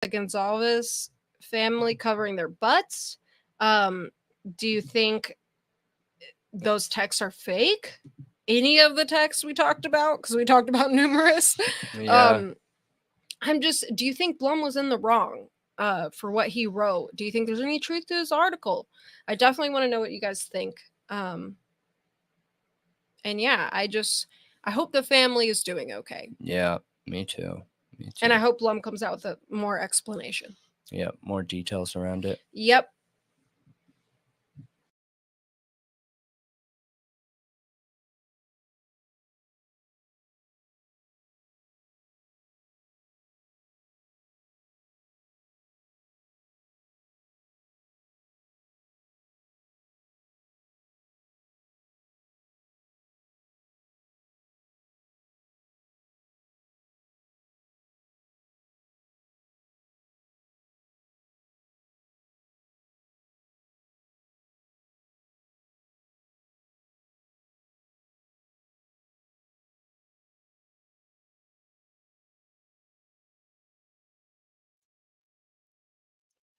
the Gonzalez family covering their butts. Do you think those texts are fake? Any of the texts we talked about? Because we talked about numerous. Yeah. Do you think Blum was in the wrong for what he wrote? Do you think there's any truth to his article? I definitely want to know what you guys think. And yeah, I hope the family is doing okay. Yeah, me too. And I hope Blum comes out with more explanation. Yeah, more details around it. Yep.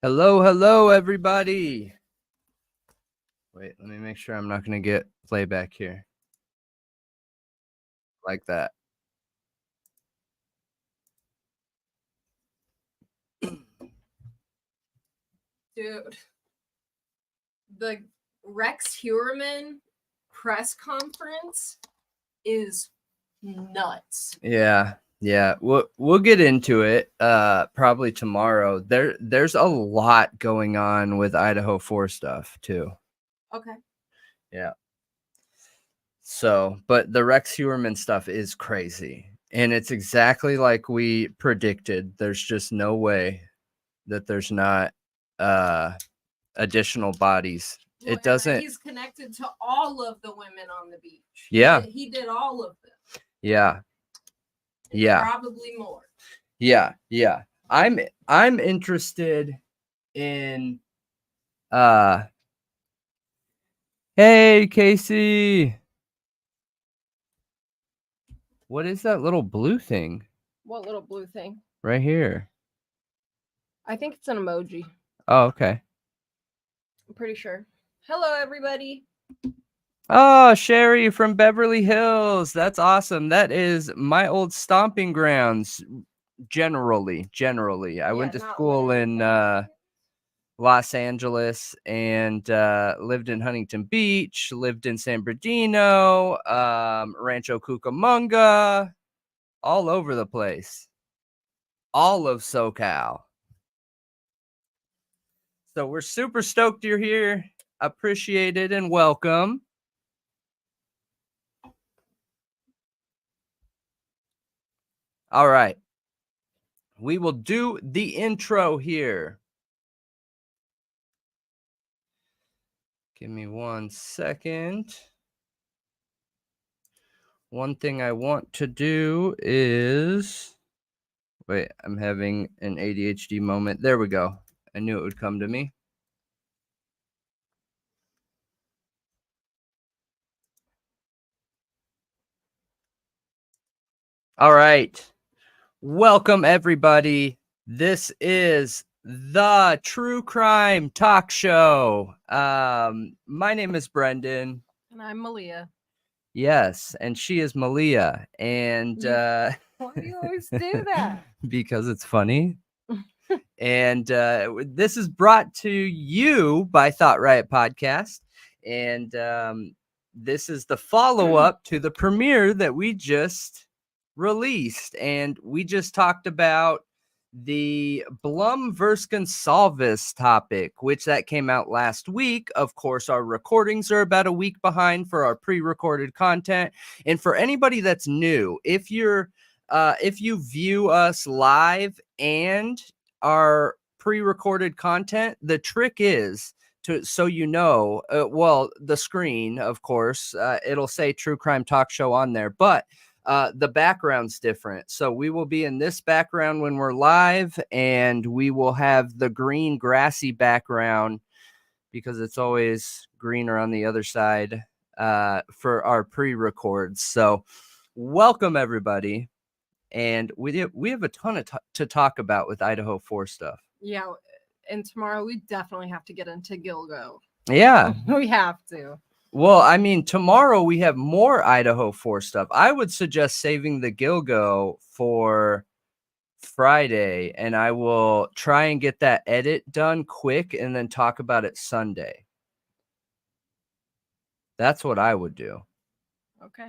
Hello, everybody. Wait, let me make sure I'm not going to get playback here. Like that. Dude. The Rex Heuermann press conference is nuts. Yeah. We'll get into it probably tomorrow. There's a lot going on with Idaho4 stuff too. Okay. Yeah. So, but the Rex Heuermann stuff is crazy. And it's exactly like we predicted. There's just no way that there's not additional bodies. Well, it doesn't. He's connected to all of the women on the beach. Yeah. He did all of them. Yeah. And yeah. Probably more. Yeah. I'm interested in hey Casey. What is that little blue thing? What little blue thing? Right here. I think it's an emoji. Oh, okay. I'm pretty sure. Hello, everybody. Oh, Sherry from Beverly Hills. That's awesome. That is my old stomping grounds. Generally. I went to school in Los Angeles and lived in Huntington Beach, lived in San Bernardino, Rancho Cucamonga, all over the place. All of SoCal. So we're super stoked you're here. Appreciate it and welcome. All right. We will do the intro here. Give me 1 second. One thing I want to do is... Wait, I'm having an ADHD moment. There we go. I knew it would come to me. All right. Welcome, everybody. This is the True Crime Talk Show. My name is Brendan. And I'm Malia. Yes, and she is Malia. And why do you always do that? Because it's funny. And this is brought to you by Thought Riot Podcast. And this is the follow-up to the premiere that we just released. And we just talked about the Blum versus Gonsalves topic, which that came out last week. Of course, our recordings are about a week behind for our pre-recorded content. And for anybody that's new, if you view us live and our pre-recorded content, the trick is so you know, the screen, of course, it'll say True Crime Talk Show on there, but the background's different. So we will be in this background when we're live, and we will have the green grassy background because it's always greener on the other side for our pre-records. So welcome, everybody. and we have a ton to talk about with Idaho4 stuff. Yeah, and tomorrow we definitely have to get into Gilgo. Yeah. We have to. Well, I mean, tomorrow we have more Idaho4 stuff. I would suggest saving the Gilgo for Friday, and I will try and get that edit done quick and then talk about it Sunday. That's what I would do. Okay.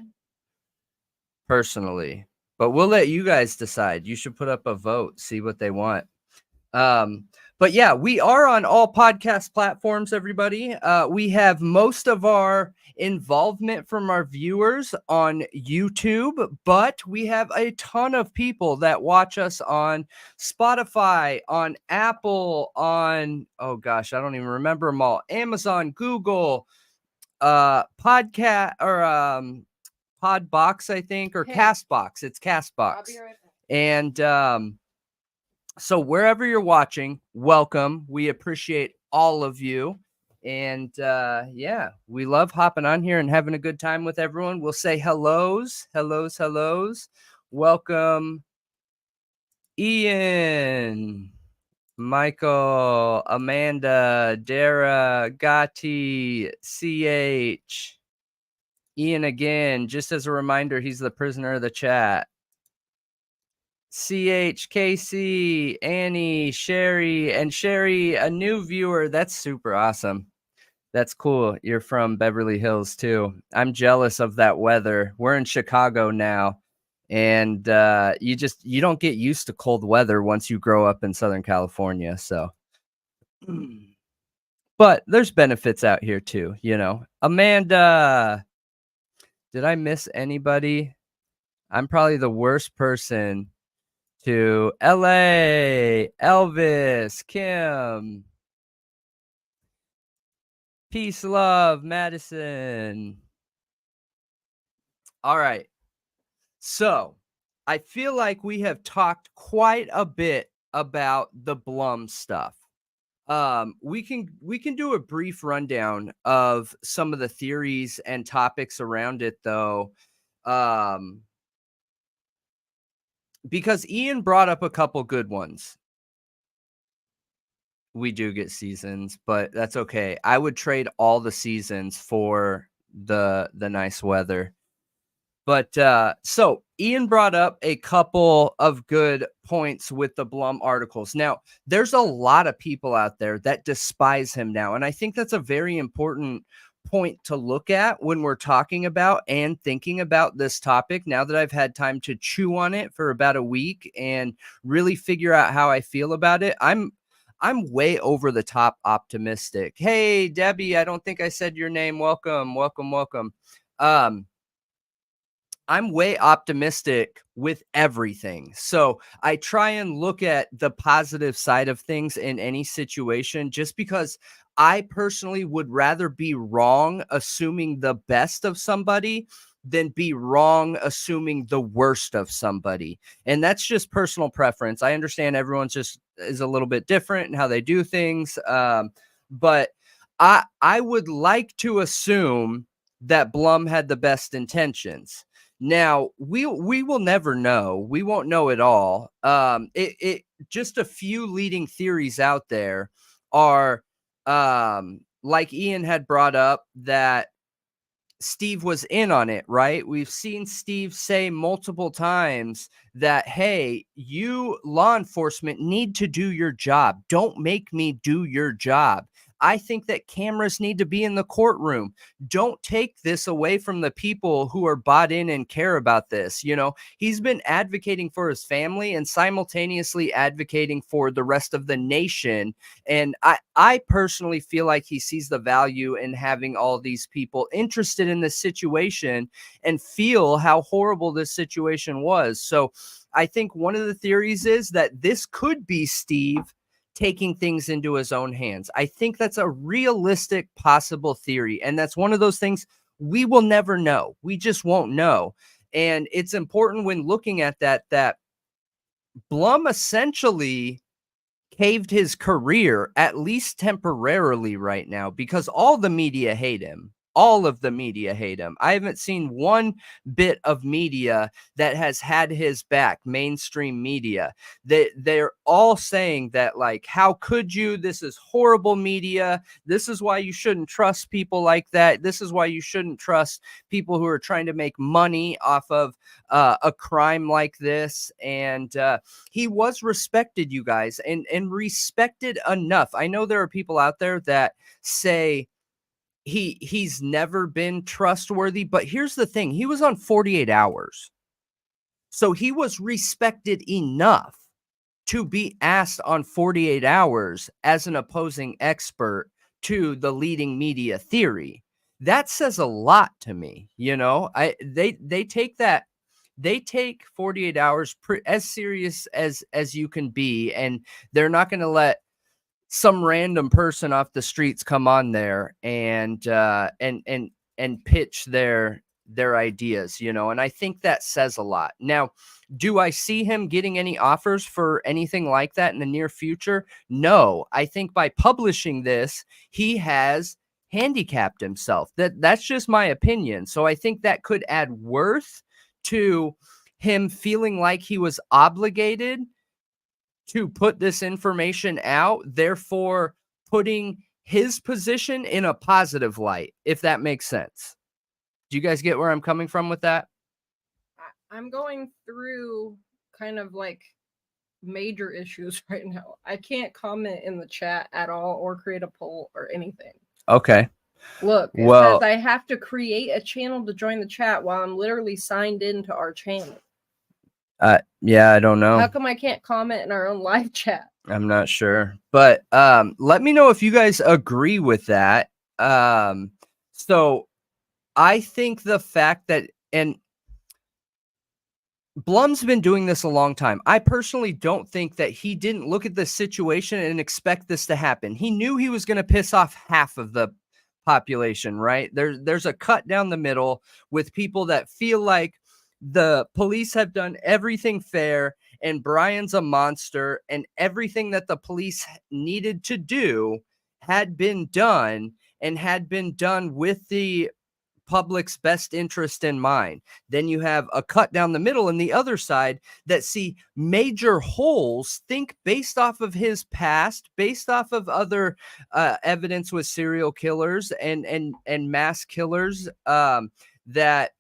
Personally, but we'll let you guys decide. You should put up a vote, see what they want. But yeah, we are on all podcast platforms, everybody. We have most of our involvement from our viewers on YouTube, but we have a ton of people that watch us on Spotify, on Apple, on, oh gosh, I don't even remember them all, Amazon, Google, podcast, or Podbox, I think, or Castbox. It's Castbox. I'll be right back. And so wherever you're watching, welcome. We appreciate all of you. And yeah, we love hopping on here and having a good time with everyone. We'll say hellos. Welcome, Ian, Michael, Amanda, Dara, Gatti, CH. Ian again, just as a reminder, he's the prisoner of the chat. CH, Casey, Annie, Sherry, and Sherry, a new viewer. That's super awesome. That's cool. You're from Beverly Hills too. I'm jealous of that weather. We're in Chicago now, and you don't get used to cold weather once you grow up in Southern California. So, but there's benefits out here too, you know. Amanda, did I miss anybody? I'm probably the worst person. To LA, Elvis, Kim, peace, love, Madison. All right. So I feel like we have talked quite a bit about the Blum stuff. We can do a brief rundown of some of the theories and topics around it, though. Because Ian brought up a couple good ones. We do get seasons, but that's okay. I would trade all the seasons for the nice weather. But so Ian brought up a couple of good points with the Blum articles. Now, there's a lot of people out there that despise him now, and I think that's a very important point to look at when we're talking about and thinking about this topic. Now that I've had time to chew on it for about a week and really figure out how I feel about it, I'm way over the top optimistic. Hey, Debbie, I don't think I said your name. Welcome. I'm way optimistic with everything. So I try and look at the positive side of things in any situation, just because I personally would rather be wrong assuming the best of somebody than be wrong assuming the worst of somebody. And that's just personal preference. I understand everyone's just is a little bit different in how they do things. But I would like to assume that Blum had the best intentions. Now, we will never know. We won't know it all. It just a few leading theories out there are, like Ian had brought up, that Steve was in on it, right? We've seen Steve say multiple times that, hey, you law enforcement need to do your job. Don't make me do your job. I think that cameras need to be in the courtroom. Don't take this away from the people who are bought in and care about this. You know, he's been advocating for his family and simultaneously advocating for the rest of the nation. And I personally feel like he sees the value in having all these people interested in this situation and feel how horrible this situation was. So I think one of the theories is that this could be Steve taking things into his own hands. I think that's a realistic possible theory. And that's one of those things we will never know. We just won't know. And it's important when looking at that Blum essentially caved his career, at least temporarily right now, because all the media hate him. all of the media hate him. I haven't seen one bit of media that has had his back, mainstream media. They're all saying that, like, how could you? This is horrible media. This is why you shouldn't trust people like that. This is why you shouldn't trust people who are trying to make money off of a crime like this. And he was respected, you guys, and respected enough. I know there are people out there that say he's never been trustworthy, but here's the thing. He was on 48 hours. So he was respected enough to be asked on 48 hours as an opposing expert to the leading media theory. That says a lot to me. You know, they take that. They take 48 hours as serious as you can be, and they're not going to let some random person off the streets come on there and pitch their ideas, you know. And I think that says a lot. Now, do I see him getting any offers for anything like that in the near future? No. I think by publishing this, he has handicapped himself. That's just my opinion. So I think that could add worth to him feeling like he was obligated to put this information out, therefore putting his position in a positive light, if that makes sense. Do you guys get where I'm coming from with that? I'm going through kind of like major issues right now. I can't comment in the chat at all or create a poll or anything. Okay. Look, it says I have to create a channel to join the chat while I'm literally signed into our channel. Yeah, I don't know. How come I can't comment in our own live chat? I'm not sure. But let me know if you guys agree with that. So I think the fact that, and Blum's been doing this a long time. I personally don't think that he didn't look at the situation and expect this to happen. He knew he was going to piss off half of the population, right? There's a cut down the middle with people that feel like the police have done everything fair and Brian's a monster, and everything that the police needed to do had been done, and had been done with the public's best interest in mind. Then you have a cut down the middle in the other side that see major holes, think based off of his past, based off of other evidence with serial killers and mass killers, that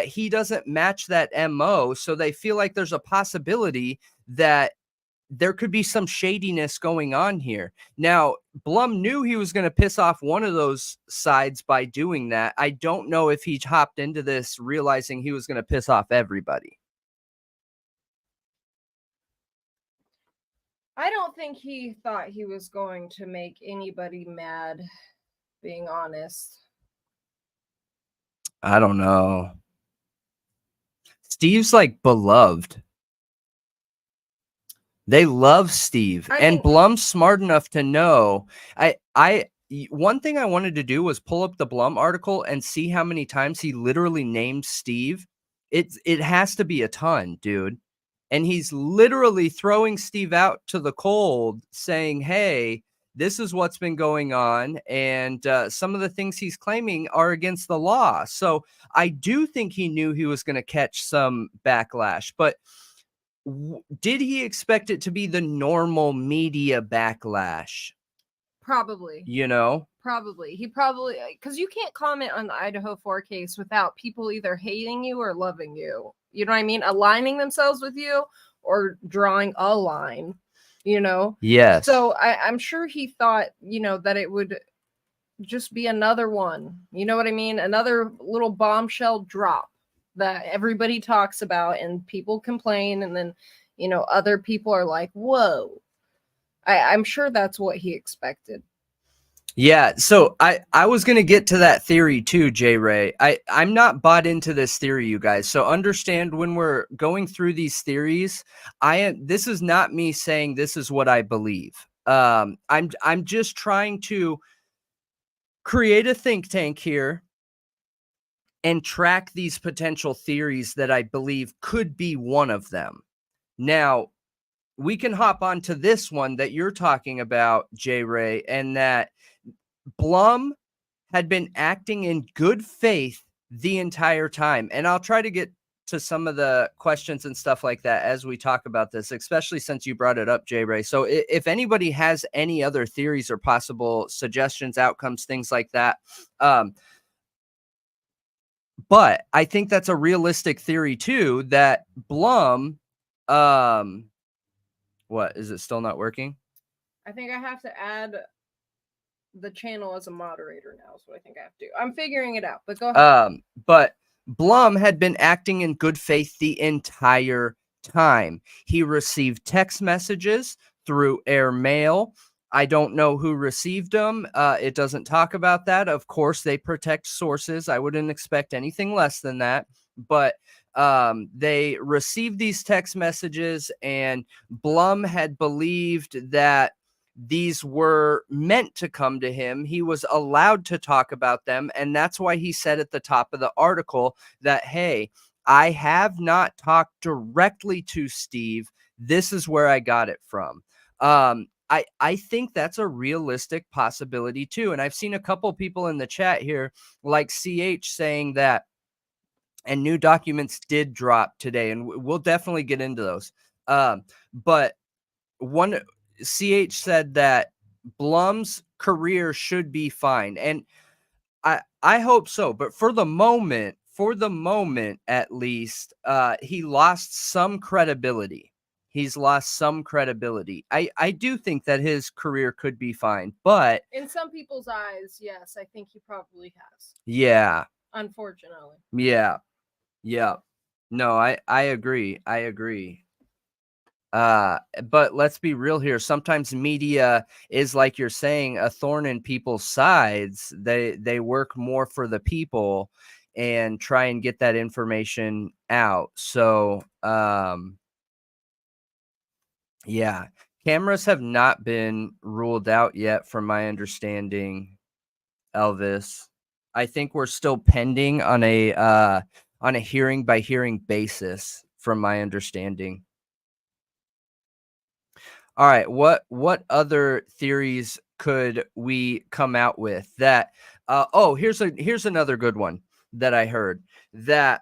he doesn't match that MO. So they feel like there's a possibility that there could be some shadiness going on here. Now, Blum knew he was going to piss off one of those sides by doing that. I don't know if he hopped into this realizing he was going to piss off everybody. I don't think he thought he was going to make anybody mad, being honest. I don't know. Steve's like beloved. They love Steve, and Blum's smart enough to know. One thing I wanted to do was pull up the Blum article and see how many times he literally named Steve. It has to be a ton, dude. And he's literally throwing Steve out to the cold, saying, hey, this is what's been going on. And some of the things he's claiming are against the law. So I do think he knew he was going to catch some backlash. But did he expect it to be the normal media backlash? Probably. You know? Probably. He probably, because you can't comment on the Idaho4 case without people either hating you or loving you. You know what I mean? Aligning themselves with you or drawing a line, you know? Yes. So I'm sure he thought, you know, that it would just be another one. You know what I mean? Another little bombshell drop that everybody talks about and people complain. And then, you know, other people are like, whoa. I'm sure that's what he expected. Yeah, so I was going to get to that theory too, J. Ray. I'm not bought into this theory, you guys. So understand, when we're going through these theories, this is not me saying this is what I believe. I'm just trying to create a think tank here and track these potential theories that I believe could be one of them. Now, we can hop on to this one that you're talking about, J. Ray, and that Blum had been acting in good faith the entire time. And I'll try to get to some of the questions and stuff like that as we talk about this, especially since you brought it up, J. Ray. So if anybody has any other theories or possible suggestions, outcomes, things like that, but I think that's a realistic theory too, that Blum, what, is it still not working? I think I have to add the channel as a moderator now, so I think I have to. I'm figuring it out, but go ahead. But Blum had been acting in good faith the entire time. He received text messages through airmail. I don't know who received them. It doesn't talk about that. Of course, they protect sources. I wouldn't expect anything less than that. But they received these text messages, and Blum had believed that these were meant to come to him. He was allowed to talk about them. And that's why he said at the top of the article that, hey, I have not talked directly to Steve. This is where I got it from. I think that's a realistic possibility too. And I've seen a couple people in the chat here, like CH, saying that, and new documents did drop today, and we'll definitely get into those. But one, CH said that Blum's career should be fine. And I hope so. But for the moment at least, he lost some credibility. He's lost some credibility. I do think that his career could be fine, but in some people's eyes, yes, I think he probably has. Yeah. Unfortunately. Yeah. Yeah. No, I agree. I agree. But let's be real here. Sometimes media is, like you're saying, a thorn in people's sides. They work more for the people and try and get that information out. So, yeah, cameras have not been ruled out yet, from my understanding, Elvis. I think we're still pending on a hearing by hearing basis, from my understanding. All right, what other theories could we come out with? That here's another good one that I heard, that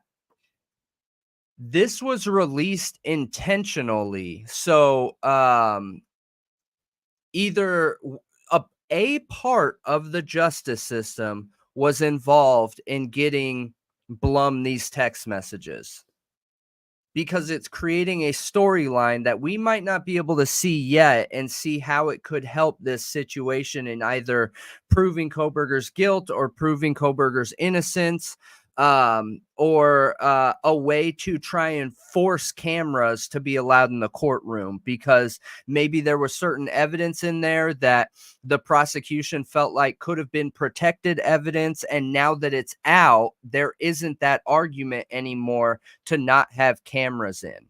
this was released intentionally. So either a part of the justice system was involved in getting Blum these text messages, because it's creating a storyline that we might not be able to see yet, and see how it could help this situation in either proving Coburger's guilt or proving Coburger's innocence, or a way to try and force cameras to be allowed in the courtroom, because maybe there was certain evidence in there that the prosecution felt like could have been protected evidence, and now that it's out, there isn't that argument anymore to not have cameras in.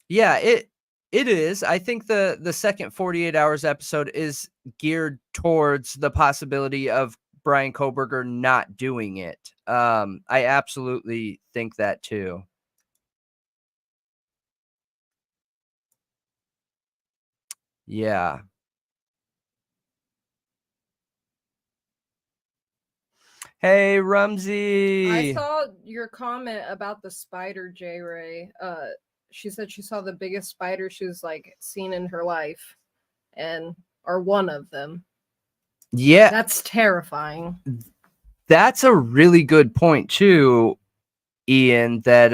Yeah, it is. I think the second 48 hours episode is geared towards the possibility of Brian Coburger not doing it. I absolutely think that too. Yeah. Hey, Rumsey. I saw your comment about the spider, J. Ray. She said she saw the biggest spider she's like seen in her life, or one of them. Yeah. That's terrifying. That's a really good point too, Ian, that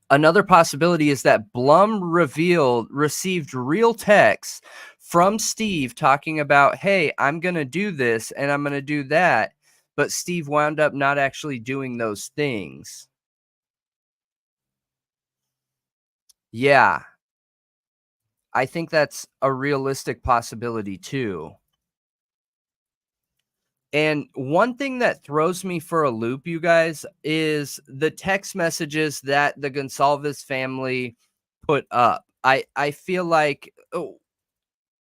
another possibility is that Blum received real texts from Steve talking about, hey, I'm going to do this and I'm going to do that. But Steve wound up not actually doing those things. Yeah. I think that's a realistic possibility too. And one thing that throws me for a loop, you guys, is the text messages that the GONCALVES family put up. I feel like,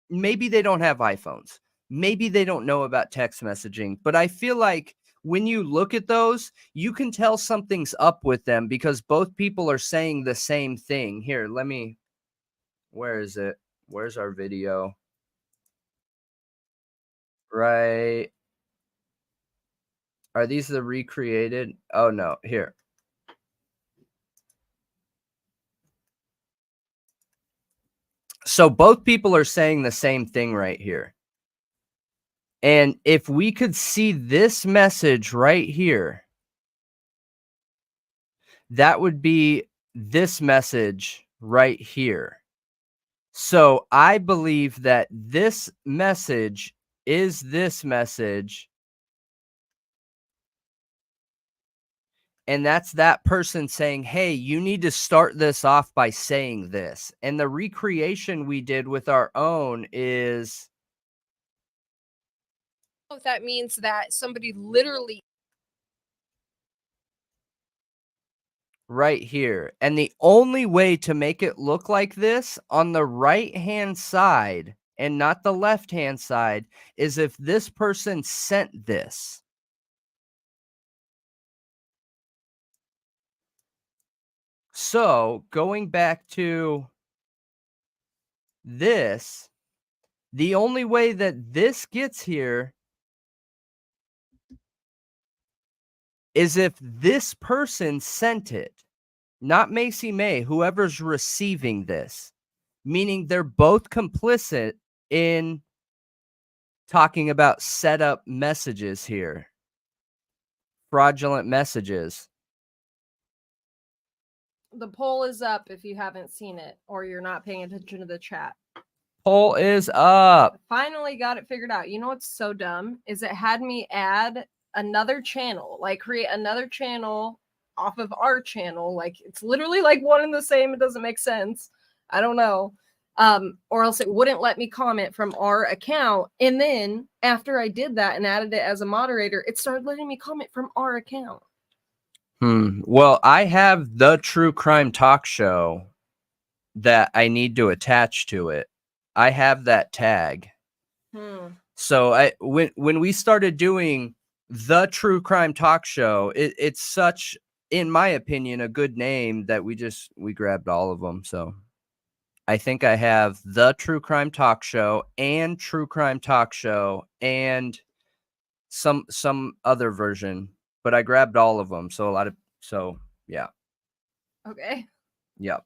maybe they don't have iPhones. Maybe they don't know about text messaging. But I feel like when you look at those, you can tell something's up with them, because both people are saying the same thing. Here, where is it? Where's our video? Right. Are these the recreated? Oh, no. Here. So both people are saying the same thing right here. And if we could see this message right here, that would be this message right here. So I believe that this message is this message. And that's that person saying, hey, you need to start this off by saying this. And the recreation we did with our own is If that means that somebody literally right here. And the only way to make it look like this on the right-hand side and not the left-hand side is if this person sent this. So going back to this, the only way that this gets here is if this person sent it, not Macy May, whoever's receiving this, meaning they're both complicit in talking about setup messages here, fraudulent messages. the poll is up if you haven't seen it or you're not paying attention to the chat. Poll is up. Finally got it figured out. You know what's so dumb is it had me add another channel, like create another channel off of our channel. Like it's literally like one and the same. It doesn't make sense. I don't know. Or else it wouldn't let me comment from our account. And then after I did that and added it as a moderator, it started letting me comment from our account. Well, I have the True Crime Talk Show that I need to attach to it. I have that tag. So when we started doing the True Crime Talk Show, it's such, in my opinion, a good name that we grabbed all of them. So I think I have the True Crime Talk Show and True Crime Talk Show and some other version, but I grabbed all of them. So yeah. Okay. Yep.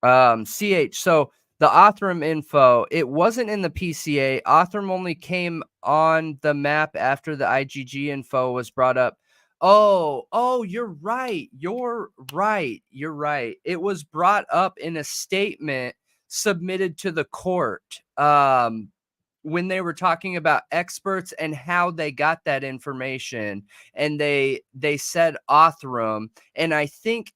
CH. So the Othram info, it wasn't in the PCA. Othram only came on the map after the IGG info was brought up. Oh, you're right. You're right. It was brought up in a statement submitted to the court when they were talking about experts and how they got that information. And they said Othram. And I think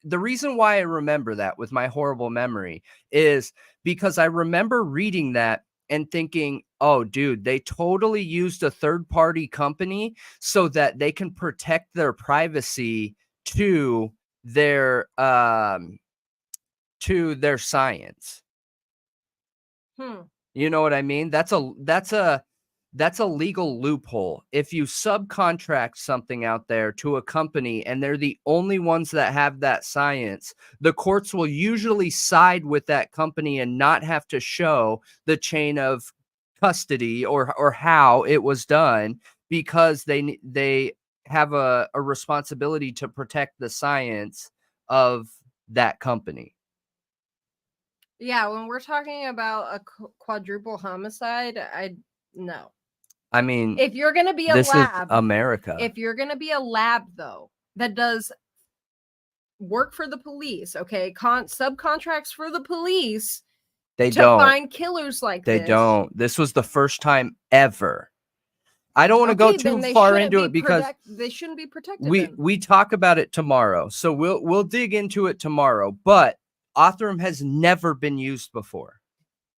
the reason why I remember that with my horrible memory is because I remember reading that and thinking, oh, dude, they totally used a third-party company so that they can protect their privacy to their science. You know what I mean? That's a legal loophole. If you subcontract something out there to a company and they're the only ones that have that science, the courts will usually side with that company and not have to show the chain of custody or how it was done, because they have a responsibility to protect the science of that company. Yeah, when we're talking about a quadruple homicide, no. I mean, if you're going to be a this lab, is America. If you're going to be a lab, though, that does work for the police, okay, subcontracts for the police, they to don't find killers like they this. don't. This was the first time ever. I don't want to go too far into it because they shouldn't be protected. We talk about it tomorrow, so we'll dig into it tomorrow. But Othram has never been used before.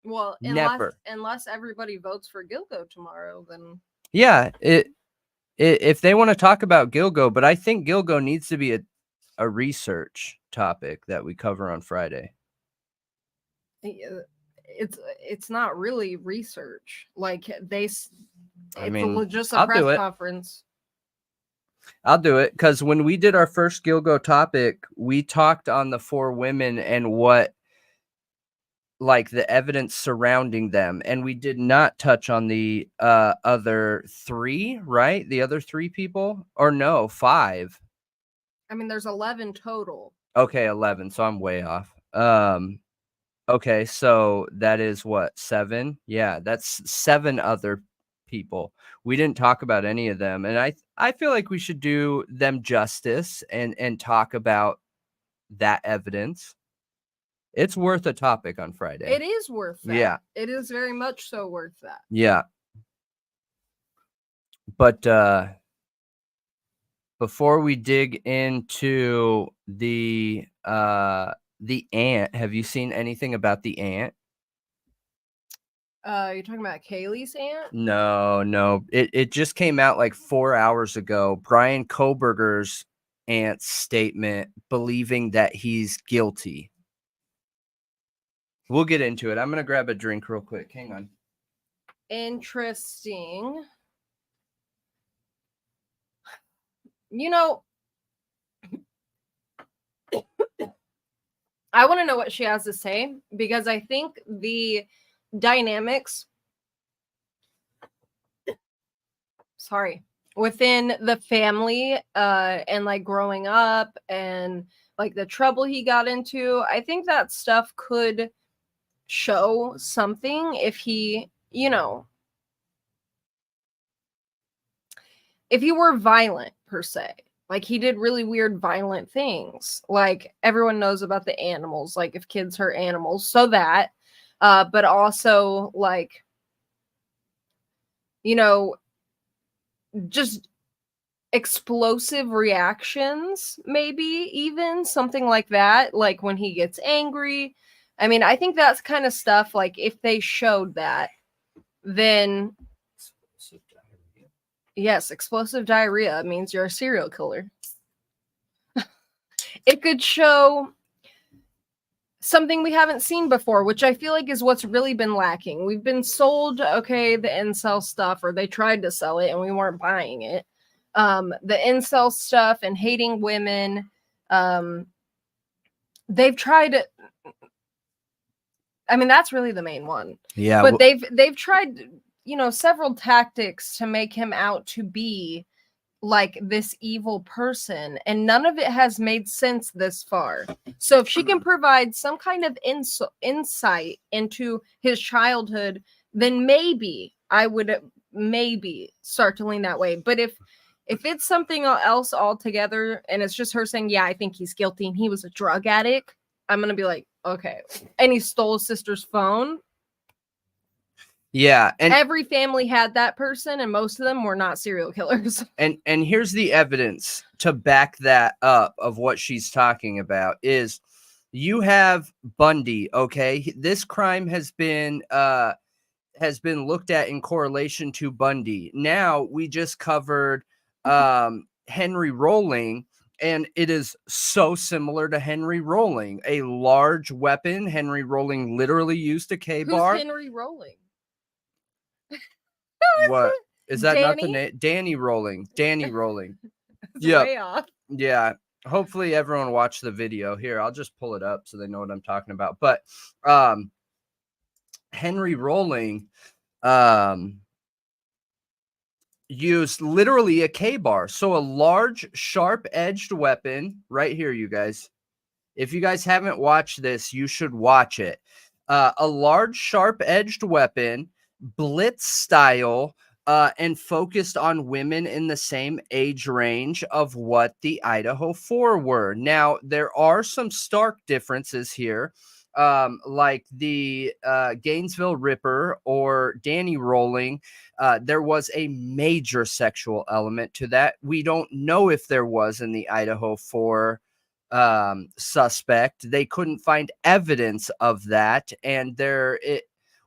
Well, never. Unless everybody votes for Gilgo tomorrow, then yeah, if they want to talk about Gilgo, but I think Gilgo needs to be a research topic that we cover on Friday. It's not really research. Like just a I'll press conference. I'll do it, because when we did our first Gilgo topic, we talked on the 4 women and what like the evidence surrounding them, and we did not touch on the other 3, right? The other 3 people, or no, 5. I mean, there's 11 total. Okay, 11. So I'm way off. Okay, so that is what, 7? Yeah, that's 7 other people. We didn't talk about any of them, and I feel like we should do them justice and talk about that evidence. It's worth a topic on Friday. It is worth that. Yeah. It is very much so worth that. Yeah. But before we dig into the ant, have you seen anything about the ant? You're talking about Kaylee's aunt? No. It just came out like 4 hours ago. Brian Coburger's aunt's statement believing that he's guilty. We'll get into it. I'm gonna grab a drink real quick. Hang on. Interesting. You know, I want to know what she has to say, because I think the dynamics, within the family and like growing up and like the trouble he got into, I think that stuff could show something if he, if he were violent per se. Like, he did really weird, violent things. Like, everyone knows about the animals, like if kids hurt animals, so that, but also like, just explosive reactions, maybe even something like that, like when he gets angry. I mean, I think that's kind of stuff, like if they showed that, then yes, explosive diarrhea means you're a serial killer. It could show something we haven't seen before, which I feel like is what's really been lacking. We've been sold, okay, the incel stuff, or they tried to sell it and we weren't buying it. The incel stuff and hating women. They've tried, I mean, that's really the main one. Yeah. But they've tried, several tactics to make him out to be like this evil person, and none of it has made sense this far. So if she can provide some kind of insight into his childhood, then maybe I would start to lean that way. But if it's something else altogether, and it's just her saying, yeah, I think he's guilty and he was a drug addict, I'm gonna be like, okay. And he stole his sister's phone. Yeah, and every family had that person, and most of them were not serial killers. And here's the evidence to back that up of what she's talking about is you have Bundy, okay? This crime has been looked at in correlation to Bundy. Now we just covered Henry Rolling, and it is so similar to Henry Rolling. A large weapon. Henry Rolling literally used a K-bar. Who's Henry Rolling? What is that? Danny? Not the name? Danny Rolling. Yeah. Way off. Yeah. Hopefully everyone watched the video. Here, I'll just pull it up so they know what I'm talking about. But Henry Rolling used literally a K-bar. So a large, sharp-edged weapon right here, you guys. If you guys haven't watched this, you should watch it. A large, sharp-edged weapon, blitz style, and focused on women in the same age range of what the Idaho4 were. Now, there are some stark differences here, like the Gainesville Ripper or Danny Rolling. There was a major sexual element to that. We don't know if there was in the Idaho4 suspect. They couldn't find evidence of that, and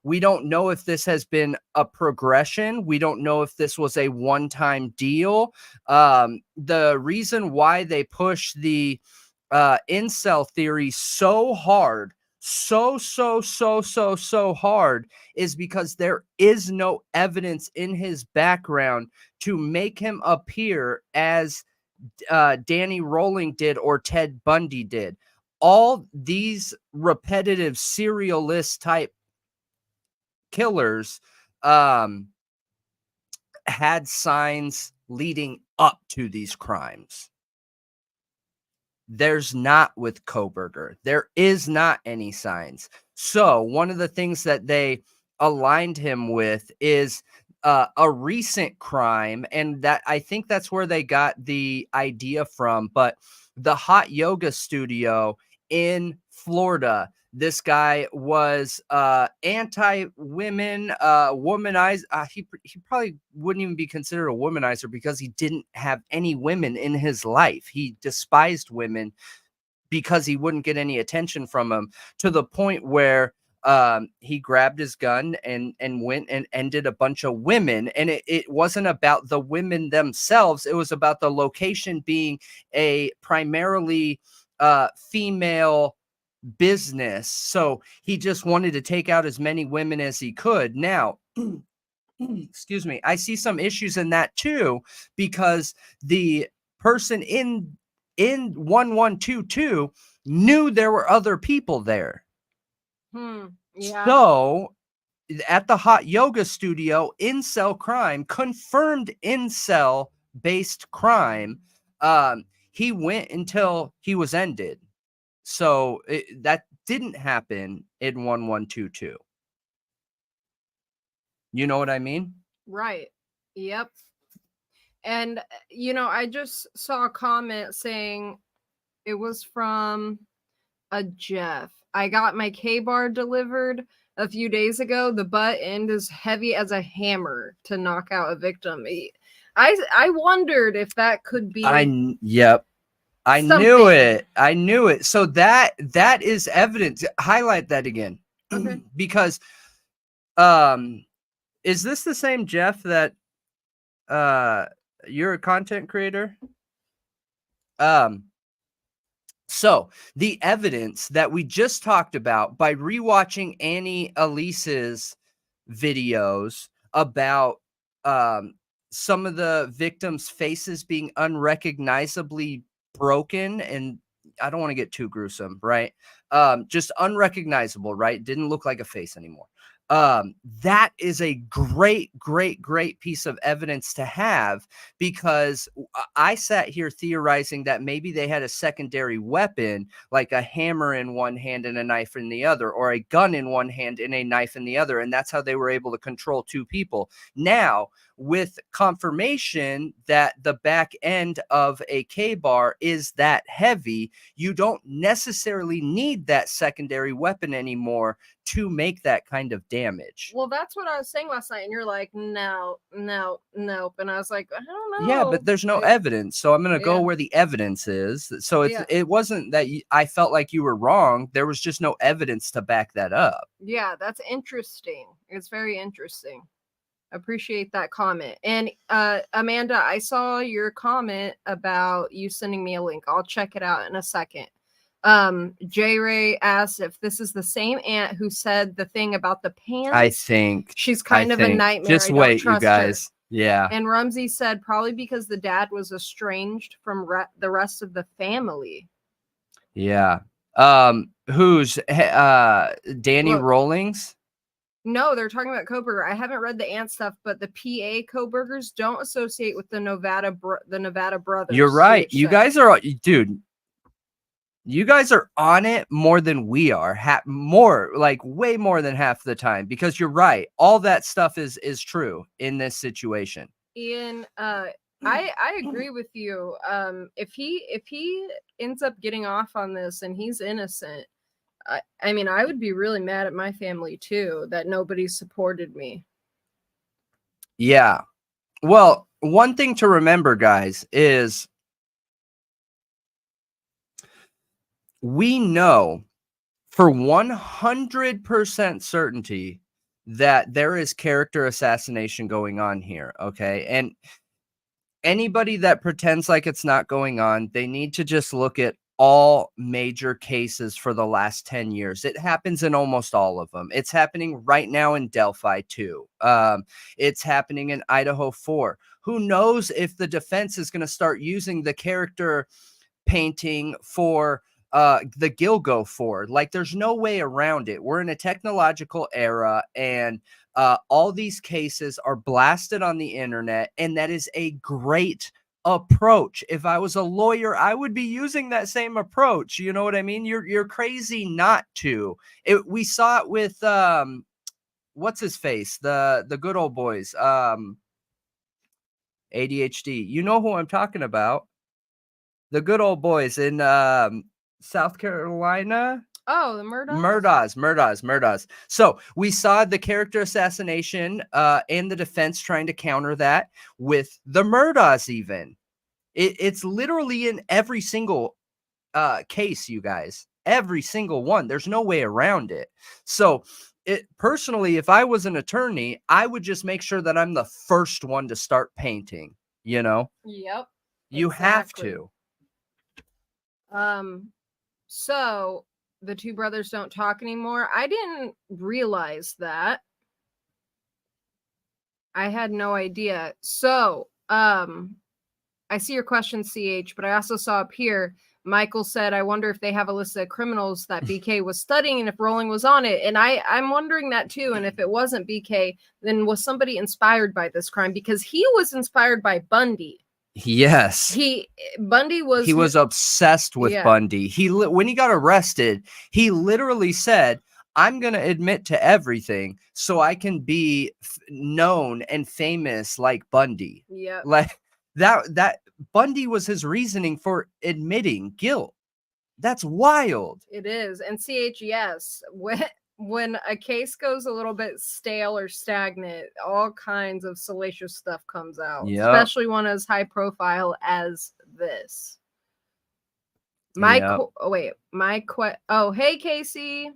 we don't know if this has been a progression. We don't know if this was a one-time deal. The reason why they push the incel theory so hard, so hard, is because there is no evidence in his background to make him appear as Danny Rolling did or Ted Bundy did. all these repetitive serial list type killers had signs leading up to these crimes. There's not with Coburger. There is not any signs. So one of the things that they aligned him with is a recent crime, and that I think that's where they got the idea from. But the hot yoga studio in Florida, this guy was anti-women, womanizer. He probably wouldn't even be considered a womanizer because he didn't have any women in his life. He despised women because he wouldn't get any attention from them, to the point where he grabbed his gun and went and ended a bunch of women. And it wasn't about the women themselves. It was about the location being a primarily female business. So he just wanted to take out as many women as he could. Now, excuse me, I see some issues in that too, because the person in 1122 knew there were other people there. Yeah. So at the hot yoga studio, incel crime, confirmed incel based crime, he went until he was ended. So that didn't happen in 1122. You know what I mean? Right. Yep. And, I just saw a comment saying it was from a Jeff. I got my K-bar delivered a few days ago. The butt end is heavy as a hammer to knock out a victim. I wondered if that could be. Yep. I something. knew it. I knew it. So that is evidence. Highlight that again. Okay. Because is this the same Jeff that you're a content creator? So the evidence that we just talked about by rewatching Annie Elise's videos about some of the victims' faces being unrecognizably broken, and I don't want to get too gruesome, right? Just unrecognizable, right? Didn't look like a face anymore. That is a great piece of evidence to have, because I sat here theorizing that maybe they had a secondary weapon, like a hammer in one hand and a knife in the other, or a gun in one hand and a knife in the other, and that's how they were able to control two people. Now, with confirmation that the back end of a K-bar is that heavy, you don't necessarily need that secondary weapon anymore to make that kind of damage. Well, that's what I was saying last night, and you're like, no, nope. And I was like, I don't know. Yeah, but there's no evidence, so I'm going to go where the evidence is. So it wasn't that I felt like you were wrong. There was just no evidence to back that up. Yeah, that's interesting. It's very interesting. Appreciate that comment. And Amanda, I saw your comment about you sending me a link. I'll check it out in a second. J Ray asked if this is the same aunt who said the thing about the pants. I think she's kind of a nightmare. Just wait, you guys. Her. Yeah. And Rumsey said probably because the dad was estranged from the rest of the family. Yeah. Who's Danny Rawlings? No, they're talking about Coburger. I haven't read the aunt stuff, but the PA Coburgers don't associate with the Nevada brothers. You're right. You guys are, dude. You guys are on it more than we are. Way more than half the time, because you're right. All that stuff is true in this situation. Ian, I agree with you. If he ends up getting off on this and he's innocent, I mean, I would be really mad at my family too, that nobody supported me. Yeah. Well, one thing to remember, guys, is we know for 100% certainty that there is character assassination going on here. Okay. And anybody that pretends like it's not going on, they need to just look at all major cases for the last 10 years. It happens in almost all of them. It's happening right now in Delphi too. It's happening in Idaho4. Who knows if the defense is going to start using the character painting for the Gilgo4. Like, there's no way around it. We're in a technological era, and all these cases are blasted on the internet, and that is a great approach. If I was a lawyer, I would be using that same approach. You know what I mean? You're crazy not to. We saw it with what's his face, the good old boys, ADHD. You know who I'm talking about? The good old boys in South Carolina. Oh, the Murdaws. So we saw the character assassination and the defense trying to counter that with the Murdaws. Even it's literally in every single case, you guys, every single one. There's no way around it. So personally, if I was an attorney, I would just make sure that I'm the first one to start painting. You know? Yep. You have to. So the two brothers don't talk anymore. I didn't realize that. I had no idea. So, I see your question, CH, but I also saw up here, Michael said, I wonder if they have a list of criminals that BK was studying and if Rolling was on it. And I'm wondering that too. And if it wasn't BK, then was somebody inspired by this crime? Because he was inspired by Bundy. Yes. Bundy was... He was obsessed with Bundy. When he got arrested, he literally said, I'm going to admit to everything so I can be known and famous like Bundy. Yeah. Like that Bundy was his reasoning for admitting guilt. That's wild. It is. And CH, yes, when a case goes a little bit stale or stagnant, all kinds of salacious stuff comes out, especially one as high profile as this. Hey, Casey.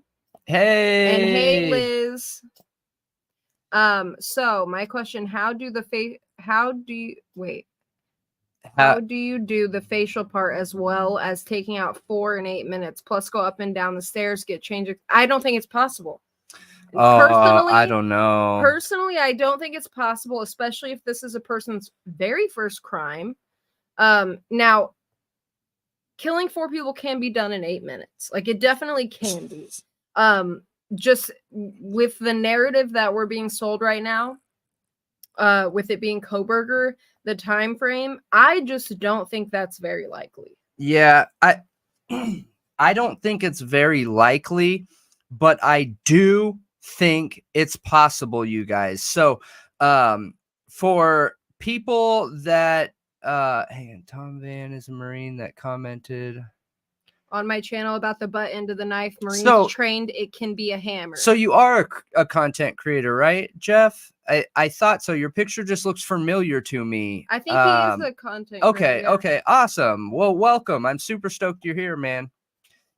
Hey. And hey, Liz. So my question, how do you do the facial part as well as taking out 4 and 8 minutes, plus go up and down the stairs, get changed? I don't think it's possible. Personally, I don't know. Personally, I don't think it's possible, especially if this is a person's very first crime. Now, killing 4 people can be done in 8 minutes. Like, it definitely can be. Just with the narrative that we're being sold right now, with it being Coburger, the time frame, I just don't think that's very likely. Yeah, I don't think it's very likely, but I do think it's possible, you guys. So for people that hang on, Tom Van is a Marine that commented on my channel about the butt end of the knife. Marines trained, it can be a hammer. So you are a content creator, right, Jeff? I thought so. Your picture just looks familiar to me. I think he is a content creator. Okay, awesome. Well, welcome. I'm super stoked you're here, man.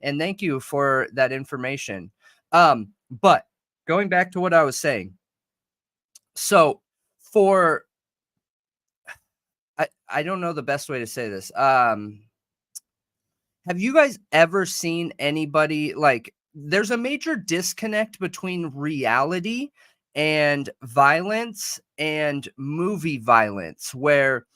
And thank you for that information. But going back to what I was saying. So I don't know the best way to say this. Have you guys ever seen anybody, like, there's a major disconnect between reality and violence and movie violence, where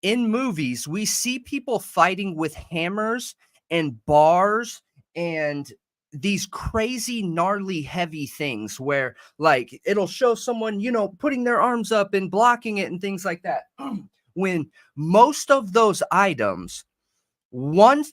in movies we see people fighting with hammers and bars and these crazy, gnarly, heavy things where, like, it'll show someone, putting their arms up and blocking it and things like that. When most of those items, one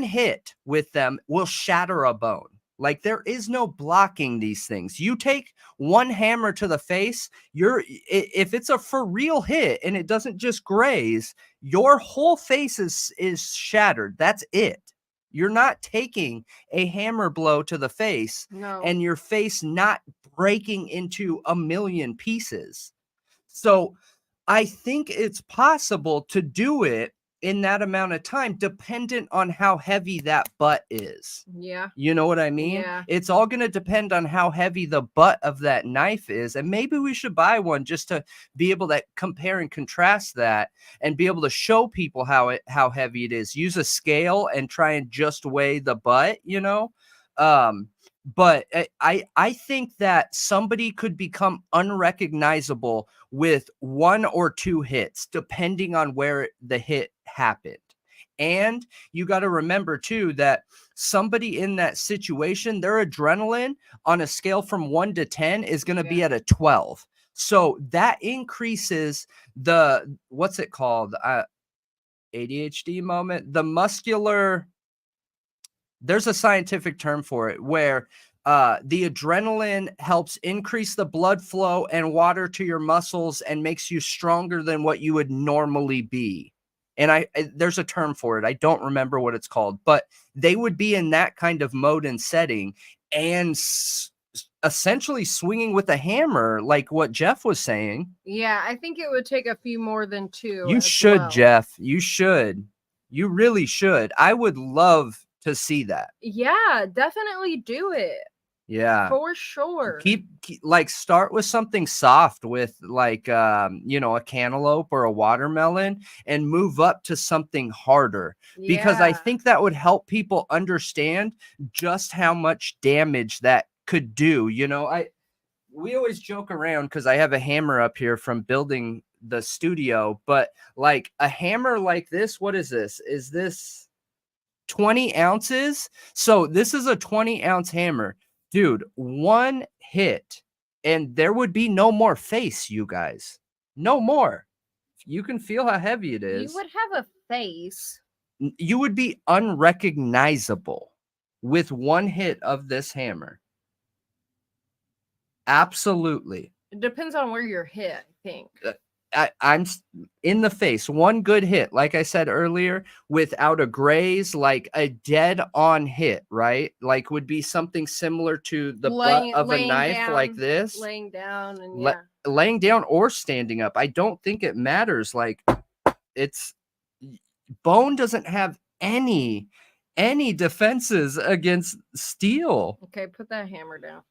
hit with them will shatter a bone. Like, there is no blocking these things. You take one hammer to the face, if it's a for real hit and it doesn't just graze, your whole face is shattered. That's it. You're not taking a hammer blow to the face and your face not breaking into a million pieces. So I think it's possible to do it in that amount of time, dependent on how heavy that butt is. Yeah. You know what I mean? Yeah. It's all going to depend on how heavy the butt of that knife is. And maybe we should buy one just to be able to compare and contrast that and be able to show people how heavy it is. Use a scale and try and just weigh the butt, But I think that somebody could become unrecognizable with 1 or 2 hits, depending on where the hit happened. And you got to remember too that somebody in that situation, their adrenaline on a scale from 1 to 10 is going to be at a 12. So that increases the, what's it called? ADHD moment, the muscular, there's a scientific term for it where the adrenaline helps increase the blood flow and water to your muscles and makes you stronger than what you would normally be. And there's a term for it. I don't remember what it's called, but they would be in that kind of mode and setting and essentially swinging with a hammer, like what Jeff was saying. Yeah, I think it would take a few more than 2. You should, Jeff. You should. You really should. I would love to see that. Yeah, definitely do it. Yeah, for sure. Keep like start with something soft with like a cantaloupe or a watermelon and move up to something harder, because I think that would help people understand just how much damage that could do. We always joke around because I have a hammer up here from building the studio, but like a hammer like this, what is this? Is this 20 ounces? So this is a 20-ounce hammer. Dude, one hit and there would be no more face, you guys. No more. You can feel how heavy it is. You would have a face. You would be unrecognizable with one hit of this hammer. Absolutely. It depends on where you're hit, I think. I'm in the face. One good hit, like I said earlier, without a graze, like a dead on hit, right? Like would be something similar to the butt of a knife down, like this. Laying down and laying down or standing up. I don't think it matters. Like bone doesn't have any defenses against steel. Okay, put that hammer down.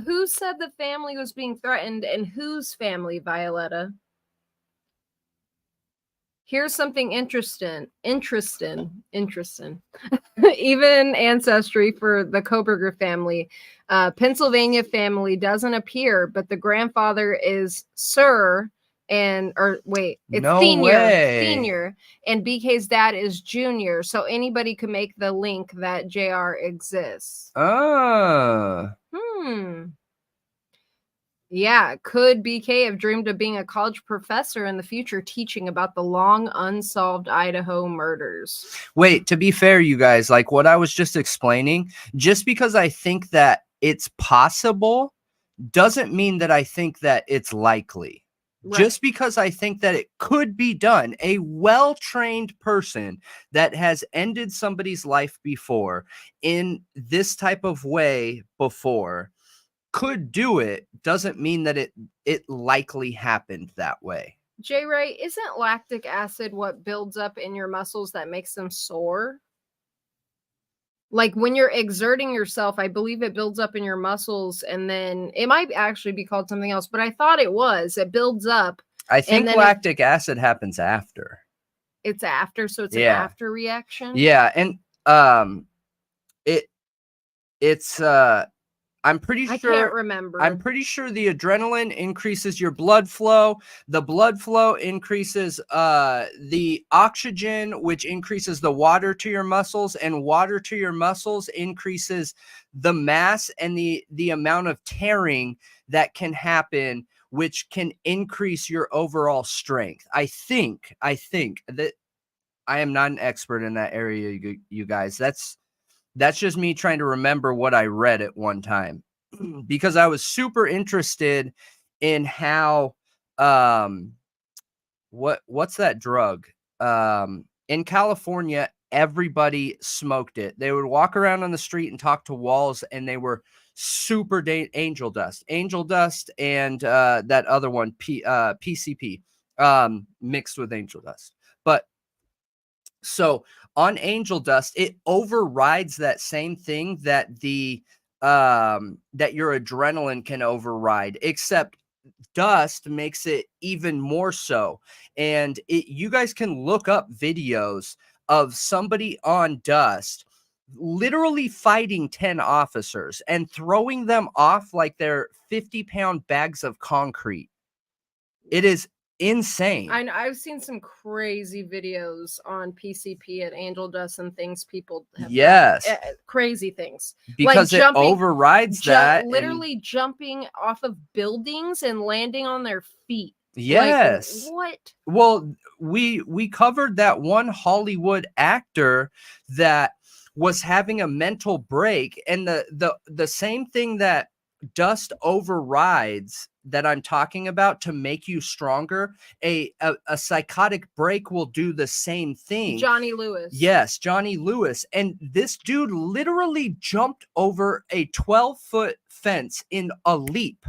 Who said the family was being threatened, and whose family, Violetta? Here's something interesting. Even ancestry for the Coburger family. Pennsylvania family doesn't appear, but the grandfather is Sir, it's no senior, and BK's dad is Junior. So anybody could make the link that JR exists. Yeah, could BK have dreamed of being a college professor in the future, teaching about the long unsolved Idaho murders? Wait, to be fair, you guys, like what I was just explaining, just because I think that it's possible doesn't mean that I think that it's likely. Right. Just because I think that it could be done, a well-trained person that has ended somebody's life before in this type of way before could do it, doesn't mean that it likely happened that way. J. Ray, isn't lactic acid what builds up in your muscles that makes them sore? Like when you're exerting yourself, I believe it builds up in your muscles, and then it might actually be called something else, but I thought it builds up. I think lactic acid happens after. It's after, so it's an after reaction. Yeah, and it's I'm pretty sure. I can't remember. I'm pretty sure the adrenaline increases your blood flow. The blood flow increases the oxygen, which increases the water to your muscles, and water to your muscles increases the mass and the amount of tearing that can happen, which can increase your overall strength. I think that I am not an expert in that area, you guys. That's just me trying to remember what I read at one time, because I was super interested in how what's that drug? In California, everybody smoked it. They would walk around on the street and talk to walls, and they were super angel dust and that other one, PCP, mixed with angel dust. But so on angel dust, it overrides that same thing that that your adrenaline can override, except dust makes it even more so. And you guys can look up videos of somebody on dust literally fighting 10 officers and throwing them off like they're 50-pound bags of concrete. It is insane. I've seen some crazy videos on PCP and Angel Dust and things people have done. Yes. Crazy things. Because like it overrides that. Literally jumping off of buildings and landing on their feet. Yes. Like, what? Well, we covered that one Hollywood actor that was having a mental break, and the same thing that dust overrides that I'm talking about to make you stronger, a psychotic break will do the same thing. Johnny Lewis. Yes, Johnny Lewis. And this dude literally jumped over a 12-foot fence in a leap.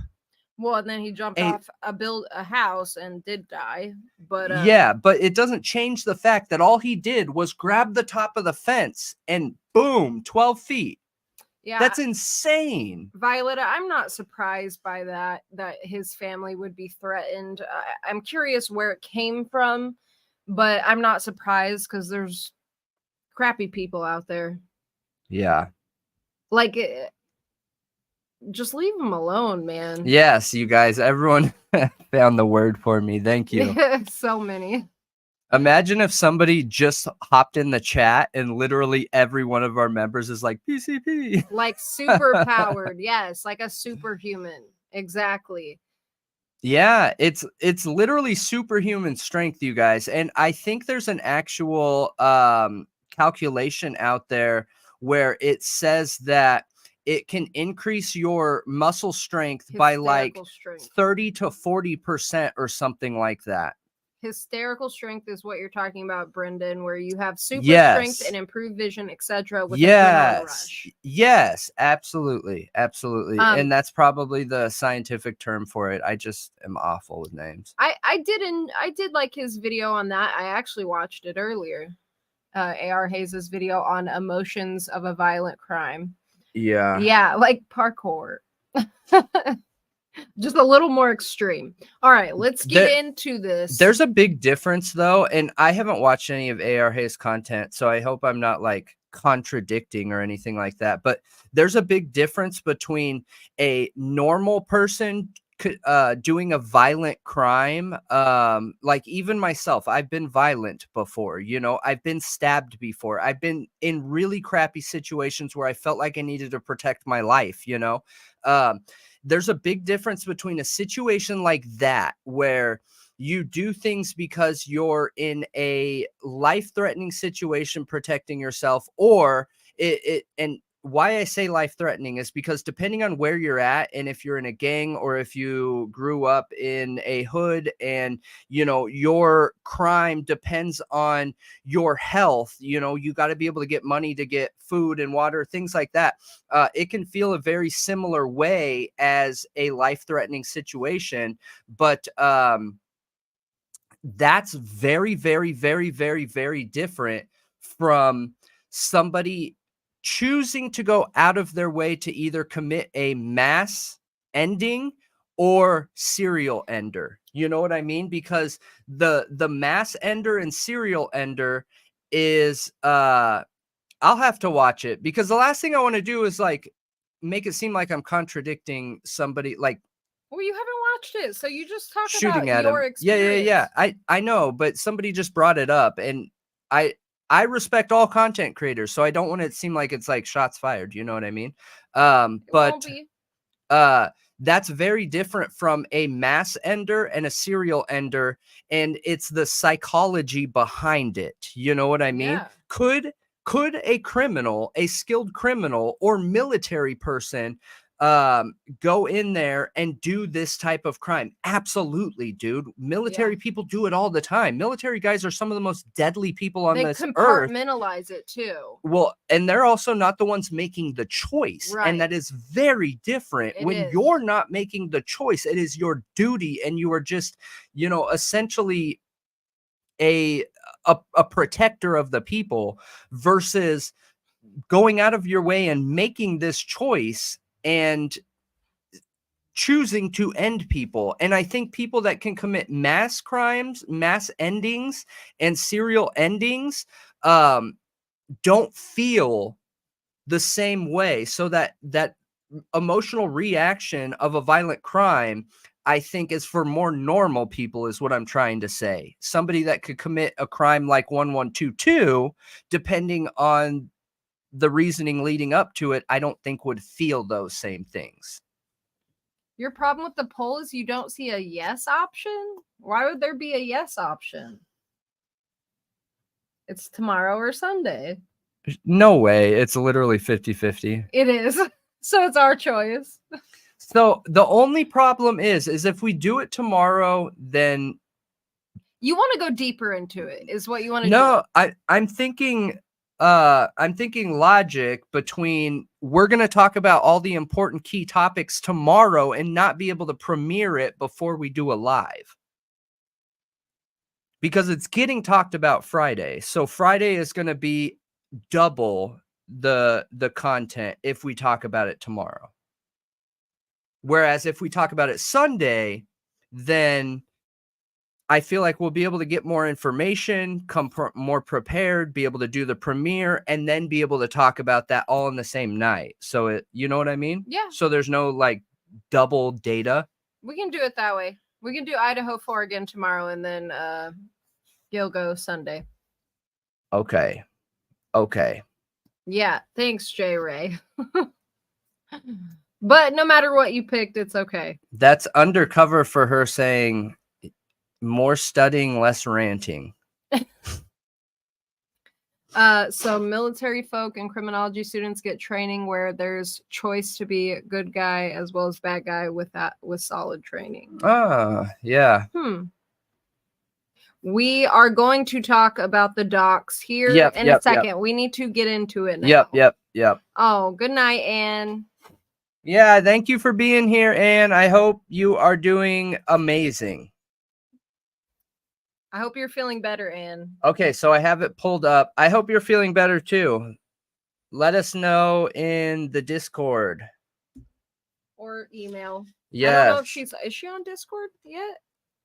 Well, and then he jumped off a house and did die. But yeah, but it doesn't change the fact that all he did was grab the top of the fence and boom, 12 feet. Yeah, that's insane. Violetta, I'm not surprised by that his family would be threatened. I'm curious where it came from, but I'm not surprised because there's crappy people out there. Yeah. Like, just leave them alone, man. Yes, you guys, everyone found the word for me. Thank you. So many. Imagine if somebody just hopped in the chat and literally every one of our members is like PCP. Like super powered. Yes, like a superhuman. Exactly. Yeah, it's literally superhuman strength, you guys. And I think there's an actual calculation out there where it says that it can increase your muscle strength by like 30 to 40% or something like that. Hysterical strength is what you're talking about, Brendan, where you have super strength and improved vision, etc. with adrenaline rush. Yes, absolutely. Absolutely. And that's probably the scientific term for it. I just am awful with names. I did like his video on that. I actually watched it earlier. AR Hayes' video on emotions of a violent crime. Yeah. Yeah, like parkour. Just a little more extreme. All right, let's get into this. There's a big difference though, and I haven't watched any of AR Hayes' content, so I hope I'm not like contradicting or anything like that. But there's a big difference between a normal person doing a violent crime. Like even myself, I've been violent before, you know, I've been stabbed before. I've been in really crappy situations where I felt like I needed to protect my life, you know. There's a big difference between a situation like that where you do things because you're in a life-threatening situation protecting yourself, or and why I say life-threatening is because depending on where you're at and if you're in a gang or if you grew up in a hood and, you know, your crime depends on your health, you know, you got to be able to get money to get food and water, things like that. It can feel a very similar way as a life-threatening situation, but that's very, very, very, very, very different from somebody choosing to go out of their way to either commit a mass ending or serial ender. You know what I mean? Because the mass ender and serial ender is I'll have to watch it, because the last thing I want to do is like make it seem like I'm contradicting somebody. Like, well, you haven't watched it, so you just talk shooting about at your him. experience. Yeah. I know, but somebody just brought it up, and I respect all content creators, so I don't want it to seem like it's like shots fired. You know what I mean? But that's very different from a mass ender and a serial ender, and it's the psychology behind it. You know what I mean? Yeah. Could a criminal, a skilled criminal or military person go in there and do this type of crime? Absolutely, dude. Military people do it all the time. Military guys are some of the most deadly people on this earth. They compartmentalize it too. Well, and they're also not the ones making the choice. Right. And that is very different. When you're not making the choice, it is your duty, and you are just, you know, essentially a protector of the people, versus going out of your way and making this choice and choosing to end people. And I think people that can commit mass crimes, mass endings, and serial endings don't feel the same way. So that emotional reaction of a violent crime I think is for more normal people is what I'm trying to say. Somebody that could commit a crime like 1122, depending on the reasoning leading up to it, I don't think would feel those same things. Your problem with the poll is you don't see a yes option? Why would there be a yes option? It's tomorrow or Sunday. No way. It's literally 50-50. It is. So it's our choice. So the only problem is if we do it tomorrow, then you want to go deeper into it, is what you want to do. No, I'm thinking logic between we're going to talk about all the important key topics tomorrow and not be able to premiere it before we do a live. Because it's getting talked about Friday. So Friday is going to be double the content if we talk about it tomorrow. Whereas if we talk about it Sunday, then I feel like we'll be able to get more information, come more prepared, be able to do the premiere, and then be able to talk about that all in the same night. So you know what I mean? Yeah. So there's no like double data. We can do it that way. We can do Idaho4 again tomorrow and then Gilgo Sunday. Okay. Yeah. Thanks, J. Ray. But no matter what you picked, it's okay. That's undercover for her saying more studying, less ranting. So military folk and criminology students get training where there's choice to be a good guy as well as bad guy with solid training. Yeah. We are going to talk about the docs here in a second. Yep. We need to get into it now. Yep. Oh, good night, Anne. Yeah, thank you for being here, Anne. I hope you are doing amazing. I hope you're feeling better, Anne. Okay, so I have it pulled up. I hope you're feeling better too. Let us know in the Discord. Or email. Yes. I don't know if is she on Discord yet?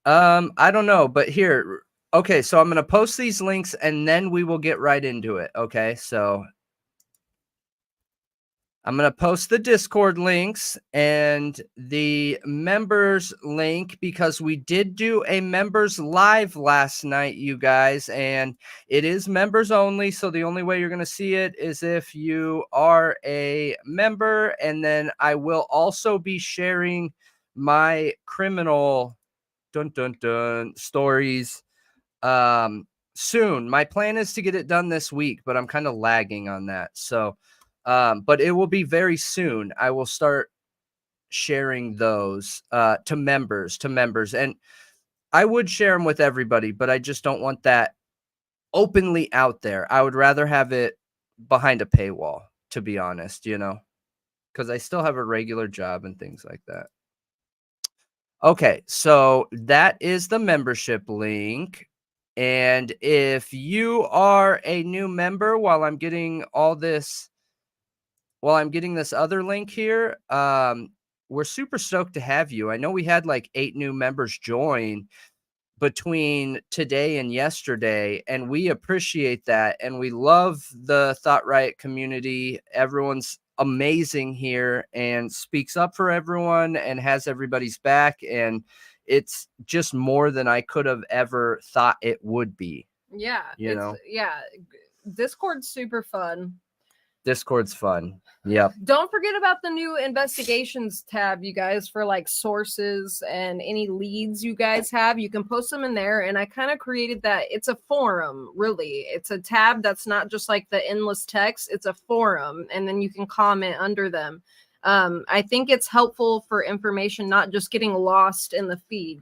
I don't know, but here. Okay, so I'm going to post these links and then we will get right into it. Okay, so I'm going to post the Discord links and the members link because we did do a members live last night, you guys, and it is members only. So the only way you're going to see it is if you are a member. And then I will also be sharing my criminal stories soon. My plan is to get it done this week, but I'm kind of lagging on that. So but it will be very soon. I will start sharing those to members. And I would share them with everybody, but I just don't want that openly out there. I would rather have it behind a paywall, to be honest, because I still have a regular job and things like that. Okay, so that is the membership link. And if you are a new member while I'm getting this other link here, we're super stoked to have you. I know we had like 8 new members join between today and yesterday, and we appreciate that. And we love the Thought Riot community. Everyone's amazing here and speaks up for everyone and has everybody's back. And it's just more than I could have ever thought it would be. Yeah. Yeah. Discord's super fun. Discord's fun. Yep. Don't forget about the new investigations tab, you guys, for like sources and any leads you guys have. You can post them in there. And I kind of created that. It's a forum, really. It's a tab that's not just like the endless text. It's a forum. And then you can comment under them. I think it's helpful for information, not just getting lost in the feed,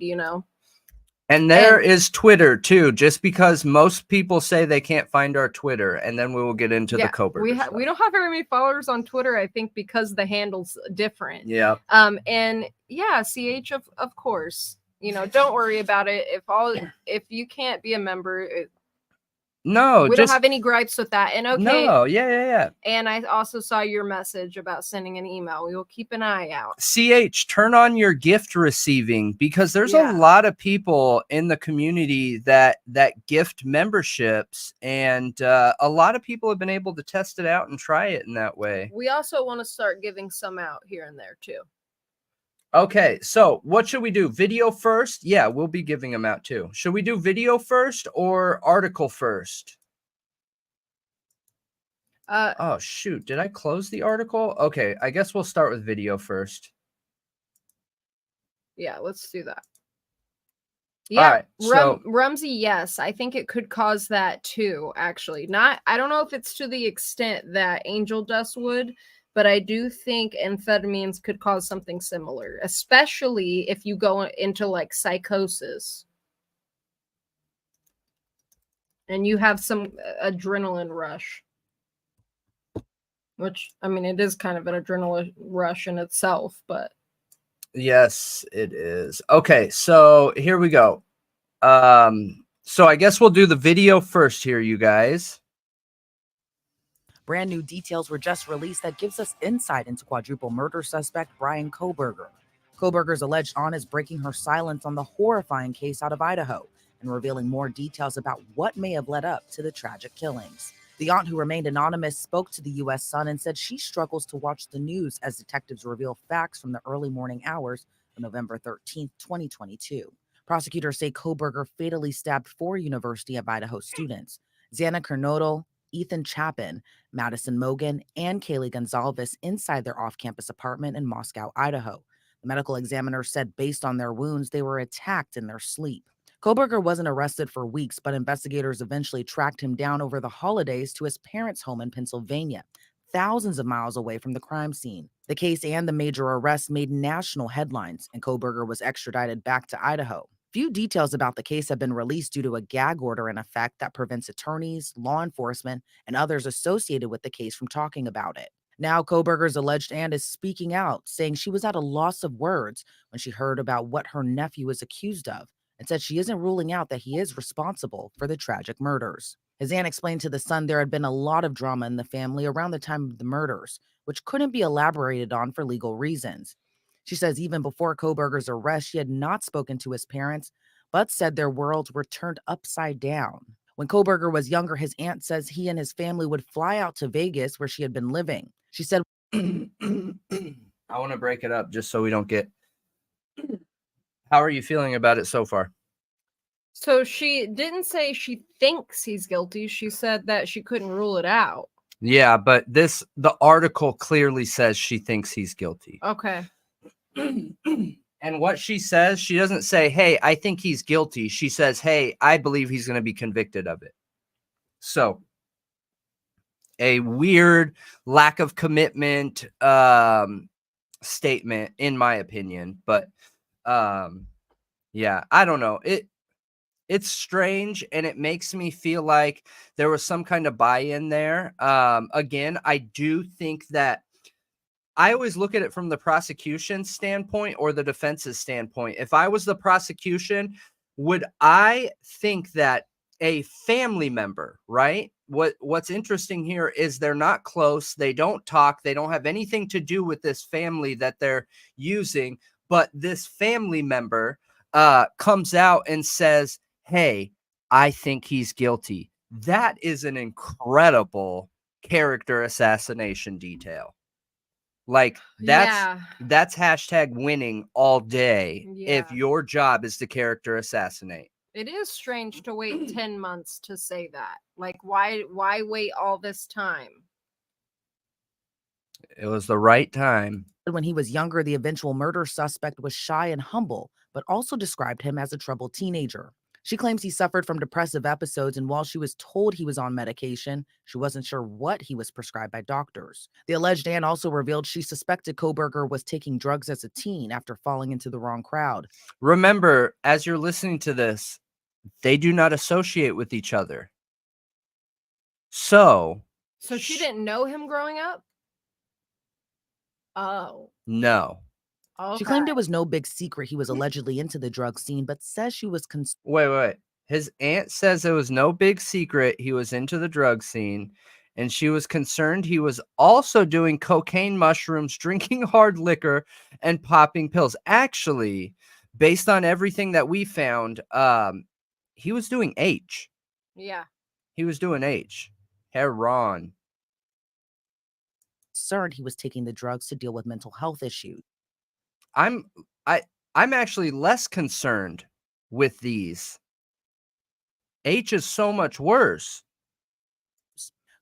And there is Twitter too, just because most people say they can't find our Twitter, and then we will get into the Coburger. We don't have very many followers on Twitter, I think, because the handle's different. Yeah. And yeah, CH of course. Don't worry about it. If you can't be a member, we don't have any gripes with that. And okay. No, yeah. And I also saw your message about sending an email. We will keep an eye out. CH, turn on your gift receiving, because there's a lot of people in the community that gift memberships, and a lot of people have been able to test it out and try it in that way. We also want to start giving some out here and there too. Okay, so what should we do? Video first? Yeah, we'll be giving them out too. Should we do video first or article first? Oh, shoot. Did I close the article? Okay, I guess we'll start with video first. Yeah, let's do that. Yeah, right, so Rumsey, yes, I think it could cause that too, actually. I don't know if it's to the extent that angel dust would, but I do think amphetamines could cause something similar, especially if you go into like psychosis and you have some adrenaline rush. Which, I mean, it is kind of an adrenaline rush in itself, but yes, it is. Okay, so here we go. So I guess we'll do the video first here, you guys. Brand new details were just released that gives us insight into quadruple murder suspect Brian Coburger. Coburger's alleged aunt is breaking her silence on the horrifying case out of Idaho and revealing more details about what may have led up to the tragic killings. The aunt, who remained anonymous, spoke to the U.S. Sun and said she struggles to watch the news as detectives reveal facts from the early morning hours of November 13, 2022. Prosecutors say Coburger fatally stabbed 4 University of Idaho students, Xana Kernodle, Ethan Chapin, Madison Mogan, and Kaylee Gonzalez inside their off-campus apartment in Moscow, Idaho. The medical examiner said based on their wounds, they were attacked in their sleep. Coburger wasn't arrested for weeks, but investigators eventually tracked him down over the holidays to his parents' home in Pennsylvania, thousands of miles away from the crime scene. The case and the major arrest made national headlines, and Coburger was extradited back to Idaho. Few details about the case have been released due to a gag order in effect that prevents attorneys, law enforcement, and others associated with the case from talking about it. Now, Coburger's alleged aunt is speaking out, saying she was at a loss of words when she heard about what her nephew was accused of, and said she isn't ruling out that he is responsible for the tragic murders. His aunt explained to The Sun there had been a lot of drama in the family around the time of the murders, which couldn't be elaborated on for legal reasons. She says even before Coburger's arrest, she had not spoken to his parents, but said their worlds were turned upside down. When Coburger was younger, his aunt says he and his family would fly out to Vegas, where she had been living. She said, I want to break it up just so we don't get... How are you feeling about it so far? so she didn't say she thinks he's guilty. She said that she couldn't rule it out. Yeah, but the article clearly says she thinks he's guilty. Okay. And what she says, she doesn't say, hey, I think he's guilty. She says, hey, I believe he's going to be convicted of it. So a weird lack of commitment statement, in my opinion. But yeah, I don't know. It's strange, and it makes me feel like there was some kind of buy-in there. Again, I do think that I always look at it from the prosecution standpoint or the defense's standpoint. If I was the prosecution, would I think that a family member, right? What's interesting here is they're not close. They don't talk. They don't have anything to do with this family that they're using. But this family member comes out and says, hey, I think he's guilty. That is an incredible character assassination detail. Like that's hashtag winning all day. If your job is to character assassinate. It is strange to wait 10 months to say that. Like, why wait all this time? It was the right time. when he was younger, the eventual murder suspect was shy and humble, but also described him as a troubled teenager. She claims he suffered from depressive episodes, and while she was told he was on medication, she wasn't sure what he was prescribed by doctors. The alleged aunt also revealed she suspected Coburger was taking drugs as a teen after falling into the wrong crowd. Remember, as you're listening to this, they do not associate with each other. So she didn't know him growing up? Oh. No. Okay. She claimed it was no big secret he was allegedly into the drug scene, but says she was Wait. His aunt says it was no big secret he was into the drug scene, and she was concerned he was also doing cocaine, mushrooms, drinking hard liquor, and popping pills. Actually, based on everything that we found, he was doing H. Yeah. He was doing H. Heron. Concerned he was taking the drugs to deal with mental health issues. I'm actually less concerned with these. H is so much worse.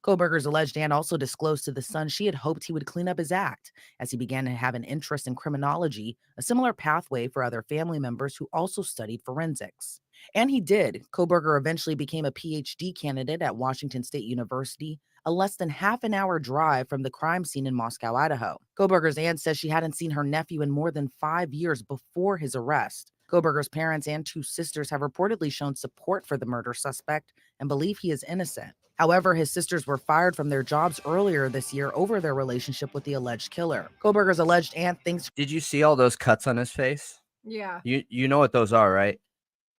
Coburger's alleged aunt also disclosed to The Sun she had hoped he would clean up his act as he began to have an interest in criminology, a similar pathway for other family members who also studied forensics. And he did. Coburger eventually became a PhD candidate at Washington State University, a less than half an hour drive from the crime scene in Moscow, Idaho. Coburger's aunt says she hadn't seen her nephew in more than 5 years before his arrest. Coburger's parents and 2 sisters have reportedly shown support for the murder suspect and believe he is innocent. However, his sisters were fired from their jobs earlier this year over their relationship with the alleged killer. Coburger's alleged aunt thinks... Did you see all those cuts on his face? Yeah. You know what those are, right?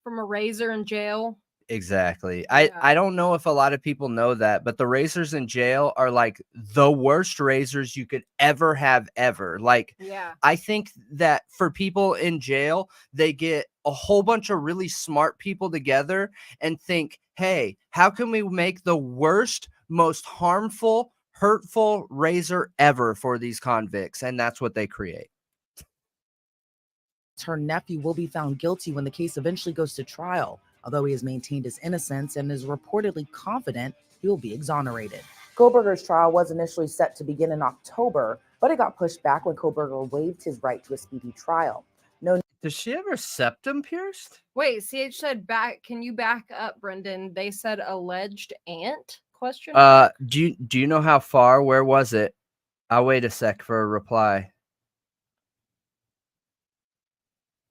From a razor in jail. Exactly. Yeah. I don't know if a lot of people know that, but the razors in jail are like the worst razors you could ever have ever. Like, Yeah. I think that for people in jail, they get a whole bunch of really smart people together and think, hey, how can we make the worst, most harmful, hurtful razor ever for these convicts? And that's what they create. Her nephew will be found guilty when the case eventually goes to trial, although he has maintained his innocence and is reportedly confident he will be exonerated. Coburger's trial was initially set to begin in October, but it got pushed back when Coburger waived his right to a speedy trial. Does she have her septum pierced? Wait, CH said back. Can you back up, Brendan? They said alleged aunt? Question. Do you know how far? Where was it? I'll wait a sec for a reply.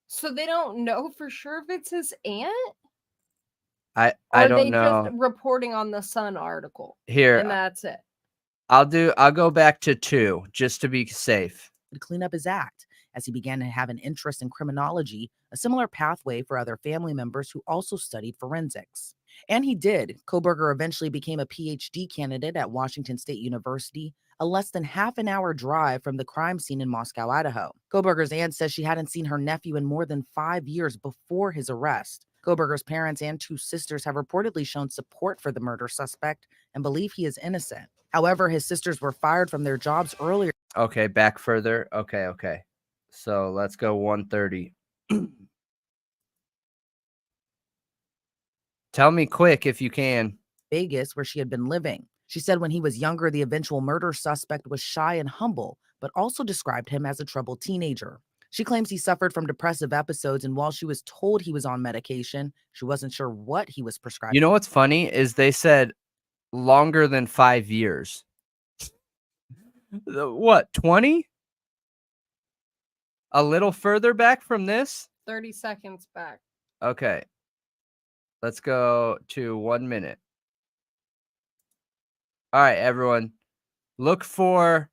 So they don't know for sure if it's his aunt? I Or don't they know. just reporting on the Sun article. Here, And that's it. I'll go back to 2 just to be safe. To clean up his act as he began to have an interest in criminology, a similar pathway for other family members who also studied forensics. And he did. Coburger eventually became a PhD candidate at Washington State University, a less than half an hour drive from the crime scene in Moscow, Idaho. Coburger's aunt says she hadn't seen her nephew in more than 5 years before his arrest. Coburger's parents and 2 sisters have reportedly shown support for the murder suspect and believe he is innocent. However, his sisters were fired from their jobs earlier. Okay, back further. Okay. So let's go 130. Tell me quick if you can. Vegas, where she had been living. She said when he was younger, the eventual murder suspect was shy and humble, but also described him as a troubled teenager. She claims he suffered from depressive episodes, and while she was told he was on medication, she wasn't sure what he was prescribed. You know what's funny is they said longer than 5 years. What, 20? A little further back from this? 30 seconds back. Okay. Let's go to 1 minute. All right, everyone. Look for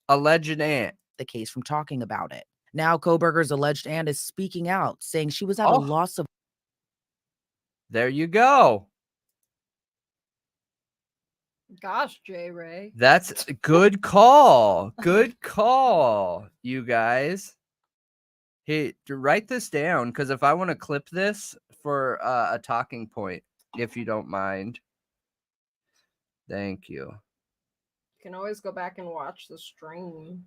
alleged aunt. The case from talking about it. Now, Coburger's alleged aunt is speaking out, saying she was at a Oh. loss of... There you go. Gosh, J. Ray. That's a good call. Good call, you guys. Hey, write this down, because if I want to clip this for a talking point, if you don't mind. Thank you. You can always go back and watch the stream.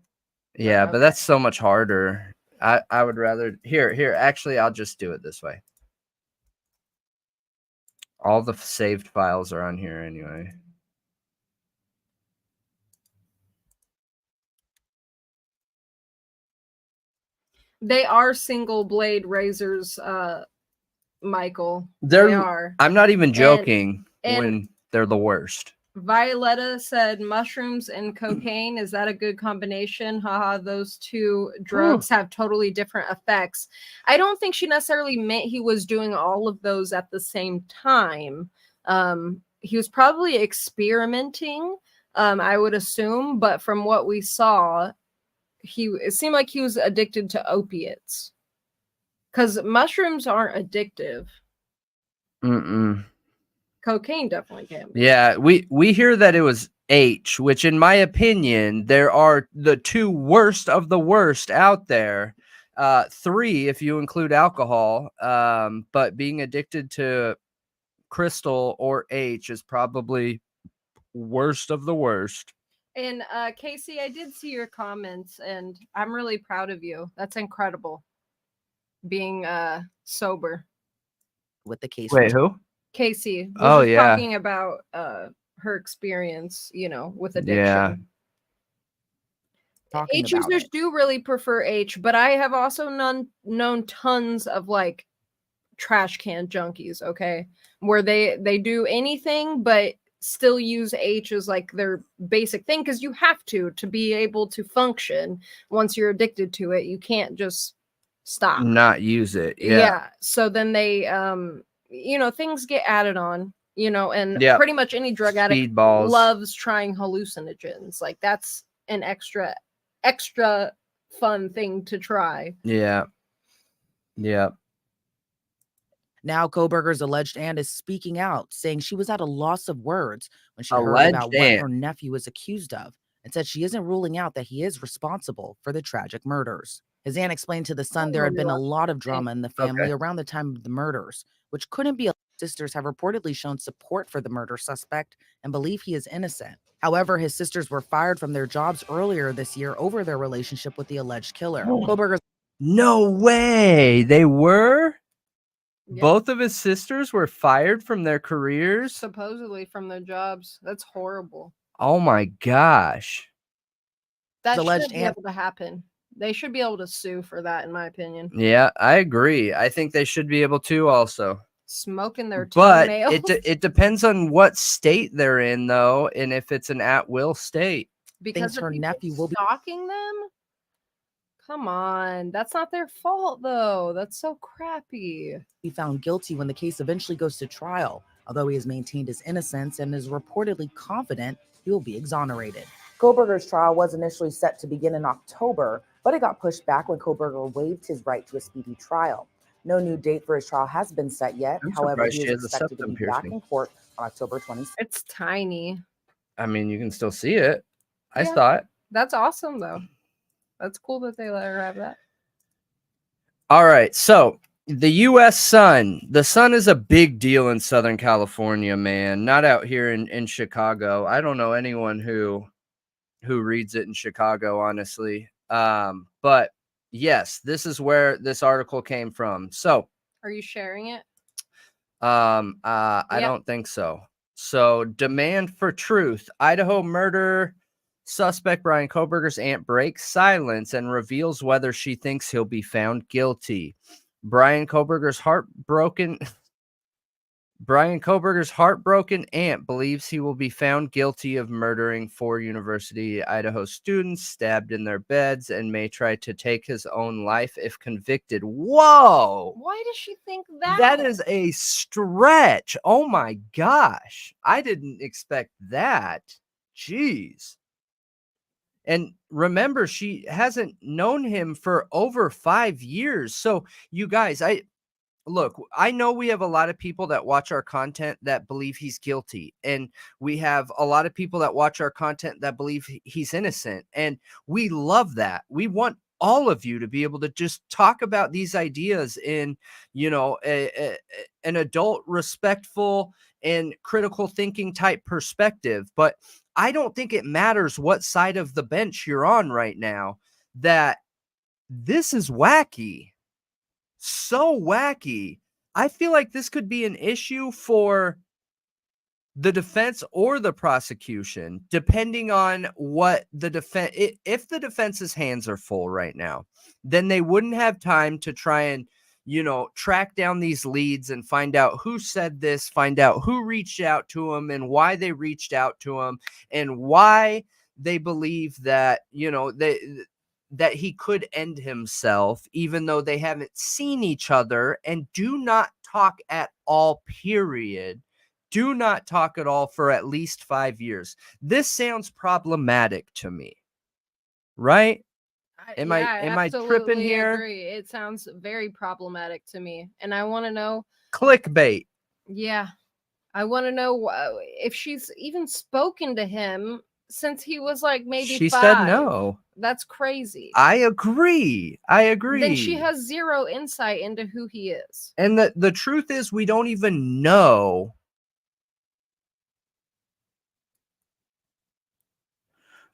Yeah, Okay. but that's so much harder. I would rather... Here. Actually, I'll just do it this way. All the saved files are on here anyway. They are single blade razors, Michael. They They're... are. I'm not even joking and- when they're the worst. Violetta said mushrooms and cocaine. Is that a good combination? Haha, those 2 drugs have totally different effects. I don't think she necessarily meant he was doing all of those at the same time. He was probably experimenting, I would assume, but from what we saw, it seemed like he was addicted to opiates. Because mushrooms aren't addictive. Mm-mm. Cocaine definitely can be. Yeah, we hear that it was H, which in my opinion, there are the 2 worst of the worst out there. 3 if you include alcohol. But being addicted to crystal or H is probably worst of the worst. And Casey, I did see your comments, and I'm really proud of you. That's incredible. Being sober. With the case. Wait, who? Casey was Oh, just yeah. talking about her experience, with addiction. Yeah. Talking H about users it. do really prefer H, but I have also known tons of like trash can junkies, okay, where they do anything but still use H as like their basic thing, because you have to be able to function. Once you're addicted to it, you can't just stop. Not use it. Yeah. Yeah. So then they things get added on, and Yep. pretty much any drug addict Speedballs. loves trying hallucinogens. Like that's an extra fun thing to try. Yeah. Yeah. Now, Coburger's alleged aunt is speaking out, saying she was at a loss of words when she heard Alleged about what aunt. her nephew was accused of, and said she isn't ruling out that he is responsible for the tragic murders. His aunt explained to The Sun there had been a lot of drama in the family around the time of the murders, which couldn't be. Sisters have reportedly shown support for the murder suspect and believe he is innocent. However, his sisters were fired from their jobs earlier this year over their relationship with the alleged killer. Coburger's No way. They were? Yep. Both of his sisters were fired from their careers? Supposedly from their jobs. That's horrible. Oh my gosh. That alleged should be able to happen. They should be able to sue for that, in my opinion. Yeah, I agree. I think they should be able to also. Smoking their But toenails. it depends on what state they're in, though, and if it's an at-will state. Because her nephew will be stalking them? Come on. That's not their fault, though. That's so crappy. Be found guilty when the case eventually goes to trial, although he has maintained his innocence and is reportedly confident he will be exonerated. Coburger's trial was initially set to begin in October, but it got pushed back when Coburger waived his right to a speedy trial. No new date for his trial has been set yet. I'm However, surprised he she is has a expected to septum be back piercing. in court on October 26th. It's tiny. I mean, you can still see it. I Yeah. saw it. That's awesome, though. That's cool that they let her have that. All right, so the U.S. Sun. The Sun is a big deal in Southern California, man. Not out here in Chicago. I don't know anyone who reads it in Chicago, honestly. But yes, this is where this article came from. So, are you sharing it? I don't think so. So, demand for truth. Idaho murder suspect Brian Coburger's aunt breaks silence and reveals whether she thinks he'll be found guilty. Brian Coburger's heartbroken aunt believes he will be found guilty of murdering 4 University Idaho students, stabbed in their beds, and may try to take his own life if convicted. Whoa! Why does she think that? That is a stretch. Oh my gosh. I didn't expect that. Jeez. And remember, she hasn't known him for over 5 years. So, you guys, I know we have a lot of people that watch our content that believe he's guilty. And we have a lot of people that watch our content that believe he's innocent. And we love that. We want all of you to be able to just talk about these ideas in, an adult, respectful, and critical thinking type perspective. But I don't think it matters what side of the bench you're on right now, that this is wacky. So wacky. I feel like this could be an issue for the defense or the prosecution, depending on what the defense. If the defense's hands are full right now, then they wouldn't have time to try and, track down these leads and find out who said this, find out who reached out to him and why they reached out to him and why they believe that, that he could end himself, even though they haven't seen each other and do not talk at all, period. Do not talk at all for at least 5 years. This sounds problematic to me, right? Am I tripping here? Agree. It sounds very problematic to me. And I want to know. Clickbait. Yeah. I want to know if she's even spoken to him since he was like maybe she 5. Said no. That's crazy. I agree. Then she has zero insight into who he is. And the truth is, we don't even know.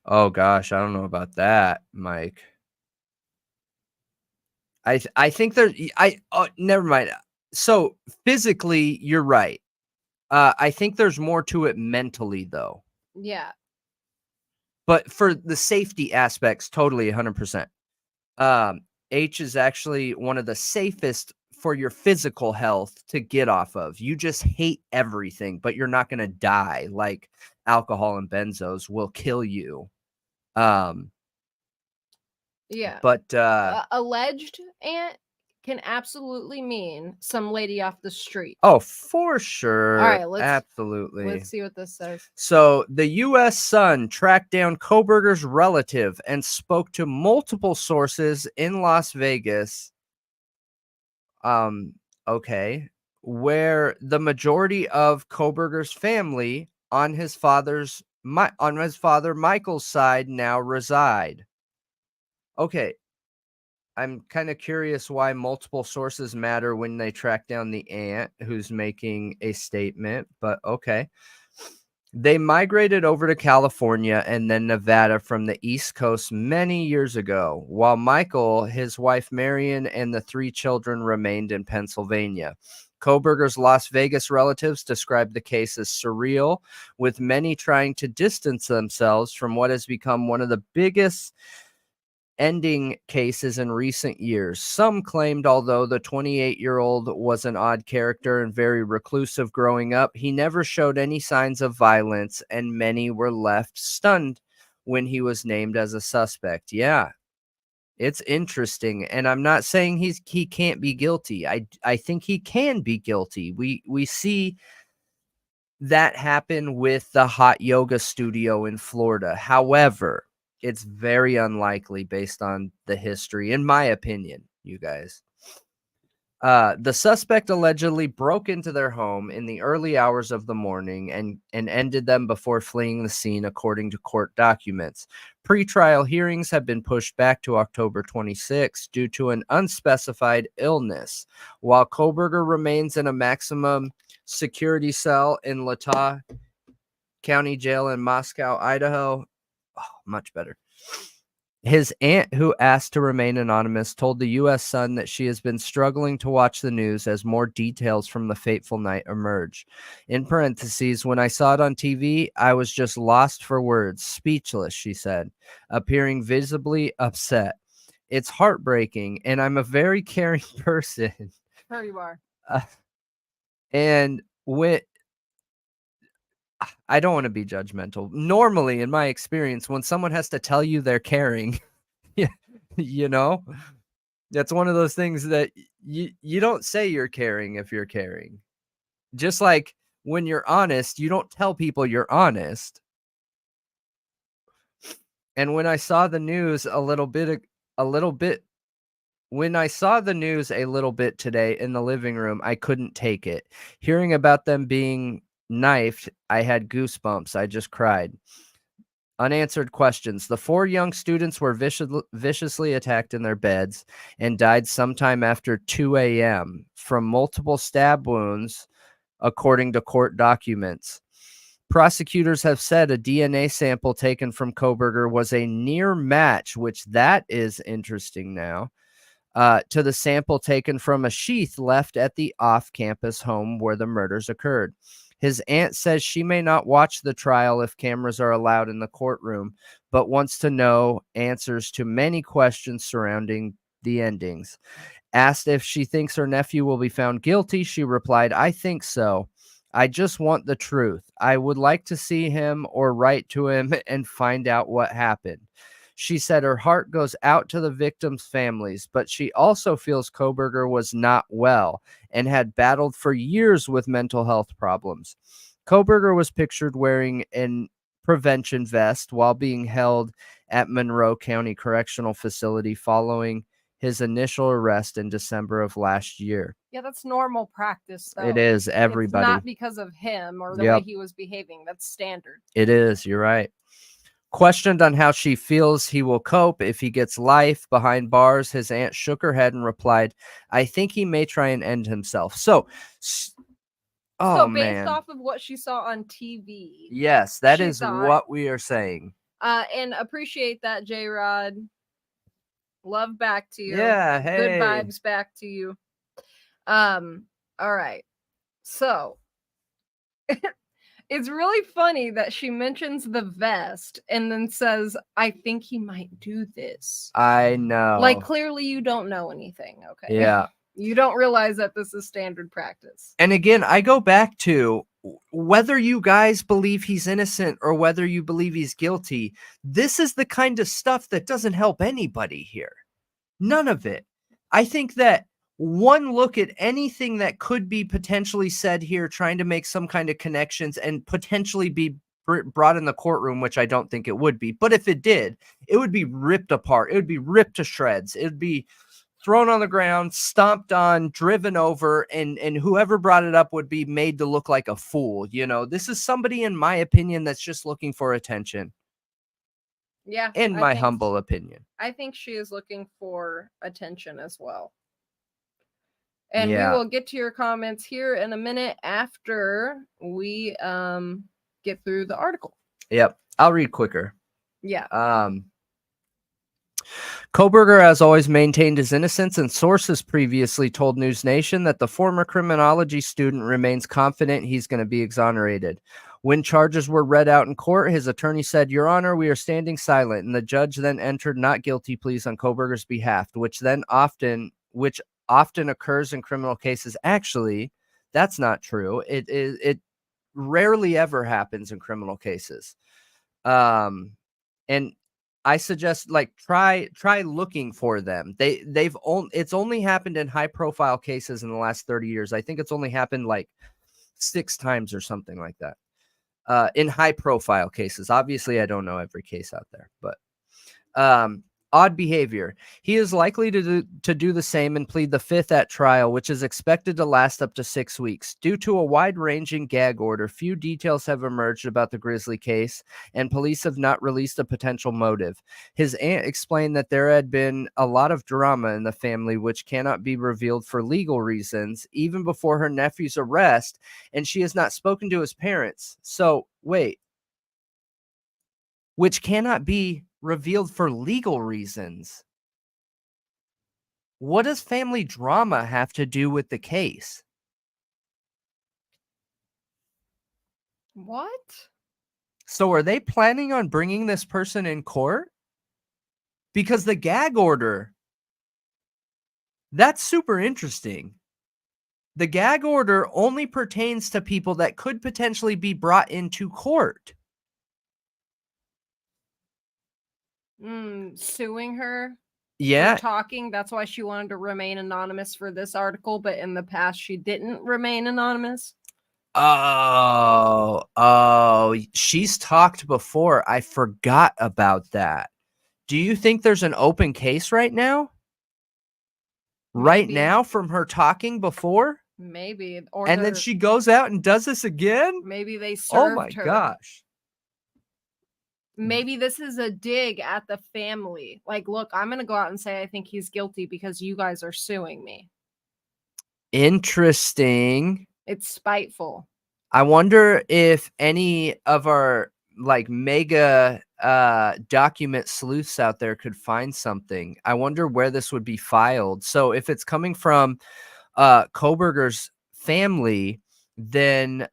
Oh gosh, I don't know about that, Mike. I think there never mind. So physically, you're right. I think there's more to it mentally though. Yeah. But for the safety aspects, totally 100%. H is actually one of the safest for your physical health to get off of. You just hate everything, but you're not going to die. Like alcohol and benzos will kill you. Yeah. But Alleged aunt can absolutely mean some lady off the street. oh, for sure. All right, Absolutely. Let's see what this says. So the U.S. Sun tracked down Coburger's relative and spoke to multiple sources in Las Vegas. Okay, where the majority of Coburger's family on his father Michael's side now reside. Okay, I'm kind of curious why multiple sources matter when they track down the aunt who's making a statement, but okay. They migrated over to California and then Nevada from the East Coast many years ago, while Michael, his wife Marion, and the 3 children remained in Pennsylvania. Coburger's Las Vegas relatives described the case as surreal, with many trying to distance themselves from what has become one of the biggest ending cases in recent years. Some claimed although the 28-year-old was an odd character and very reclusive growing up, he never showed any signs of violence, and many were left stunned when he was named as a suspect. Yeah, it's interesting, and I'm not saying he can't be guilty. I think he can be guilty. We see that happen with the hot yoga studio in Florida. However, it's very unlikely based on the history, in my opinion, you guys. The suspect allegedly broke into their home in the early hours of the morning and ended them before fleeing the scene, according to court documents. Pre-trial hearings have been pushed back to October 26 due to an unspecified illness, while Coburger remains in a maximum security cell in Latah County Jail in Moscow, Idaho. Oh, much better. His aunt, who asked to remain anonymous, told the U.S. Sun that she has been struggling to watch the news as more details from the fateful night emerge. In parentheses, when I saw it on TV, I was just lost for words, speechless, she said, appearing visibly upset. It's heartbreaking, and I'm a very caring person. There you are. And when I don't want to be judgmental. Normally, in my experience, when someone has to tell you they're caring, you know, that's one of those things that you don't say you're caring if you're caring. Just like when you're honest, you don't tell people you're honest. And when I saw the news when I saw the news a little bit today in the living room, I couldn't take it. Hearing about them being knifed, I had goosebumps. I just cried. Unanswered questions. The 4 young students were viciously attacked in their beds and died sometime after 2 a.m. from multiple stab wounds, according to court documents. Prosecutors have said a DNA sample taken from Coburger was a near match, which that is interesting now, to the sample taken from a sheath left at the off-campus home where the murders occurred. His aunt says she may not watch the trial if cameras are allowed in the courtroom, but wants to know answers to many questions surrounding the endings. Asked if she thinks her nephew will be found guilty, she replied, I think so. I just want the truth. I would like to see him or write to him and find out what happened. She said her heart goes out to the victims' families, but she also feels Coburger was not well and had battled for years with mental health problems. Coburger was pictured wearing an prevention vest while being held at Monroe County Correctional Facility following his initial arrest in December of last year. Yeah, that's normal practice, though. It is, everybody. It's not because of him or the way he was behaving. That's standard. It is. You're right. Questioned on how she feels he will cope if he gets life behind bars, his aunt shook her head and replied, I think he may try and end himself. So based off of what she saw on TV. Yes, that is what we are saying. And appreciate that, J-Rod. Love back to you. Yeah, Good hey. vibes back to you. All right. So it's really funny that she mentions the vest and then says, I think he might do this. I know. Like, clearly you don't know anything, okay? Yeah. You don't realize that this is standard practice. And again, I go back to whether you guys believe he's innocent or whether you believe he's guilty, this is the kind of stuff that doesn't help anybody here. None of it. I think that one look at anything that could be potentially said here, trying to make some kind of connections and potentially be brought in the courtroom, which I don't think it would be. But if it did, it would be ripped apart. It would be ripped to shreds. It would be thrown on the ground, stomped on, driven over, and whoever brought it up would be made to look like a fool. You know, this is somebody, in my opinion, that's just looking for attention. Yeah. In my humble opinion. I think she is looking for attention as well. And Yeah. we will get to your comments here in a minute after we get through the article. Yep. I'll read quicker. Yeah. Coburger has always maintained his innocence, and sources previously told News Nation that the former criminology student remains confident he's going to be exonerated. When charges were read out in court, his attorney said, Your Honor, we are standing silent, and the judge then entered not guilty pleas on Coburger's behalf, which often occurs in criminal cases. Actually, that's not true. It rarely ever happens in criminal cases. And I suggest try looking for them. It's only happened in high profile cases in the last 30 years. I think it's only happened like 6 times or something like that. In high profile cases. Obviously, I don't know every case out there, but odd behavior. He is likely to do the same and plead the 5th at trial, which is expected to last up to 6 weeks. Due to a wide-ranging gag order, few details have emerged about the Grizzly case, and police have not released a potential motive. His aunt explained that there had been a lot of drama in the family, which cannot be revealed for legal reasons, even before her nephew's arrest, and she has not spoken to his parents. So, wait. Which cannot be revealed for legal reasons. What does family drama have to do with the case? What? So are they planning on bringing this person in court? Because the gag order, that's super interesting. The gag order only pertains to people that could potentially be brought into court. Suing her Yeah. for talking. That's why she wanted to remain anonymous for this article, but in the past she didn't remain anonymous. Oh, she's talked before. I forgot about that. Do you think there's an open case right now? Right now from her talking before? Maybe. And then she goes out and does this again? Maybe they served Oh my her. gosh. Maybe this is a dig at the family. Like, look, I'm going to go out and say I think he's guilty because you guys are suing me. Interesting. It's spiteful. I wonder if any of our mega document sleuths out there could find something. I wonder where this would be filed. So if it's coming from Coburger's family, then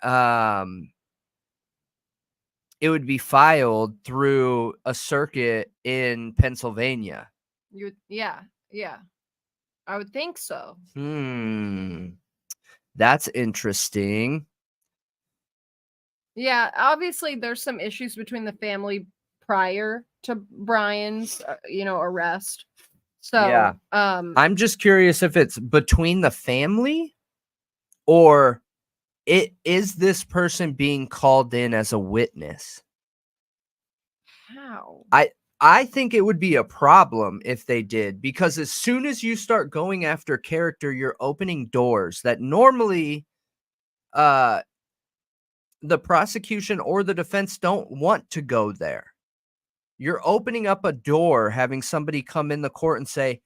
it would be filed through a circuit in Pennsylvania. Yeah. I would think so. That's interesting. Yeah, obviously there's some issues between the family prior to Brian's, arrest. So, yeah. I'm just curious if it's between the family or is this person being called in as a witness? How? I think it would be a problem if they did, because as soon as you start going after character, you're opening doors that normally the prosecution or the defense don't want to go there. You're opening up a door, having somebody come in the court and say,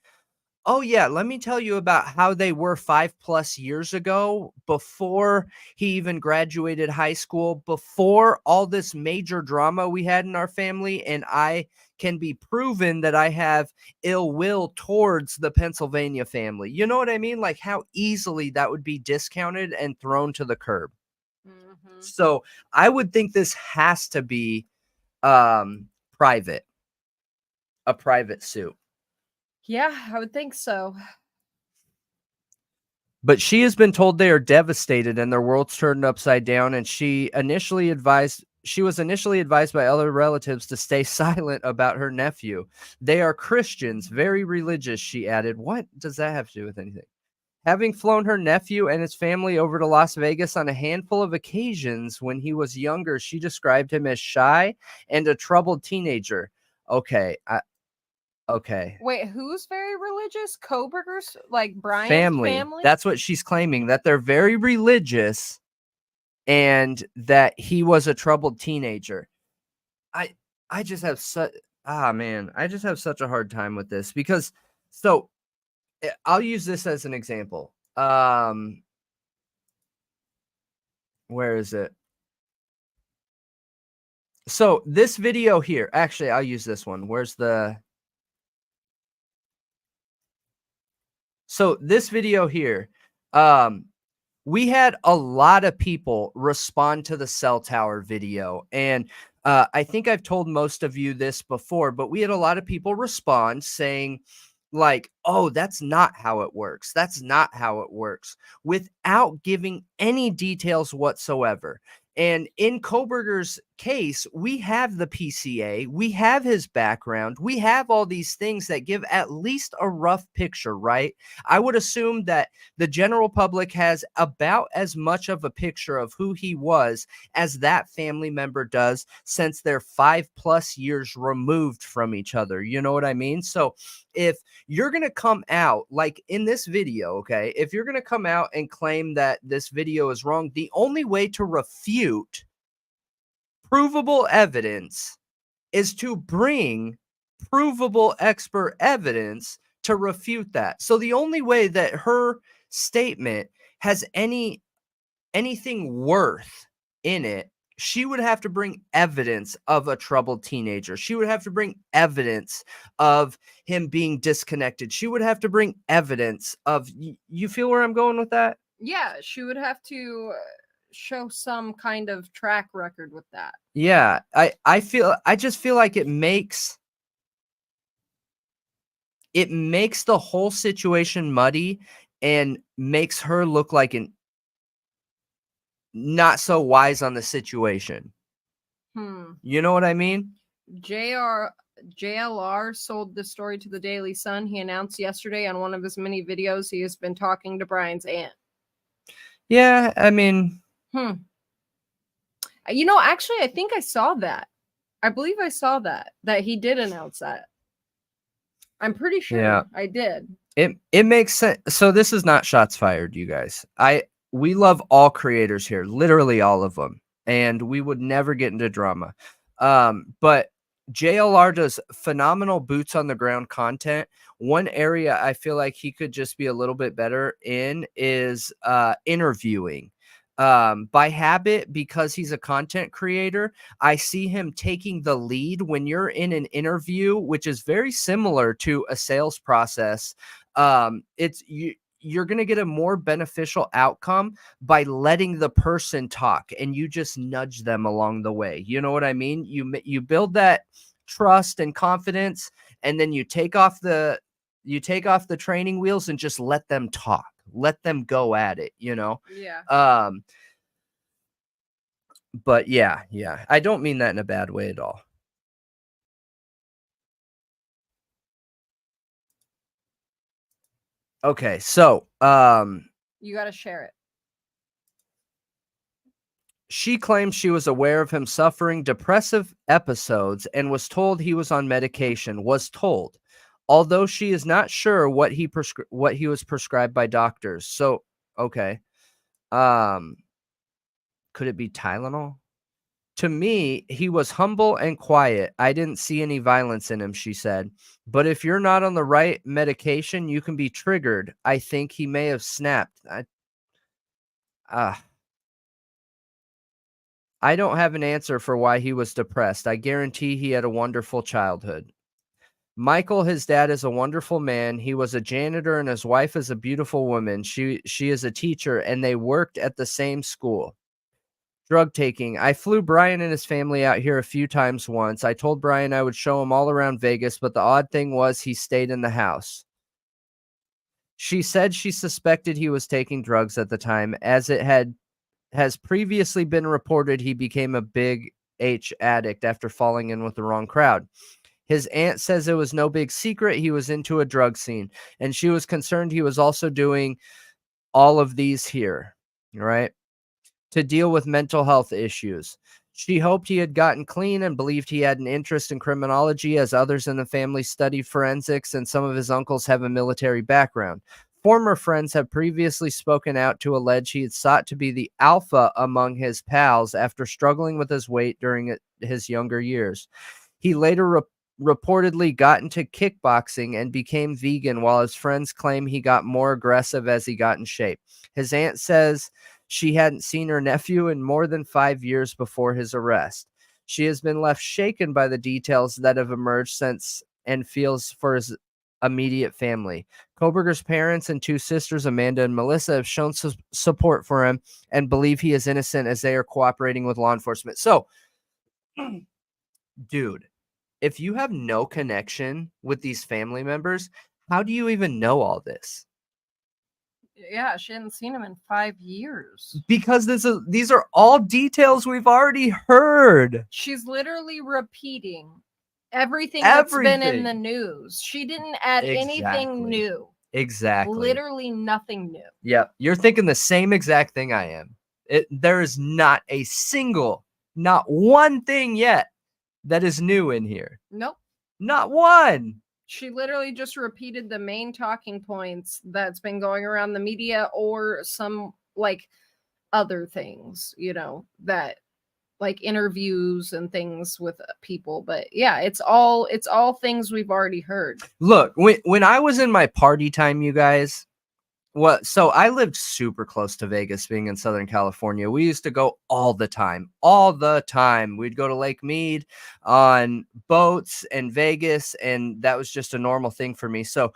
Oh yeah, let me tell you about how they were 5+ years ago, before he even graduated high school, before all this major drama we had in our family, and I can be proven that I have ill will towards the Pennsylvania family. You know what I mean? Like how easily that would be discounted and thrown to the curb. Mhm. So I would think this has to be private, a private suit. Yeah, I would think so. But she has been told they are devastated and their world's turned upside down. And she was initially advised by other relatives to stay silent about her nephew. They are Christians, very religious, she added. What does that have to do with anything? Having flown her nephew and his family over to Las Vegas on a handful of occasions when he was younger, she described him as shy and a troubled teenager. Okay. Okay. Wait, who's very religious? Coburger's, like Brian's family? That's what she's claiming, that they're very religious and that he was a troubled teenager. I just have such I just have such a hard time with this because I'll use this as an example. Where is it? So this video here, actually I'll use this one. So this video here, we had a lot of people respond to the cell tower video. And I think I've told most of you this before, but we had a lot of people respond saying like, oh, that's not how it works. That's not how it works, without giving any details whatsoever. And in Coburger's case, we have the PCA, we have his background, we have all these things that give at least a rough picture, right? I would assume that the general public has about as much of a picture of who he was as that family member does, since they're 5+ years removed from each other. You know what I mean? So if you're going to come out like in this video, okay, if you're going to come out and claim that this video is wrong, the only way to refute provable evidence is to bring provable expert evidence to refute that. So the only way that her statement has anything worth in it, she would have to bring evidence of a troubled teenager. She would have to bring evidence of him being disconnected. She would have to bring evidence of, you feel where I'm going with that? Yeah, she would have to show some kind of track record with that. Yeah, I just feel like it makes the whole situation muddy and makes her look like an not so wise on the situation. You know what I mean? JLR sold the story to the Daily Sun. He announced yesterday on one of his many videos he has been talking to Brian's aunt. Yeah, I mean, you know, actually, I think I saw that. I believe I saw that he did announce that. I'm pretty sure I did. It makes sense. So this is not shots fired, you guys. We love all creators here, literally all of them, and we would never get into drama. But JLR does phenomenal boots on the ground content. One area I feel like he could just be a little bit better in is interviewing. By habit, because he's a content creator, I see him taking the lead when you're in an interview, which is very similar to a sales process. You're going to get a more beneficial outcome by letting the person talk, and you just nudge them along the way. You know what I mean? You build that trust and confidence, and then you take off the training wheels and just let them talk. Let them go at it, you know? Yeah. But yeah. I don't mean that in a bad way at all. Okay, so you got to share it. She claims she was aware of him suffering depressive episodes and was told he was on medication. Although she is not sure what he was prescribed by doctors. So, okay. Could it be Tylenol? To me, he was humble and quiet. I didn't see any violence in him, she said. But if you're not on the right medication, you can be triggered. I think he may have snapped. I don't have an answer for why he was depressed. I guarantee he had a wonderful childhood. Michael, his dad, is a wonderful man. He was a janitor and his wife is a beautiful woman. She is a teacher and they worked at the same school. Drug taking. I flew Brian and his family out here a few times once. I told Brian I would show him all around Vegas, but the odd thing was he stayed in the house. She said she suspected he was taking drugs at the time, as it has previously been reported he became a big H addict after falling in with the wrong crowd. His aunt says it was no big secret he was into a drug scene, and she was concerned he was also doing all of these here, right, to deal with mental health issues. She hoped he had gotten clean and believed he had an interest in criminology, as others in the family studied forensics and some of his uncles have a military background. Former friends have previously spoken out to allege he had sought to be the alpha among his pals after struggling with his weight during his younger years. He later reportedly got into kickboxing and became vegan, while his friends claim he got more aggressive as he got in shape. His aunt says she hadn't seen her nephew in more than 5 years before his arrest. She has been left shaken by the details that have emerged since and feels for his immediate family. Coburger's parents and 2 sisters, Amanda and Melissa, have shown support for him and believe he is innocent as they are cooperating with law enforcement. So, dude, if you have no connection with these family members, how do you even know all this? Yeah, she hadn't seen him in 5 years. Because these are all details we've already heard. She's literally repeating everything that's been in the news. She didn't add anything new. Exactly. Literally nothing new. Yep. You're thinking the same exact thing I am. There is not one thing yet that is new in here. Nope. Not one. She literally just repeated the main talking points that's been going around the media, or some like other things, that like interviews and things with people. But yeah, it's all things we've already heard. Look, when I was in my party time, you guys, so I lived super close to Vegas, being in Southern California. We used to go all the time. We'd go to Lake Mead on boats in Vegas, and that was just a normal thing for me. So,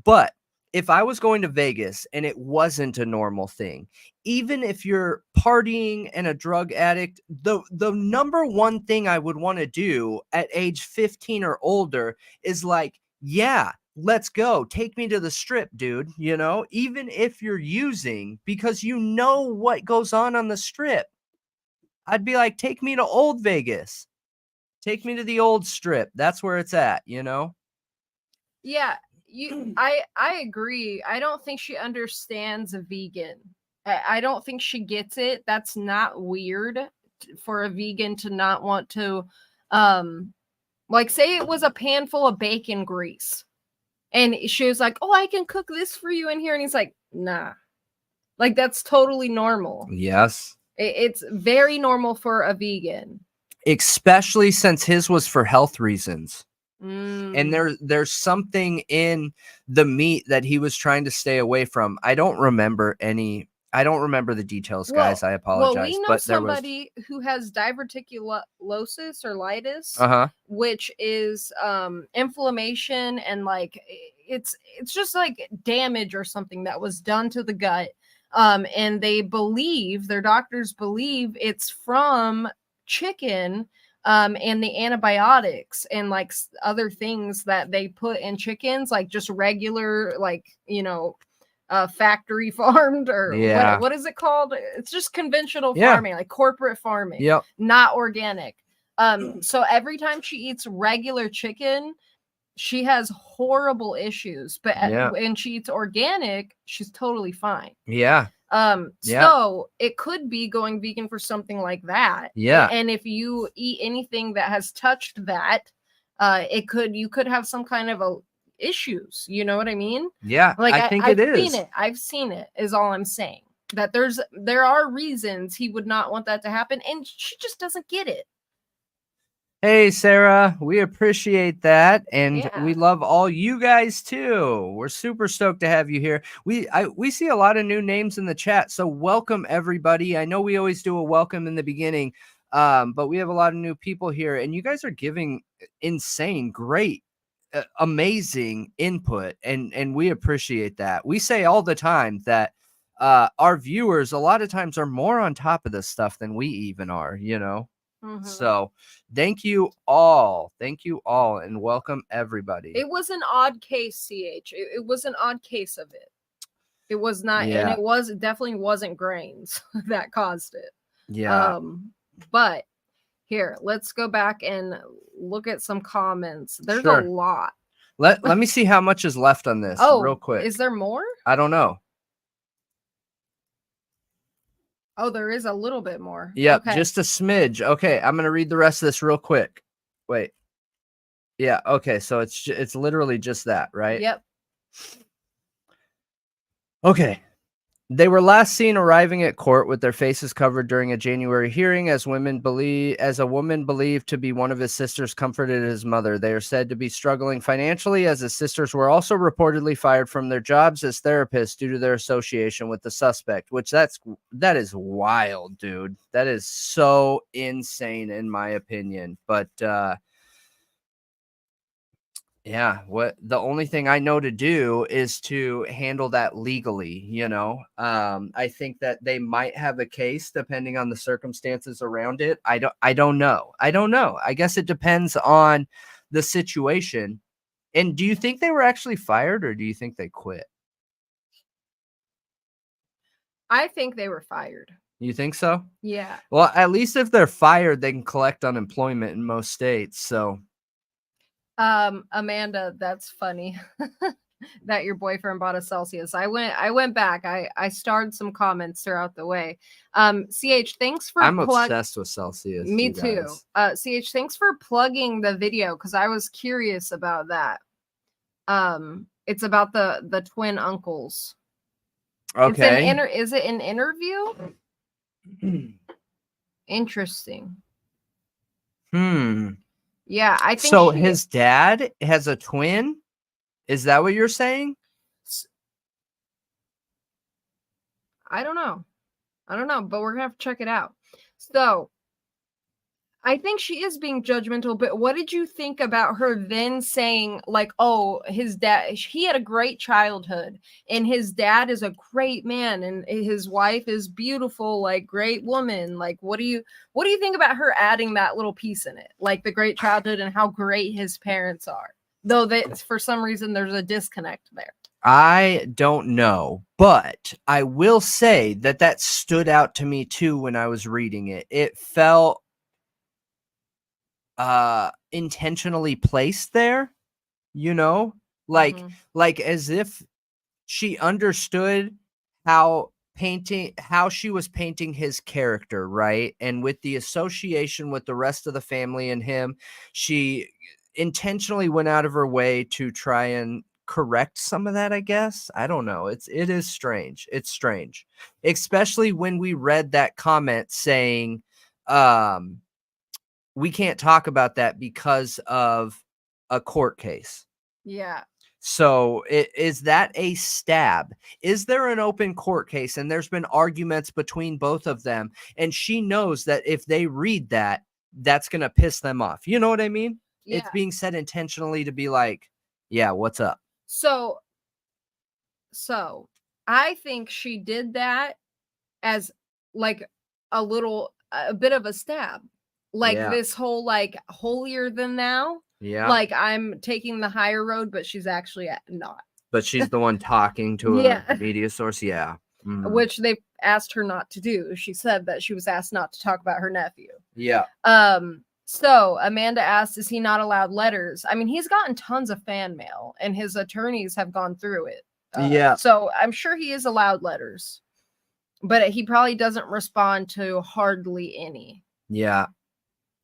but if I was going to Vegas and it wasn't a normal thing, even if you're partying and a drug addict, the number one thing I would want to do at age 15 or older is like, yeah, let's go. Take me to the strip, dude. Even if you're using, because you know what goes on the strip. I'd be like, take me to old Vegas. Take me to the old strip. That's where it's at, Yeah, I agree. I don't think she understands a vegan. I don't think she gets it. That's not weird for a vegan to not want to, like, say it was a pan full of bacon grease. And she was like, oh, I can cook this for you in here. And he's like, nah. Like, that's totally normal. Yes. It's very normal for a vegan. Especially since his was for health reasons. And there's something in the meat that he was trying to stay away from. I don't remember the details, guys. I apologize. Well, we know somebody who has diverticulosis or litis, which is inflammation and like it's just like damage or something that was done to the gut. And their doctors believe it's from chicken. And the antibiotics and like other things that they put in chickens, like just regular, like, factory farmed or what is it called? It's just conventional farming, like corporate farming, not organic. So every time she eats regular chicken, she has horrible issues, but when she eats organic, she's totally fine. So it could be going vegan for something like that. And if you eat anything that has touched that, you could have some kind of issues. You know what I mean? Yeah, like I think it is. I've seen it is all I'm saying. that there are reasons he would not want that to happen, and she just doesn't get it. Hey, Sarah, we appreciate that, and Yeah. we love all you guys too. We're super stoked to have you here. We see a lot of new names in the chat, so welcome everybody. I know we always do a welcome in the beginning, but we have a lot of new people here, and you guys are giving insane, great, amazing input, and we appreciate that. We say all the time that our viewers a lot of times are more on top of this stuff than we even are, you know. So thank you all, and welcome everybody. It was an odd case, CH. It was an odd case of it. It was not, and Yeah. it definitely wasn't grains that caused it. Yeah. But here, let's go back and look at some comments. There's Sure. a lot. Let me see how much is left on this real quick. Is there more? I don't know. Oh, there is a little bit more. Yep, Okay. just a smidge. Okay, I'm gonna read the rest of this real quick. Wait. Yeah, okay, so it's literally just that, right? Yep. Okay. They were last seen arriving at court with their faces covered during a January hearing as a woman believed to be one of his sisters comforted his mother. They are said to be struggling financially as his sisters were also reportedly fired from their jobs as therapists due to their association with the suspect, which that is wild, dude. That is so insane in my opinion. But yeah, the only thing I know to do is to handle that legally, you know. I think that they might have a case depending on the circumstances around it. I don't know. I guess it depends on the situation. And do you think they were actually fired or do you think they quit? I think they were fired. You think so? Yeah. Well, at least if they're fired, they can collect unemployment in most states. So Amanda, that's funny that your boyfriend bought a Celsius. I went back. I starred some comments throughout the way. CH, thanks for I'm obsessed with Celsius. Me too. CH, thanks for plugging the video because I was curious about that. It's about the twin uncles. Okay. Is it an interview? Interesting. Yeah, I think so. His dad has a twin. Is that what you're saying? I don't know, but we're gonna have to check it out. So I think she is being judgmental, but what did you think about her then saying like, oh, his dad, he had a great childhood and his dad is a great man and his wife is beautiful, like great woman. Like, what do you think about her adding that little piece in it? Like the great childhood and how great his parents are, though that for some reason there's a disconnect there. I don't know, but I will say that stood out to me too when I was reading it. It felt intentionally placed there, you know, like as if she understood how she was painting his character, right? And with the association with the rest of the family and him, she intentionally went out of her way to try and correct some of that, I guess. I don't know. It is strange. It's strange, especially when we read that comment saying we can't talk about that because of a court case. Yeah. So is that a stab? Is there an open court case and there's been arguments between both of them and she knows that if they read that, that's going to piss them off. You know what I mean? Yeah. It's being said intentionally to be like, yeah, what's up? So I think she did that as like a bit of a stab. Like this whole like holier than thou. Yeah. Like I'm taking the higher road, but she's actually not. But she's the one talking to a media source. Yeah. Which they asked her not to do. She said that she was asked not to talk about her nephew. Yeah. So Amanda asked, is he not allowed letters? I mean, he's gotten tons of fan mail and his attorneys have gone through it. Yeah. So I'm sure he is allowed letters, but he probably doesn't respond to hardly any. Yeah.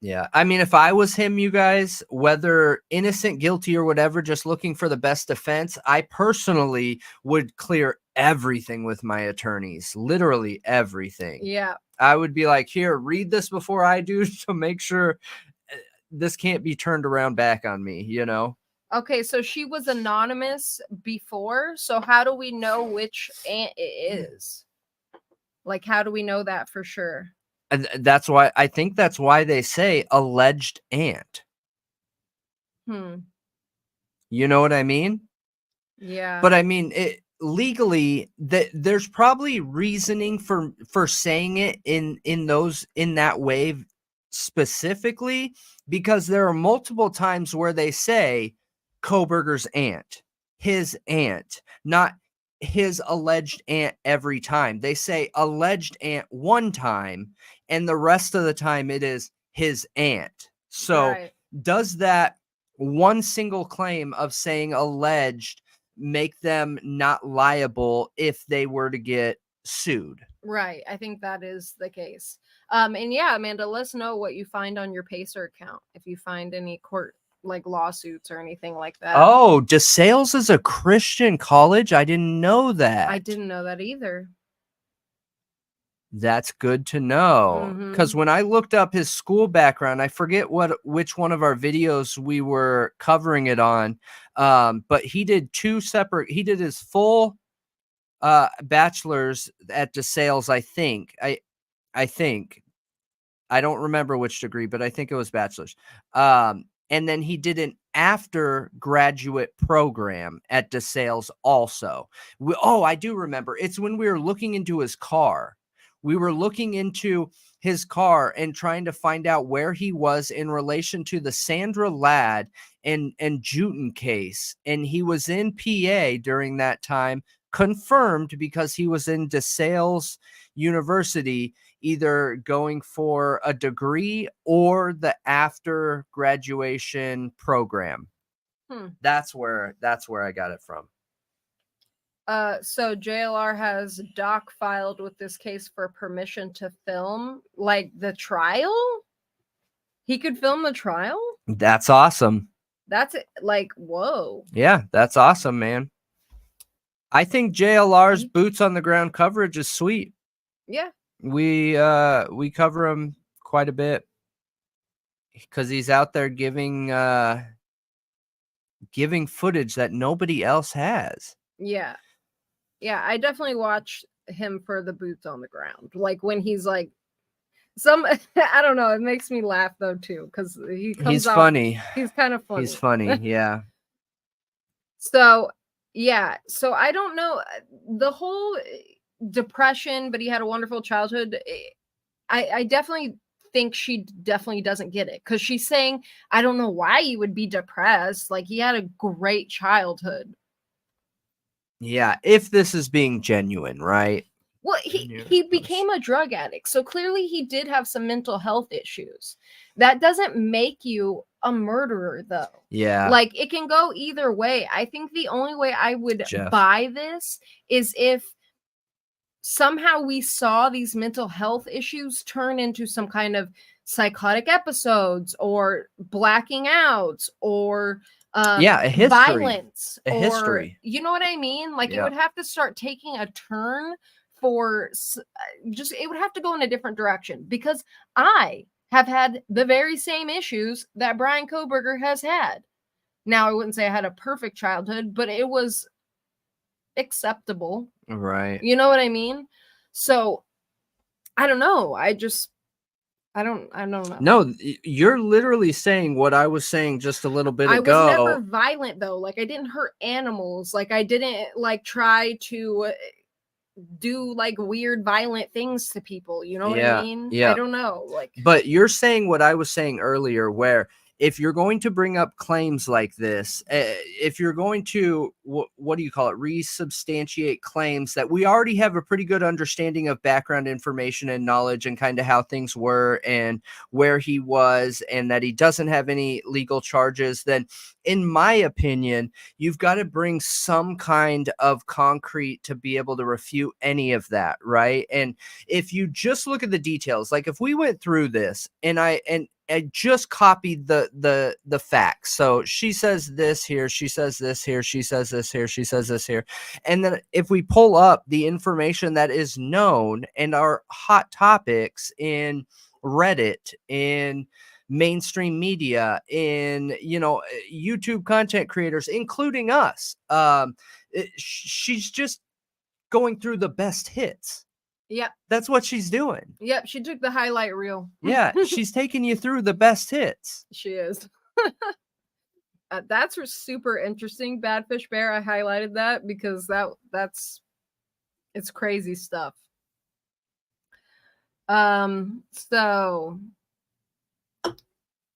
Yeah. I mean, if I was him, you guys, whether innocent, guilty, or whatever, just looking for the best defense, I personally would clear everything with my attorneys, literally everything. Yeah. I would be like, here, read this before I do to make sure this can't be turned around back on me, you know? Okay, so she was anonymous before. So how do we know which aunt it is? Like, how do we know that for sure? And that's why I think that's why they say alleged aunt. You know what I mean? Yeah. But I mean, legally, there's probably reasoning for saying it in that way specifically, because there are multiple times where they say Coburger's aunt, his aunt, not his alleged aunt every time. They say alleged aunt one time, and the rest of the time it is his aunt. So Right. does that one single claim of saying alleged make them not liable if they were to get sued? Right. I think that is the case. And yeah, Amanda, let us know what you find on your Pacer account. If you find any court like lawsuits or anything like that. Oh, DeSales is a Christian college? I didn't know that. I didn't know that either. That's good to know. Because when I looked up his school background, I forget which one of our videos we were covering it on. But he did he did his full bachelor's at DeSales, I think. I think. I don't remember which degree, but I think it was bachelor's. And then he did an after graduate program at DeSales also. I do remember. It's when we were looking into his car. We were looking into his car and trying to find out where he was in relation to the Sandra Ladd and Juten case. And he was in PA during that time, confirmed because he was in DeSales University, either going for a degree or the after graduation program. That's where I got it from. So JLR has doc filed with this case for permission to film like the trial. He could film the trial. That's awesome. That's it. Like, whoa. Yeah, that's awesome, man. I think JLR's boots on the ground coverage is sweet. Yeah. We cover him quite a bit because he's out there giving footage that nobody else has. Yeah. Yeah, I definitely watch him for the boots on the ground. Like when he's like I don't know, it makes me laugh though too, because he's funny. He's kind of funny. He's funny, yeah. So yeah, so I don't know the whole depression, but he had a wonderful childhood. I definitely think she definitely doesn't get it, because she's saying, I don't know why you would be depressed. Like, he had a great childhood. Yeah, if this is being genuine, right? Well, he became a drug addict, so clearly he did have some mental health issues. That doesn't make you a murderer, though. Yeah. Like, it can go either way. I think the only way I would buy this is if somehow we saw these mental health issues turn into some kind of psychotic episodes or blacking out or a history. Violence, a history. You know what I mean? Like, it would have to start taking a turn for it would have to go in a different direction, because I have had the very same issues that Bryan Kohberger has had. Now, I wouldn't say I had a perfect childhood, but it was acceptable. Right. You know what I mean? So I don't know. I don't know. No, you're literally saying what I was saying just a little bit ago. I was never violent, though. Like, I didn't hurt animals. Like, I didn't like try to do like weird violent things to people. You know what I mean? Yeah. I don't know. Like, but you're saying what I was saying earlier, where if you're going to bring up claims like this, if you're going to, what do you call it, resubstantiate claims that we already have a pretty good understanding of background information and knowledge and kind of how things were and where he was, and that he doesn't have any legal charges, then in my opinion, you've got to bring some kind of concrete to be able to refute any of that, right? And if you just look at the details, like if we went through this and just copied the facts. So she says this here, she says this here, she says this here, she says this here. And then if we pull up the information that is known and are hot topics in Reddit, in mainstream media, in YouTube content creators, including us, she's just going through the best hits. Yep. That's what she's doing. Yep. She took the highlight reel. Yeah. She's taking you through the best hits. She is. That's super interesting. Badfish Bear. I highlighted that because it's crazy stuff.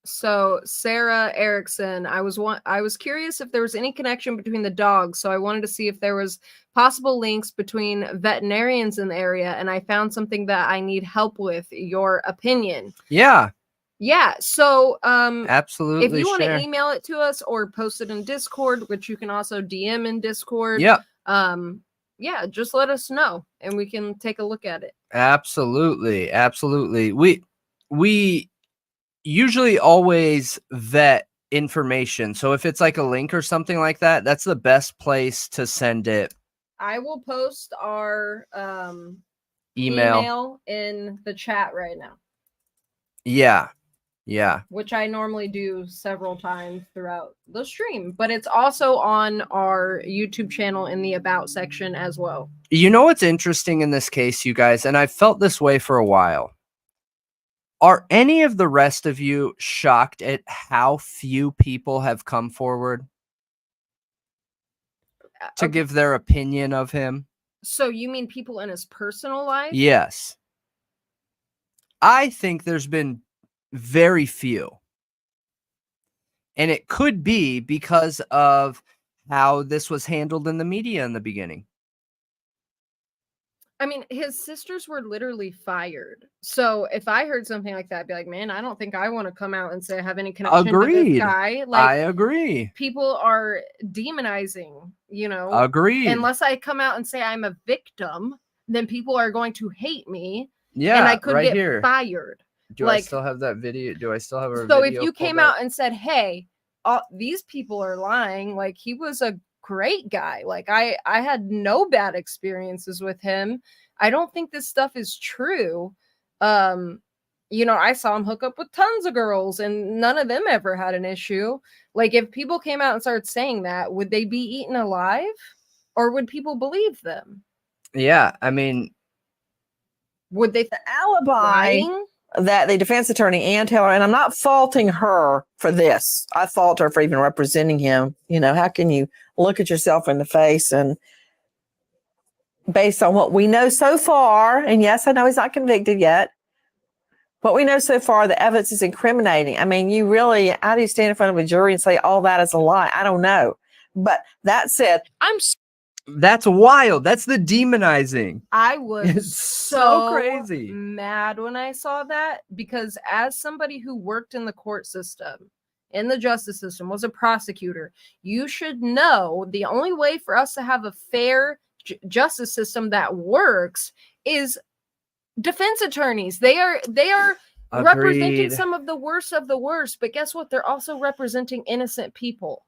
So Sarah Erickson, I was curious if there was any connection between the dogs, so I wanted to see if there was possible links between veterinarians in the area, and I found something that I need help with. Your opinion? Yeah. So absolutely. if you want to email it to us or post it in Discord, which you can also DM in Discord. Yep. Yeah, just let us know and we can take a look at it. Absolutely. We usually always vet information. So if it's like a link or something like that, that's the best place to send it. I will post our email in the chat right now. Yeah. Which I normally do several times throughout the stream, but it's also on our YouTube channel in the About section as well. You know what's interesting in this case, you guys, and I've felt this way for a while. Are any of the rest of you shocked at how few people have come forward to give their opinion of him? So you mean people in his personal life? Yes. I think there's been very few. And it could be because of how this was handled in the media in the beginning. I mean, his sisters were literally fired. So if I heard something like that, I'd be like, man, I don't think I want to come out and say I have any connection to this guy. Like, I agree. People are demonizing, Agreed. Unless I come out and say I'm a victim, then people are going to hate me. Yeah, and I could right get here. fired. Do I still have that video? Do I still have a video? So if you came out and said, hey, these people are lying, like he was a great guy, like I had no bad experiences with him, I don't think this stuff is true. I saw him hook up with tons of girls and none of them ever had an issue. Like if people came out and started saying that, would they be eaten alive or would people believe them? Yeah, I mean, would they the alibi lying? That the defense attorney, Ann Taylor, and I'm not faulting her for this. I fault her for even representing him. How can you look at yourself in the face and based on what we know so far, and yes, I know he's not convicted yet. What we know so far, the evidence is incriminating. I mean, how do you stand in front of a jury and say all that is a lie? I don't know. But that said, that's wild. That's the demonizing. I was It's so crazy. Mad when I saw that because as somebody who worked in the court system, in the justice system, was a prosecutor, you should know the only way for us to have a fair justice system that works is defense attorneys. They are representing some of the worst, but guess what? They're also representing innocent people.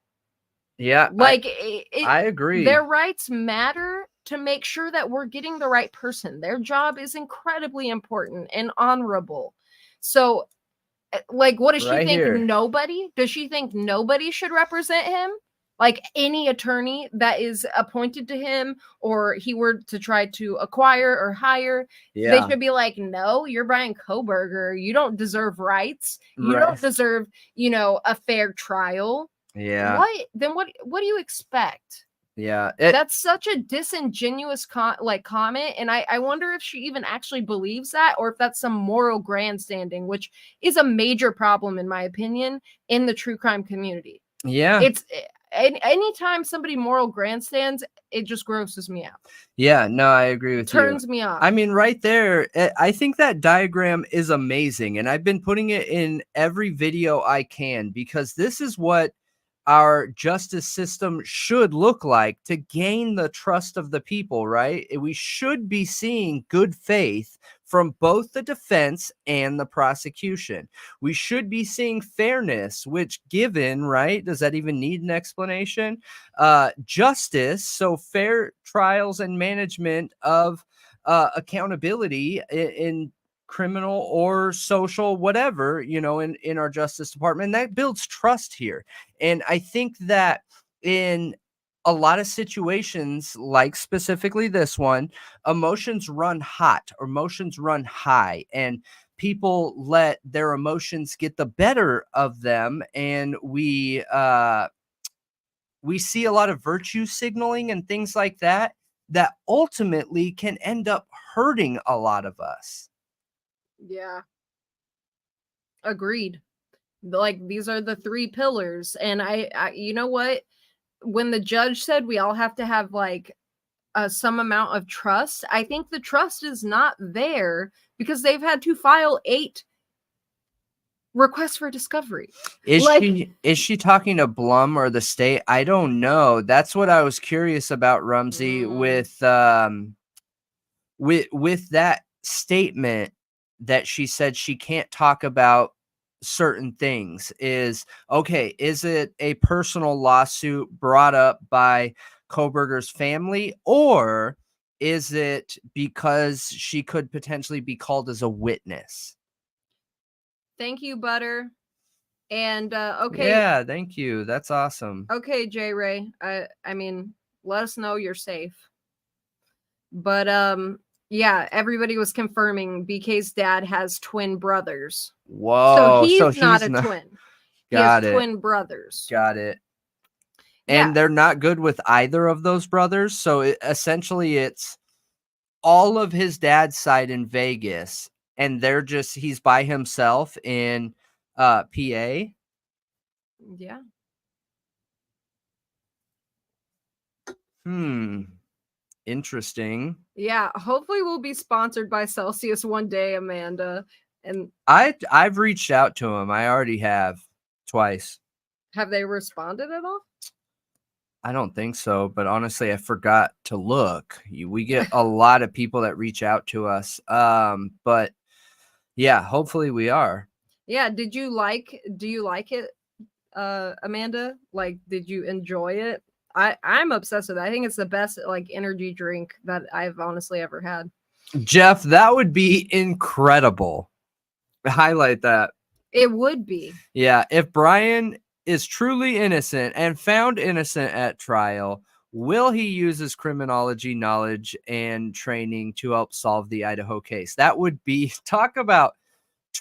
Yeah, I agree. Their rights matter to make sure that we're getting the right person. Their job is incredibly important and honorable. So, like, what does she think? Here. Nobody? Does she think nobody should represent him? Like any attorney that is appointed to him or he were to try to acquire or hire, they should be like, no, you're Brian Coburger. You don't deserve rights. You don't deserve, a fair trial. Yeah. What do you expect? Yeah. That's such a disingenuous comment. And I wonder if she even actually believes that or if that's some moral grandstanding, which is a major problem, in my opinion, in the true crime community. Yeah. It's anytime somebody moral grandstands, it just grosses me out. Yeah, no, I agree with you. Turns me off. I mean, right there, I think that diagram is amazing. And I've been putting it in every video I can because this is what our justice system should look like to gain the trust of the people, right? We should be seeing good faith from both the defense and the prosecution. We should be seeing fairness, which given, right? Does that even need an explanation? Justice, so fair trials and management of accountability in criminal or social, whatever, in our Justice Department. And that builds trust here. And I think that in a lot of situations, like specifically this one, emotions run hot or emotions run high, and people let their emotions get the better of them. And we see a lot of virtue signaling and things like that ultimately can end up hurting a lot of us. Yeah. Agreed. Like, these are the 3 pillars. And I you know what? When the judge said we all have to have like some amount of trust, I think the trust is not there because they've had to file 8 requests for discovery. Is she talking to Blum or the state? I don't know. That's what I was curious about, Rumsey, with that statement that she said she can't talk about certain things. Is it a personal lawsuit brought up by Coburger's family, or is it because she could potentially be called as a witness? Thank you, Butter. And okay. Yeah, thank you. That's awesome. Okay, J Ray. I mean, let us know you're safe. But yeah, everybody was confirming BK's dad has twin brothers. Whoa. So he's not a twin. He has twin brothers. Got it. Yeah. And they're not good with either of those brothers. So essentially it's all of his dad's side in Vegas, and he's by himself in PA. Yeah. Interesting. Yeah, hopefully we'll be sponsored by Celsius one day, Amanda. And I've reached out to him. I already have twice. Have they responded at all? I don't think so, but honestly, I forgot to look. We get a lot of people that reach out to us. But yeah, hopefully we are. Yeah, do you like it, Amanda? Like, did you enjoy it? I'm obsessed with it. I think it's the best like energy drink that I've honestly ever had. Jeff, that would be incredible. Highlight that. It would be. Yeah, if Brian is truly innocent and found innocent at trial, will he use his criminology knowledge and training to help solve the Idaho case? That would be, talk about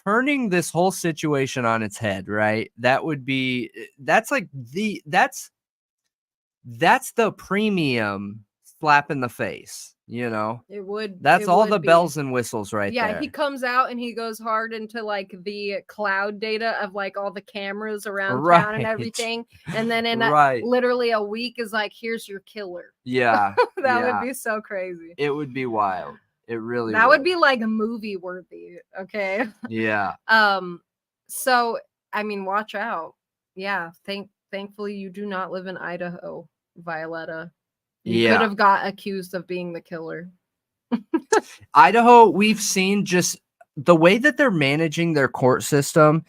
turning this whole situation on its head, right? That's the premium slap in the face. It would. That's all the bells and whistles right there. Yeah, he comes out and he goes hard into like the cloud data of like all the cameras around town and everything. And then in literally a week is like, here's your killer. Yeah. That would be so crazy. It would be wild. It really that would be like movie worthy. Okay. Yeah. So I mean, watch out. Yeah. Thankfully you do not live in Idaho, Violetta. You could have got accused of being the killer. Idaho, we've seen just the way that they're managing their court system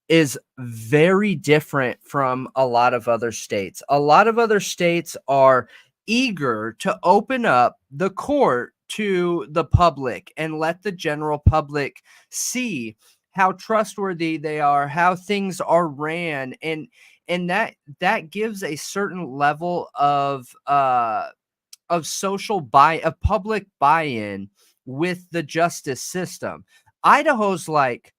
is very different from a lot of other states. A lot of other states are eager to open up the court to the public and let the general public see how trustworthy they are, how things are ran, and that gives a certain level of public buy-in with the justice system. Idaho's like,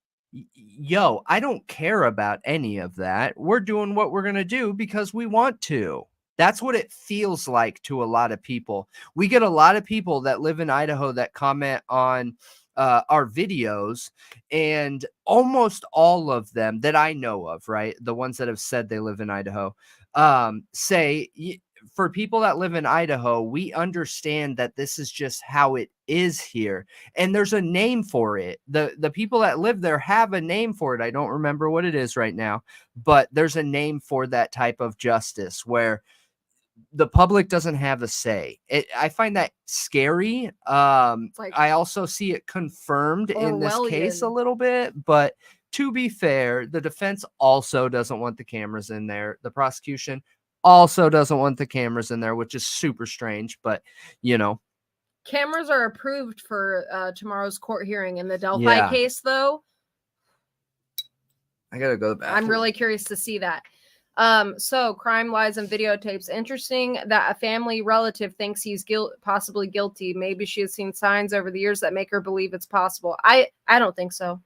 yo, I don't care about any of that. We're doing what we're going to do because we want to. That's what it feels like to a lot of people. We get a lot of people that live in Idaho that comment on our videos, and almost all of them that I know of, right, the ones that have said they live in Idaho, say, for people that live in Idaho, we understand that this is just how it is here, and there's a name for it. The people that live there have a name for it. I don't remember what it is right now, but there's a name for that type of justice where the public doesn't have a say. I find that scary. like I also see it confirmed in this case a Orwellian. little bit, but to be fair, the defense also doesn't want the cameras in there. The prosecution also doesn't want the cameras in there, which is super strange, but you know. Cameras are approved for tomorrow's court hearing in the Delphi case, though. I gotta go to the bathroom. I'm really curious to see that. So crime, lies, and videotapes. Interesting that a family relative thinks he's possibly guilty. Maybe she has seen signs over the years that make her believe it's possible. I don't think so.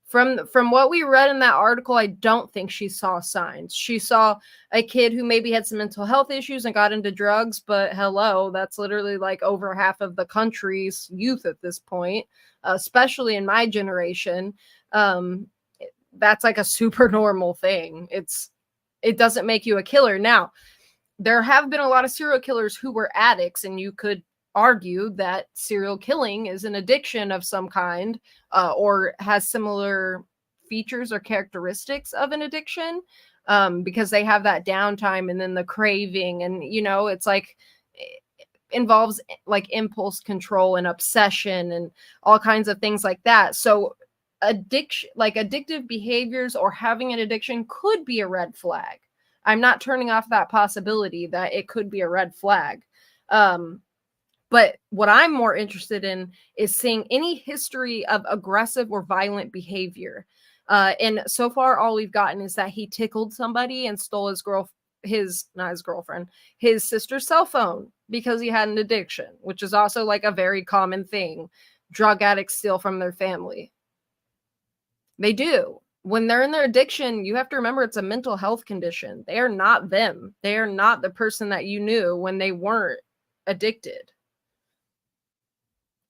From what we read in that article, I don't think she saw signs. She saw a kid who maybe had some mental health issues and got into drugs, but hello, that's literally like over half of the country's youth at this point, especially in my generation. That's like a super normal thing. It doesn't make you a killer. Now, there have been a lot of serial killers who were addicts, and you could argue that serial killing is an addiction of some kind, or has similar features or characteristics of an addiction, because they have that downtime and then the craving, and it's like it involves like impulse control and obsession and all kinds of things like that. So addiction, like addictive behaviors or having an addiction, could be a red flag. I'm not turning off that possibility that it could be a red flag. But what I'm more interested in is seeing any history of aggressive or violent behavior. And so far, all we've gotten is that he tickled somebody and stole his sister's cell phone because he had an addiction, which is also like a very common thing. Drug addicts steal from their family. They do. When they're in their addiction, you have to remember it's a mental health condition. They are not them. They are not the person that you knew when they weren't addicted.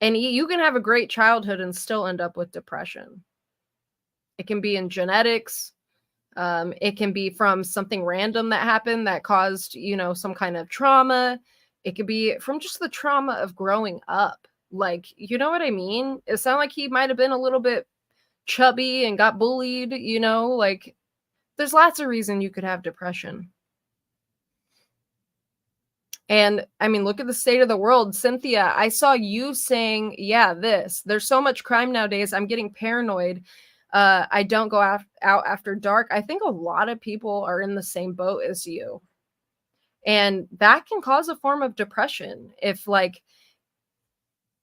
And you can have a great childhood and still end up with depression. It can be in genetics. It can be from something random that happened that caused, some kind of trauma. It could be from just the trauma of growing up. Like, you know what I mean? It sounded like he might have been a little bit chubby and got bullied, like there's lots of reason you could have depression. And I mean, look at the state of the world. Cynthia, I saw you saying, there's so much crime nowadays. I'm getting paranoid. I don't go out after dark. I think a lot of people are in the same boat as you. And that can cause a form of depression if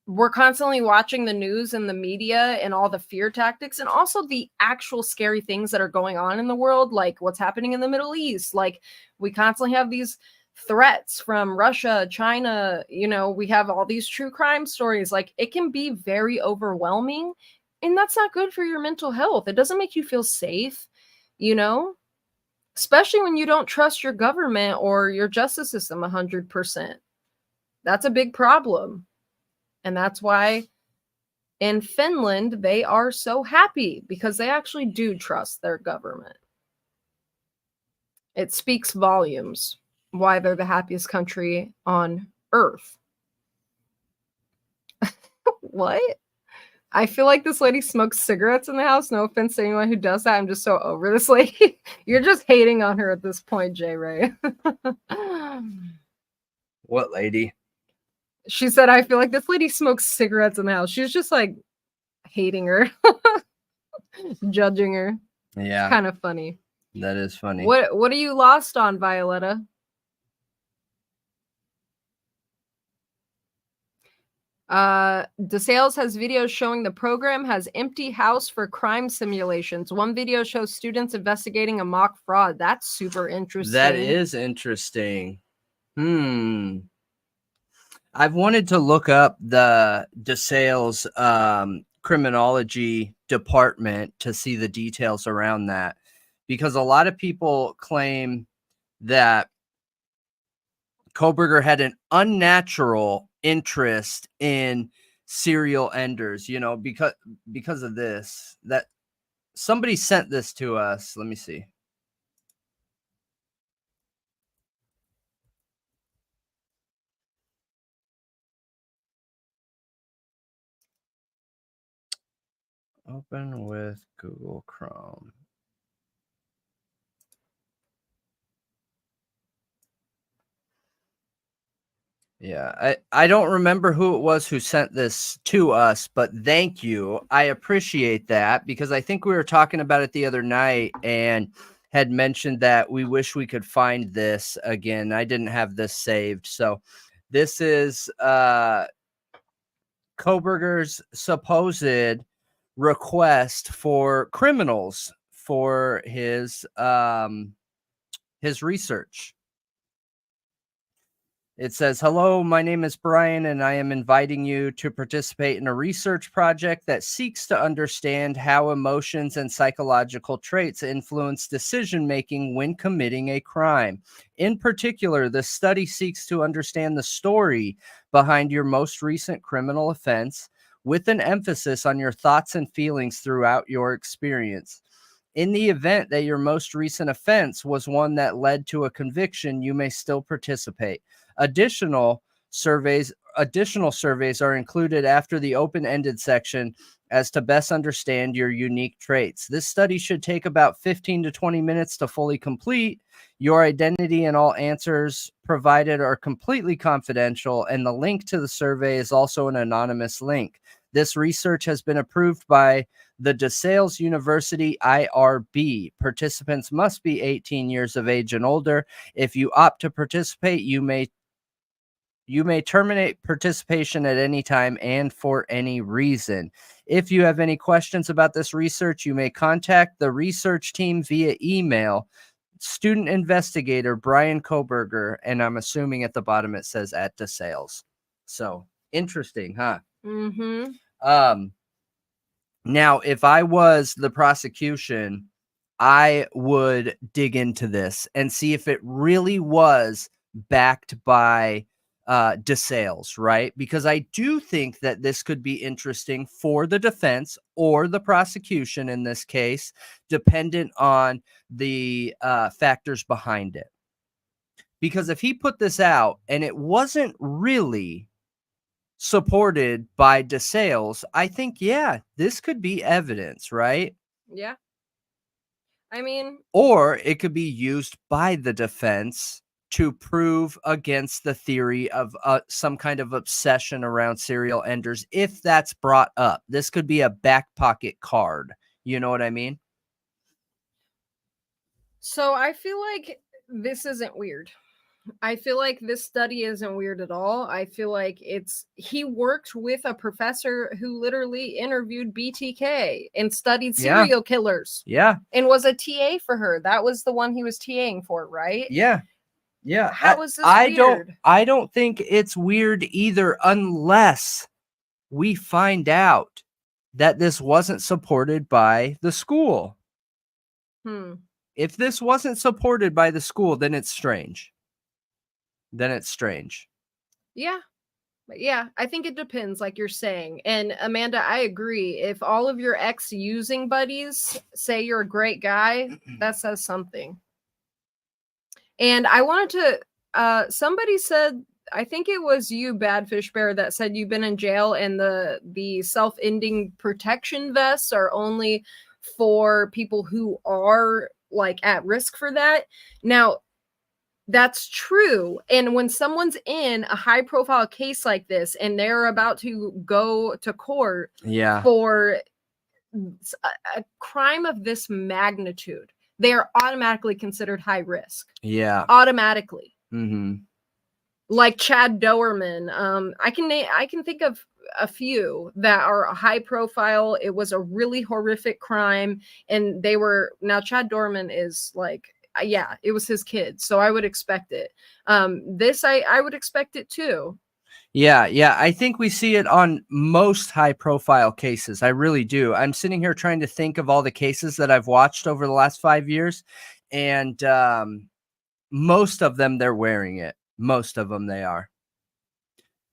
we're constantly watching the news and the media and all the fear tactics and also the actual scary things that are going on in the world, like what's happening in the Middle East. Like we constantly have these threats from Russia, China, we have all these true crime stories. Like it can be very overwhelming, and that's not good for your mental health. It doesn't make you feel safe, especially when you don't trust your government or your justice system 100%. That's a big problem. And that's why in Finland, they are so happy because they actually do trust their government. It speaks volumes why they're the happiest country on earth. What? I feel like this lady smokes cigarettes in the house. No offense to anyone who does that. I'm just so over this lady. You're just hating on her at this point, J. Ray. What lady? She said, I feel like this lady smokes cigarettes in the house. She's just like hating her, judging her. Yeah. Kind of funny. That is funny. What are you lost on, Violetta? DeSales has videos showing the program has empty house for crime simulations. One video shows students investigating a mock fraud. That's super interesting. That is interesting. I've wanted to look up the DeSales criminology department to see the details around that, because a lot of people claim that Coburger had an unnatural interest in serial enders, because of this. That somebody sent this to us. Let me see. Open with Google Chrome. Yeah, I don't remember who it was who sent this to us, but thank you. I appreciate that because I think we were talking about it the other night and had mentioned that we wish we could find this again. I didn't have this saved. So this is Coburger's supposed request for criminals for his research. It says, "Hello, my name is Brian, and I am inviting you to participate in a research project that seeks to understand how emotions and psychological traits influence decision-making when committing a crime. In particular, the study seeks to understand the story behind your most recent criminal offense, with an emphasis on your thoughts and feelings throughout your experience. In the event that your most recent offense was one that led to a conviction, you may still participate. Additional surveys are included after the open-ended section as to best understand your unique traits. This study should take about 15 to 20 minutes to fully complete. Your identity and all answers provided are completely confidential, and the link to the survey is also an anonymous link. This research has been approved by the DeSales University IRB. Participants must be 18 years of age and older. If you opt to participate, you may terminate participation at any time and for any reason. If you have any questions about this research, you may contact the research team via email. Student investigator Brian Coburger, and I'm assuming at the bottom it says at DeSales. So interesting, huh? Mm-hmm. Now, if I was the prosecution, I would dig into this and see if it really was backed by DeSales, right? Because I do think that this could be interesting for the defense or the prosecution in this case, dependent on the factors behind it. Because if he put this out and it wasn't really supported by DeSales, I think, yeah, this could be evidence, right? Yeah. I mean, Or it could be used by the defense to prove against the theory of some kind of obsession around serial enders. If that's brought up, this could be a back pocket card. You know what I mean? so I feel like this isn't weird. I feel like this study isn't weird at all. I feel like he worked with a professor who literally interviewed BTK and studied serial killers. Yeah. And was a TA for her. That was the one he was TAing for, right? Yeah. Yeah. How is this weird? I don't think it's weird either, unless we find out that this wasn't supported by the school. If this wasn't supported by the school, then it's strange. Yeah. Yeah, I think it depends, like you're saying. And Amanda, I agree. If all of your ex-using buddies say you're a great guy, that says something. And I wanted to, somebody said, I think it was you, Badfish Bear, that said you've been in jail and the self-ending protection vests are only for people who are like at risk for that. Now, that's true. And when someone's in a high profile case like this and they're about to go to court for a crime of this magnitude, they are automatically considered high risk. Yeah. Automatically. Mm-hmm. Like Chad Doerman. I can think of a few that are high profile. It was a really horrific crime. And now Chad Doerman is like, yeah, it was his kid, so I would expect it. This I would expect it too. Yeah, I think we see it on most high profile cases. I really do. I'm sitting here trying to think of all the cases that I've watched over the last 5 years, and most of them they're wearing it. Most of them they are.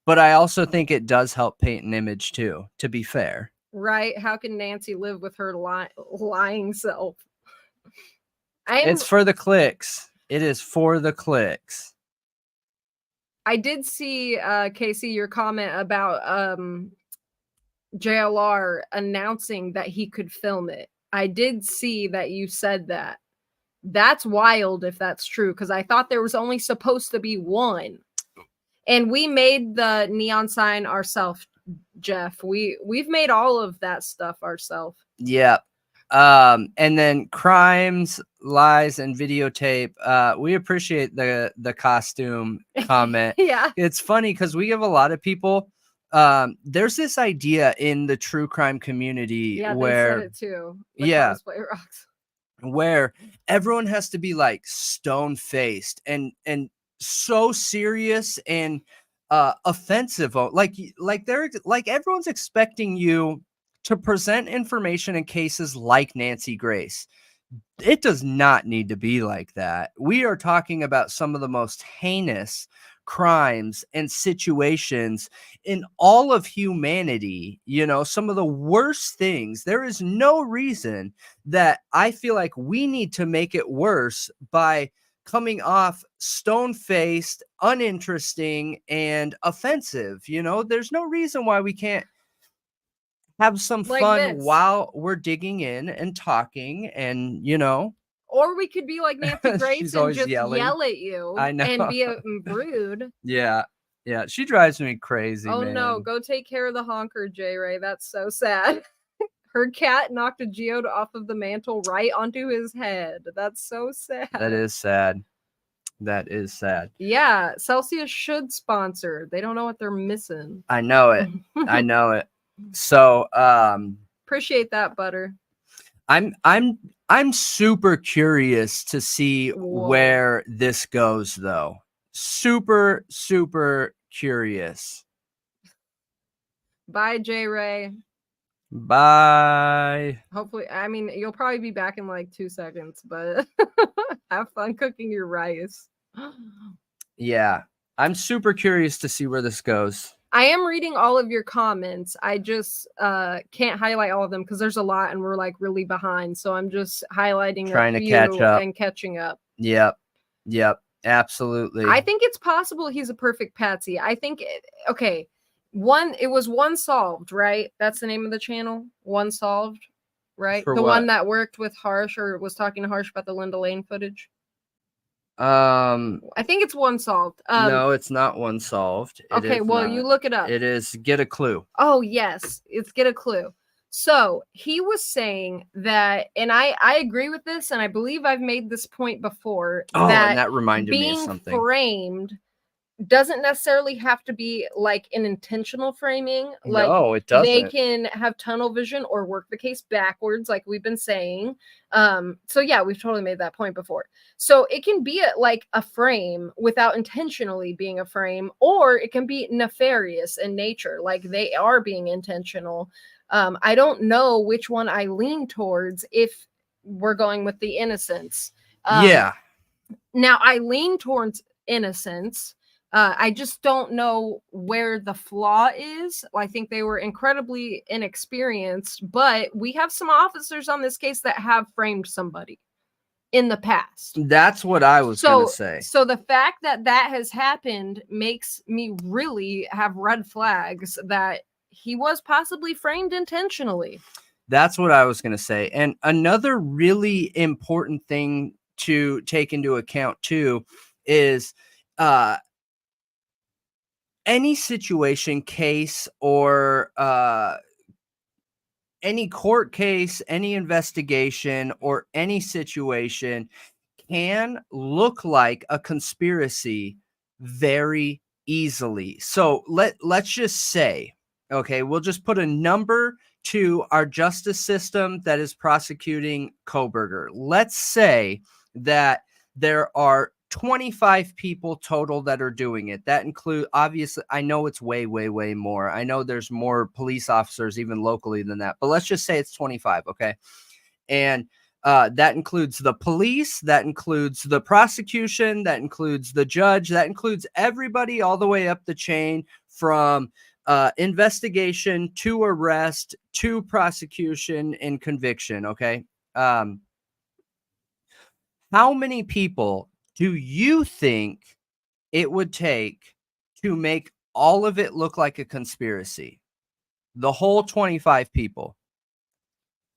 But I also think it does help paint an image too, to be fair. Right? How can Nancy live with her lying self? It's for the clicks. It is for the clicks. I did see, Casey, your comment about JLR announcing that he could film it. I did see that you said that. That's wild if that's true, because I thought there was only supposed to be one. And we made the neon sign ourselves, Jeff. We've made all of that stuff ourselves. Yeah. And then crimes, lies, and videotape. We appreciate the costume comment. Yeah. It's funny because we have a lot of people. There's this idea in the true crime community Yeah, where they said it too. Yeah. Cosplay rocks. where everyone has to be like stone faced and so serious and offensive, like they're like everyone's expecting you to present information in cases like Nancy Grace. It does not need to be like that. We are talking about some of the most heinous crimes and situations in all of humanity, some of the worst things. There is no reason that I feel like we need to make it worse by coming off stone-faced, uninteresting, and offensive. There's no reason why we can't have some Like fun this. while we're digging in and talking and Or we could be like Nancy Grace She's and always just yelling. yell at you I know. and be rude. Yeah she drives me crazy. Oh man. no, go take care of the honker, J. Ray. That's so sad. Her cat knocked a geode off of the mantle right onto his head. That's so sad. That is sad. Yeah, Celsius should sponsor. They don't know what they're missing. I know it. I know it. So appreciate that, Butter. I'm super curious to see Whoa. where this goes, though. Super curious. Bye, J. Ray. Bye. Hopefully, I mean, you'll probably be back in like 2 seconds, but have fun cooking your rice. Yeah, I'm super curious to see where this goes. I am reading all of your comments. I just can't highlight all of them because there's a lot and we're like really behind. So I'm just highlighting Trying a to few catch up and catching up. Yep, absolutely. I think it's possible he's a perfect patsy. I think, okay, it was One Solved, right? That's the name of the channel, One Solved, right? For the what? one that worked with Harsh or was talking to Harsh about the Linda Lane footage. I think it's One Solved. No, it's not One Solved. Okay, well, you look it up. It is Get a Clue. Oh, yes, it's Get a Clue. So he was saying that, and I agree with this, and I believe I've made this point before. Oh, that and that reminded me of being something. framed doesn't necessarily have to be like an intentional framing. Like, no, it doesn't. They can have tunnel vision or work the case backwards, like we've been saying. So yeah, we've totally made that point before. So it can be like a frame without intentionally being a frame, or it can be nefarious in nature, like they are being intentional. I don't know which one I lean towards if we're going with the innocence. Yeah. Now I lean towards innocence. I just don't know where the flaw is. I think they were incredibly inexperienced, but we have some officers on this case that have framed somebody in the past. That's what I was going to say. So the fact that that has happened makes me really have red flags that he was possibly framed intentionally. That's what I was going to say. And another really important thing to take into account too is any situation, case, or any court case, any investigation, or any situation can look like a conspiracy very easily. So let's just say, okay, we'll just put a number to our justice system that is prosecuting Coburger. Let's say that there are 25 people total that are doing it. That include, obviously, I know it's way more. I know there's more police officers even locally than that, but let's just say it's 25. Okay. And that includes the police, that includes the prosecution, that includes the judge, that includes everybody all the way up the chain from investigation to arrest to prosecution and conviction. Okay. How many people do you think it would take to make all of it look like a conspiracy? The whole 25 people.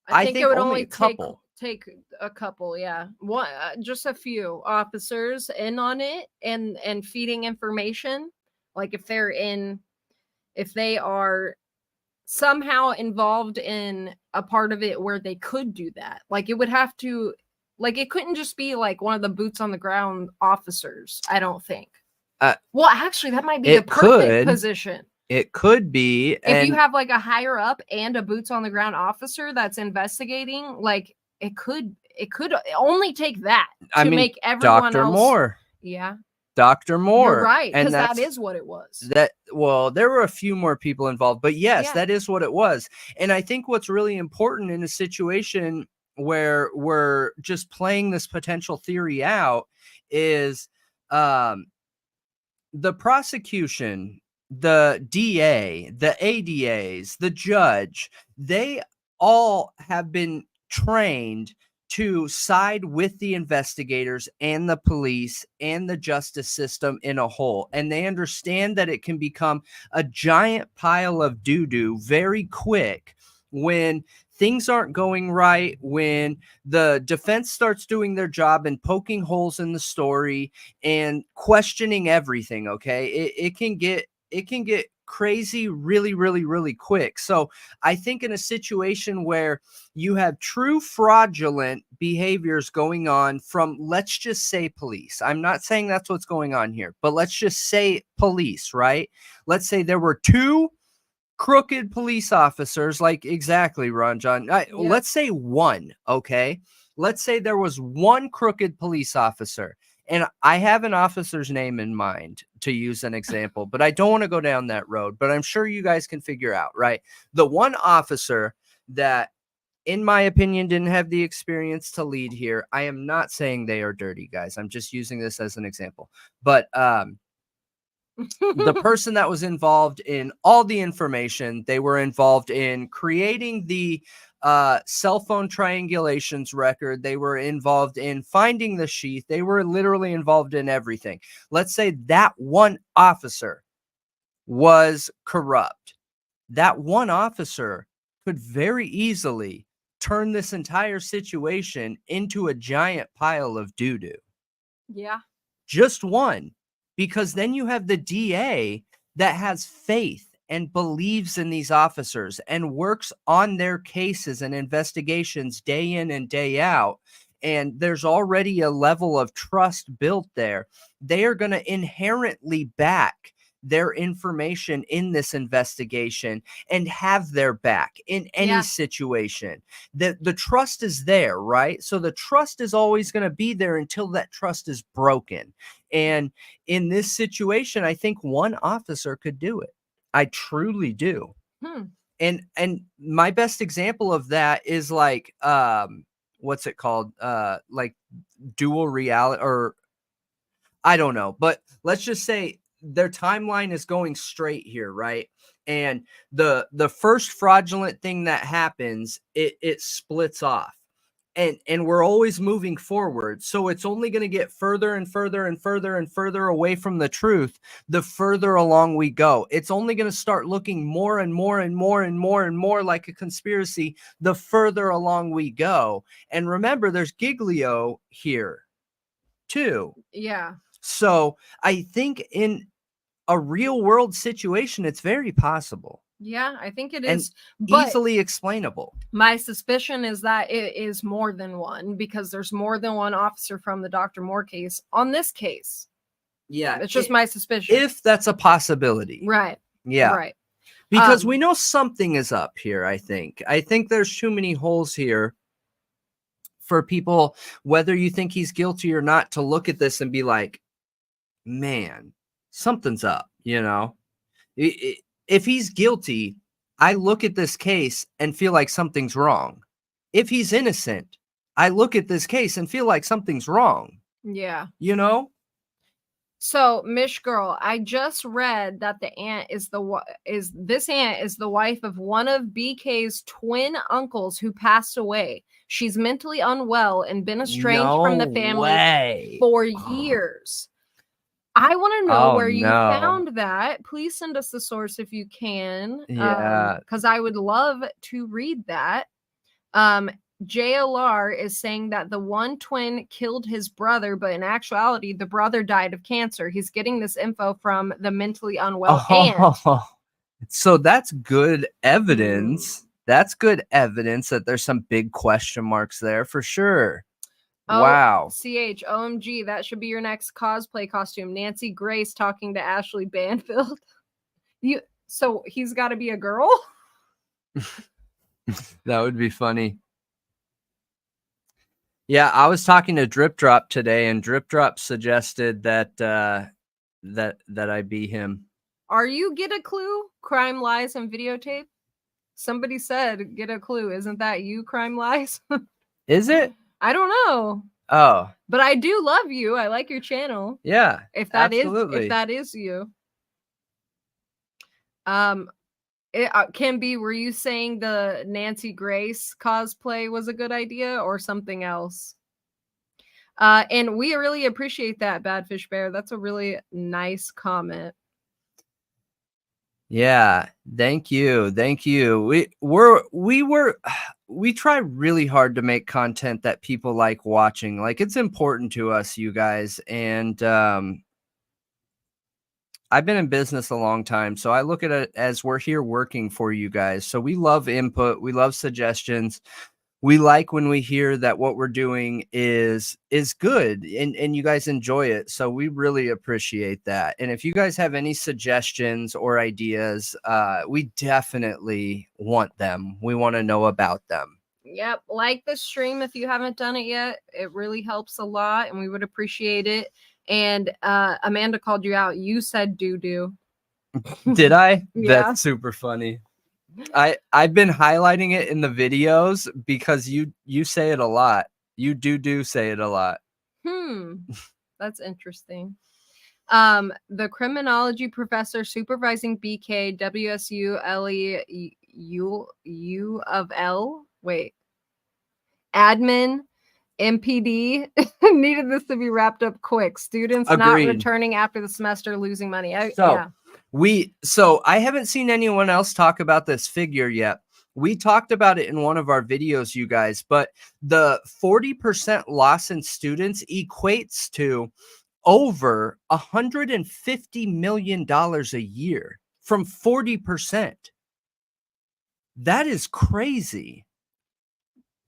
I think it would only a couple. Take a couple, yeah. One, just a few officers in on it and feeding information. Like if they are somehow involved in a part of it where they could do that. Like it would have to, like it couldn't just be like one of the boots on the ground officers, I don't think. Well, actually that might be the perfect position. It could be. If you have like a higher up and a boots on the ground officer that's investigating, like it could only take that to make everyone Dr. else. Moore. Yeah. Dr. Moore. You're right, and because that is what it was. Well, there were a few more people involved, but yes, that is what it was. And I think what's really important in a situation where we're just playing this potential theory out is the prosecution, the DA, the ADAs, the judge, they all have been trained to side with the investigators and the police and the justice system in a whole. And they understand that it can become a giant pile of doo-doo very quick when things aren't going right, when the defense starts doing their job and poking holes in the story and questioning everything. Okay. It can get crazy really, really, really quick. So I think in a situation where you have true fraudulent behaviors going on from, let's just say police. I'm not saying that's what's going on here, but let's just say police, right? Let's say there were 2 crooked police officers, like exactly, Ron John. Let's say 1, okay? Let's say there was 1 crooked police officer. And I have an officer's name in mind to use an example, but I don't want to go down that road. But I'm sure you guys can figure out, right? The one officer that, in my opinion, didn't have the experience to lead here. I am not saying they are dirty, guys. I'm just using this as an example. But the person that was involved in all the information, they were involved in creating the cell phone triangulations record. They were involved in finding the sheath. They were literally involved in everything. Let's say that one officer was corrupt. That one officer could very easily turn this entire situation into a giant pile of doo-doo. Yeah. Just one. Because then you have the DA that has faith and believes in these officers and works on their cases and investigations day in and day out. And there's already a level of trust built there. They are going to inherently back their information in this investigation and have their back in any situation. The trust is there, right? So the trust is always going to be there until that trust is broken. And in this situation, I think one officer could do it. I truly do. And my best example of that is like what's it called? Like dual reality, or I don't know, but let's just say their timeline is going straight here, right? And the first fraudulent thing that happens, it splits off. And we're always moving forward. So it's only going to get further and further and further and further away from the truth the further along we go. It's only going to start looking more and more and more and more and more like a conspiracy the further along we go. And remember, there's Giglio here too. Yeah. So I think in a real world situation, it's very possible. Yeah, I think it and is easily explainable. My suspicion is that it is more than one, because there's more than one officer from the Dr. Moore case on this case. Yeah. It's just my suspicion. If that's a possibility. Right. Yeah. Right. Because we know something is up here, I think. I think there's too many holes here for people, whether you think he's guilty or not, to look at this and be like, man, something's up, you know? If he's guilty, I look at this case and feel like something's wrong. If he's innocent, I look at this case and feel like something's wrong. Yeah. You know? So, Mish Girl, I just read that the aunt is the wife of one of BK's twin uncles who passed away. She's mentally unwell and been estranged from the family for years. I want to know where you found that. Please send us the source if you can. Yeah. Because I would love to read that. JLR is saying that the one twin killed his brother, but in actuality, the brother died of cancer. He's getting this info from the mentally unwell aunt. Oh, so that's good evidence. That's good evidence that there's some big question marks there for sure. Wow. CH, OMG, that should be your next cosplay costume. Nancy Grace talking to Ashley Banfield. So he's got to be a girl? That would be funny. Yeah, I was talking to Drip Drop today, and Drip Drop suggested that that I be him. Are you Get a Clue? Crime, Lies, and Videotape? Somebody said Get a Clue. Isn't that you, Crime, Lies? Is it? I don't know. Oh. But I do love you. I like your channel. Yeah. If that absolutely. if that is you. Can be, were you saying the Nancy Grace cosplay was a good idea or something else? And we really appreciate that, Badfish Bear. That's a really nice comment. Yeah, thank you. Thank you. We try really hard to make content that people like watching. Like, it's important to us, you guys. And I've been in business a long time, so I look at it as we're here working for you guys. So we love input, we love suggestions. We like when we hear that what we're doing is good and you guys enjoy it. So we really appreciate that. And if you guys have any suggestions or ideas, we definitely want them. We want to know about them. Yep. Like the stream if you haven't done it yet. It really helps a lot and we would appreciate it. And Amanda called you out. You said doo-doo. Did I? Yeah. That's super funny. I've been highlighting it in the videos because you say it a lot. You do say it a lot. That's interesting. The criminology professor supervising BK WSU U of L. Wait. Admin MPD needed this to be wrapped up quick. Students not returning after the semester losing money. So I haven't seen anyone else talk about this figure yet. We talked about it in one of our videos, you guys, but the 40% loss in students equates to over $150 million a year from 40%. That is crazy.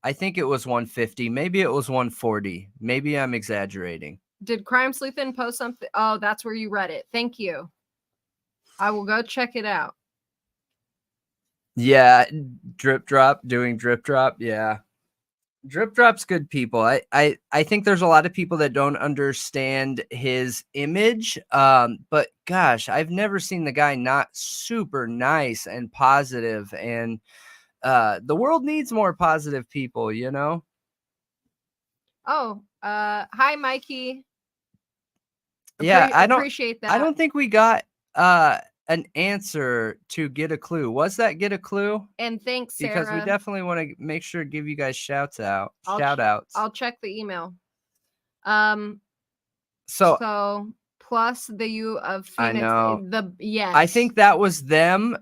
I think it was 150. Maybe it was 140. Maybe I'm exaggerating. Did Crime Sleuthin post something? Oh, that's where you read it. Thank you. I will go check it out. Yeah, Drip Drop doing Drip Drop. Yeah, Drip Drop's good people. I think there's a lot of people that don't understand his image. But gosh, I've never seen the guy not super nice and positive, and the world needs more positive people, you know. Oh, hi, Mikey. Yeah, I don't appreciate that. I don't think we got an answer to Get a Clue. Was that Get a Clue? And thanks, Sarah. Because we definitely want to make sure to give you guys shout outs. I'll check the email. So plus the U of Phoenix. I know. Yes. I think that was them.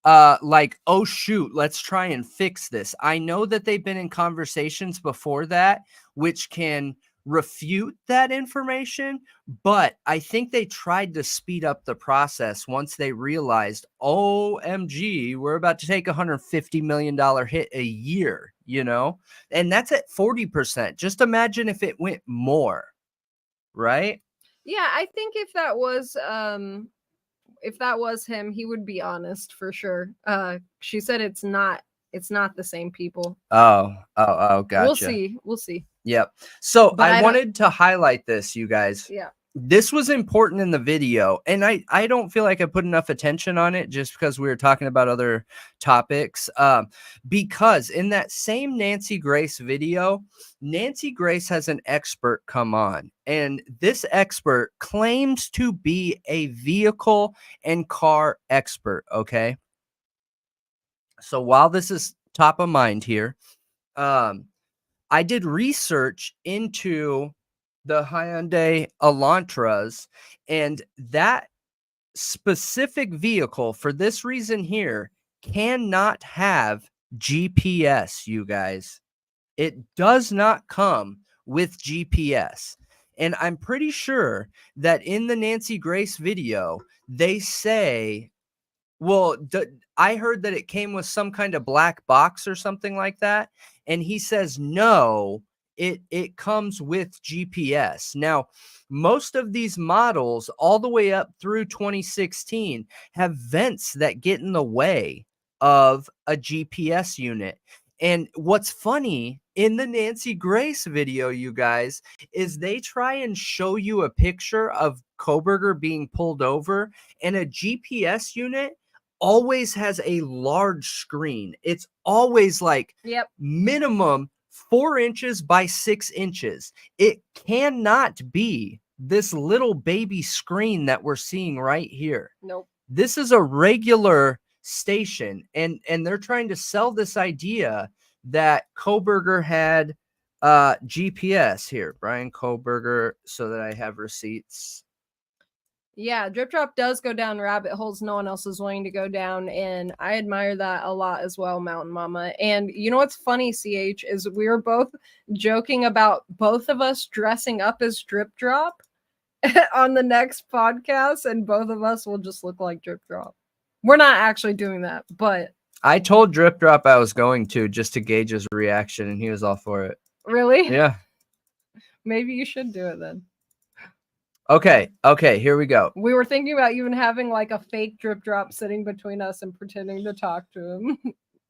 Like, oh shoot, let's try and fix this. I know that they've been in conversations before that, which can refute that information, but I think they tried to speed up the process once they realized, OMG, we're about to take $150 million hit a year, you know, and that's at 40%. Just imagine if it went more, right? Yeah, I think if that was him, he would be honest for sure. She said it's not the same people. Oh, gotcha. We'll see. Yep. So I wanted to highlight this, you guys. Yeah. This was important in the video, and I don't feel like I put enough attention on it just because we were talking about other topics. Because in that same Nancy Grace video, Nancy Grace has an expert come on, and this expert claims to be a vehicle and car expert. Okay. So while this is top of mind here, I did research into the Hyundai Elantras, and that specific vehicle, for this reason here, cannot have GPS, you guys. It does not come with GPS. And I'm pretty sure that in the Nancy Grace video, they say, well, I heard that it came with some kind of black box or something like that. And he says, no, it comes with GPS. Now, most of these models, all the way up through 2016, have vents that get in the way of a GPS unit. And what's funny in the Nancy Grace video, you guys, is they try and show you a picture of Coburger being pulled over, and a GPS unit always has a large screen. It's always like minimum 4 inches by 6 inches. It cannot be this little baby screen that we're seeing right here. Nope. This is a regular station, and they're trying to sell this idea that Coburger had GPS. Here, Brian Coburger, so that I have receipts. Yeah, Drip Drop does go down rabbit holes no one else is willing to go down, and I admire that a lot as well, Mountain Mama. And you know what's funny, CH, is we were both joking about both of us dressing up as Drip Drop on the next podcast, and both of us will just look like Drip Drop. We're not actually doing that, but I told Drip Drop I was going to, just to gauge his reaction, and he was all for it. Really? Yeah. Maybe you should do it then. Okay, here we go. We were thinking about even having like a fake Drip Drop sitting between us and pretending to talk to him.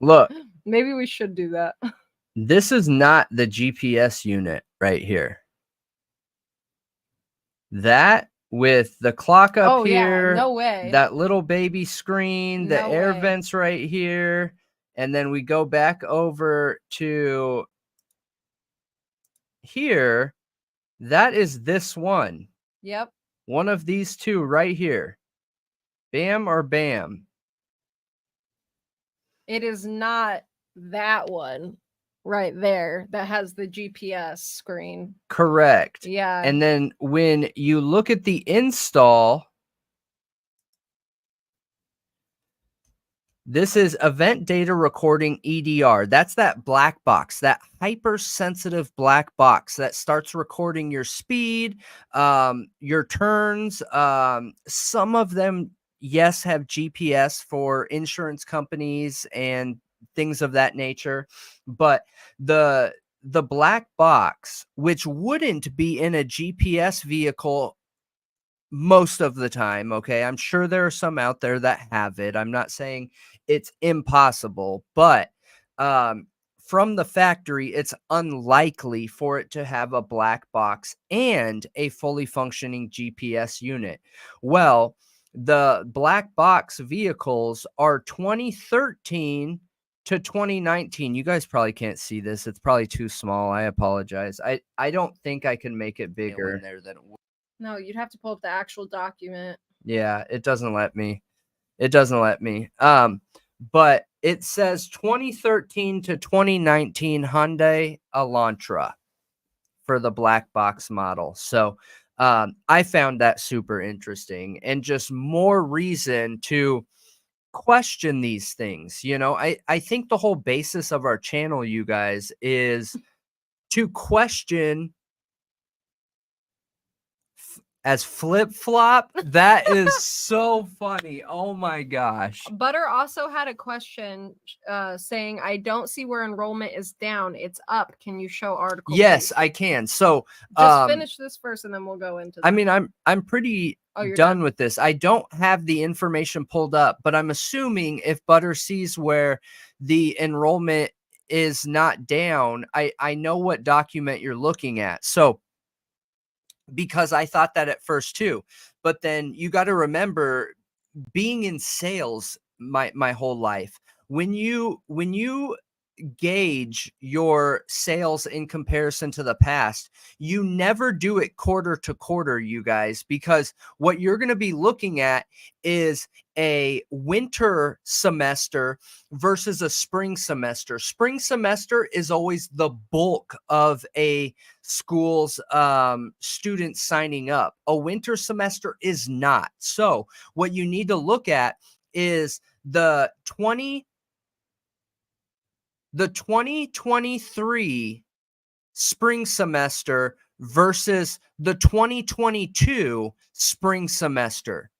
Look. Maybe we should do that. This is not the GPS unit right here. That with the clock up here. Yeah, no way. That little baby screen, the air vents right here. And then we go back over to here. That is this one. Yep. One of these two right here. Bam or bam? It is not that one right there that has the GPS screen. Correct. Yeah. And then when you look at the install, this is event data recording EDR. That's that black box, that hypersensitive black box that starts recording your speed, your turns. Some of them, yes, have GPS for insurance companies and things of that nature. But the black box, which wouldn't be in a GPS vehicle most of the time, okay, I'm sure there are some out there that have it. I'm not saying it's impossible, but from the factory, it's unlikely for it to have a black box and a fully functioning GPS unit. Well, the black box vehicles are 2013 to 2019. You guys probably can't see this. It's probably too small. I apologize. I don't think I can make it bigger in there than it would. No, you'd have to pull up the actual document. Yeah, it doesn't let me. But it says 2013 to 2019 Hyundai Elantra for the black box model. So I found that super interesting, and just more reason to question these things. You know, I think the whole basis of our channel, you guys, is to question as flip-flop. That is so funny. Oh my gosh. Butter also had a question saying, I don't see where enrollment is down. It's up. Can you show article? Yes, please? I can. So just finish this first and then we'll go into that. I mean, I'm pretty done with this. I don't have the information pulled up, but I'm assuming if Butter sees where the enrollment is not down, I know what document you're looking at. So because I thought that at first too, but then you got to remember, being in sales my whole life, when you gauge your sales in comparison to the past, you never do it quarter to quarter, you guys, because what you're going to be looking at is a winter semester versus a spring semester. Spring semester is always the bulk of a school's students signing up. A winter semester is not. So what you need to look at is the 2023 spring semester versus the 2022 spring semester.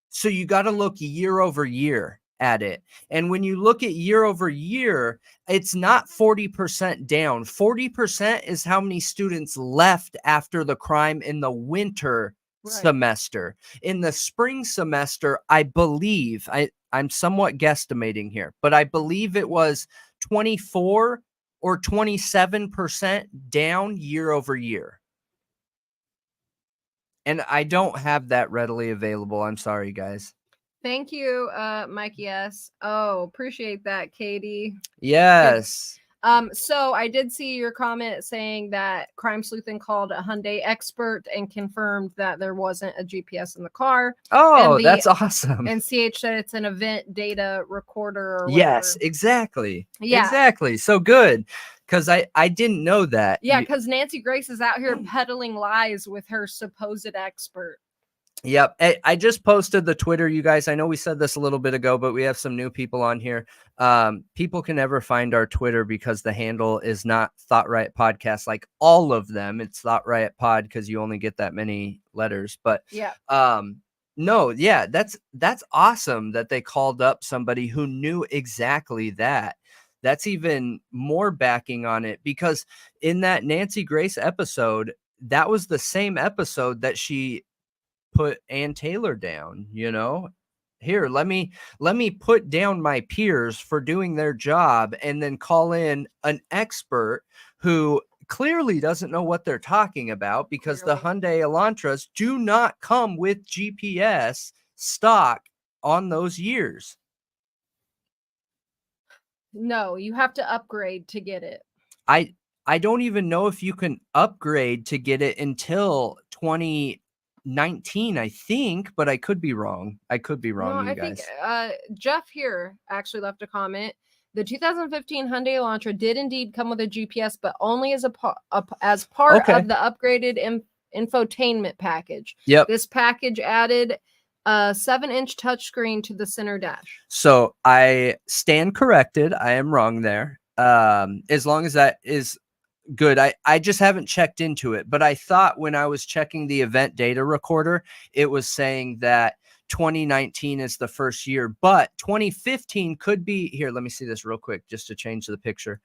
So you got to look year over year at it. And when you look at year over year, it's not 40% down. 40% is how many students left after the crime in the winter semester. In the spring semester, I believe, I'm somewhat guesstimating here, but I believe it was 24 or 27% down year over year. And I don't have that readily available. I'm sorry, guys. Thank you, Mikey S. Oh, appreciate that, Katie. Yes. So I did see your comment saying that Crime Sleuthin called a Hyundai expert and confirmed that there wasn't a GPS in the car. Oh, that's awesome. And CH said it's an event data recorder or whatever. Yes, exactly. Yeah. Exactly. So good. Because I didn't know that. Yeah, because Nancy Grace is out here peddling lies with her supposed expert. Yep. I just posted the Twitter, you guys. I know we said this a little bit ago, but we have some new people on here. People can never find our Twitter because the handle is not Thought Riot Podcast, like all of them. It's Thought Riot Pod because you only get that many letters. But yeah. No, yeah, that's awesome that they called up somebody who knew exactly that. That's even more backing on it, because in that Nancy Grace episode, that was the same episode that she put Ann Taylor down. Here, let me put down my peers for doing their job and then call in an expert who clearly doesn't know what they're talking about, because the Hyundai Elantras do not come with GPS stock on those years. No, you have to upgrade to get it. I don't even know if you can upgrade to get it until 2019, I think, but I could be wrong. I could be wrong, no, you guys. Think, Jeff here actually left a comment. The 2015 Hyundai Elantra did indeed come with a GPS, but only as part of the upgraded infotainment package. Yep. This package added a 7-inch touchscreen to the center dash. So I stand corrected. I am wrong there. As long as that is good. I just haven't checked into it, but I thought when I was checking the event data recorder, it was saying that 2019 is the first year, but 2015 could be here. Let me see this real quick just to change the picture.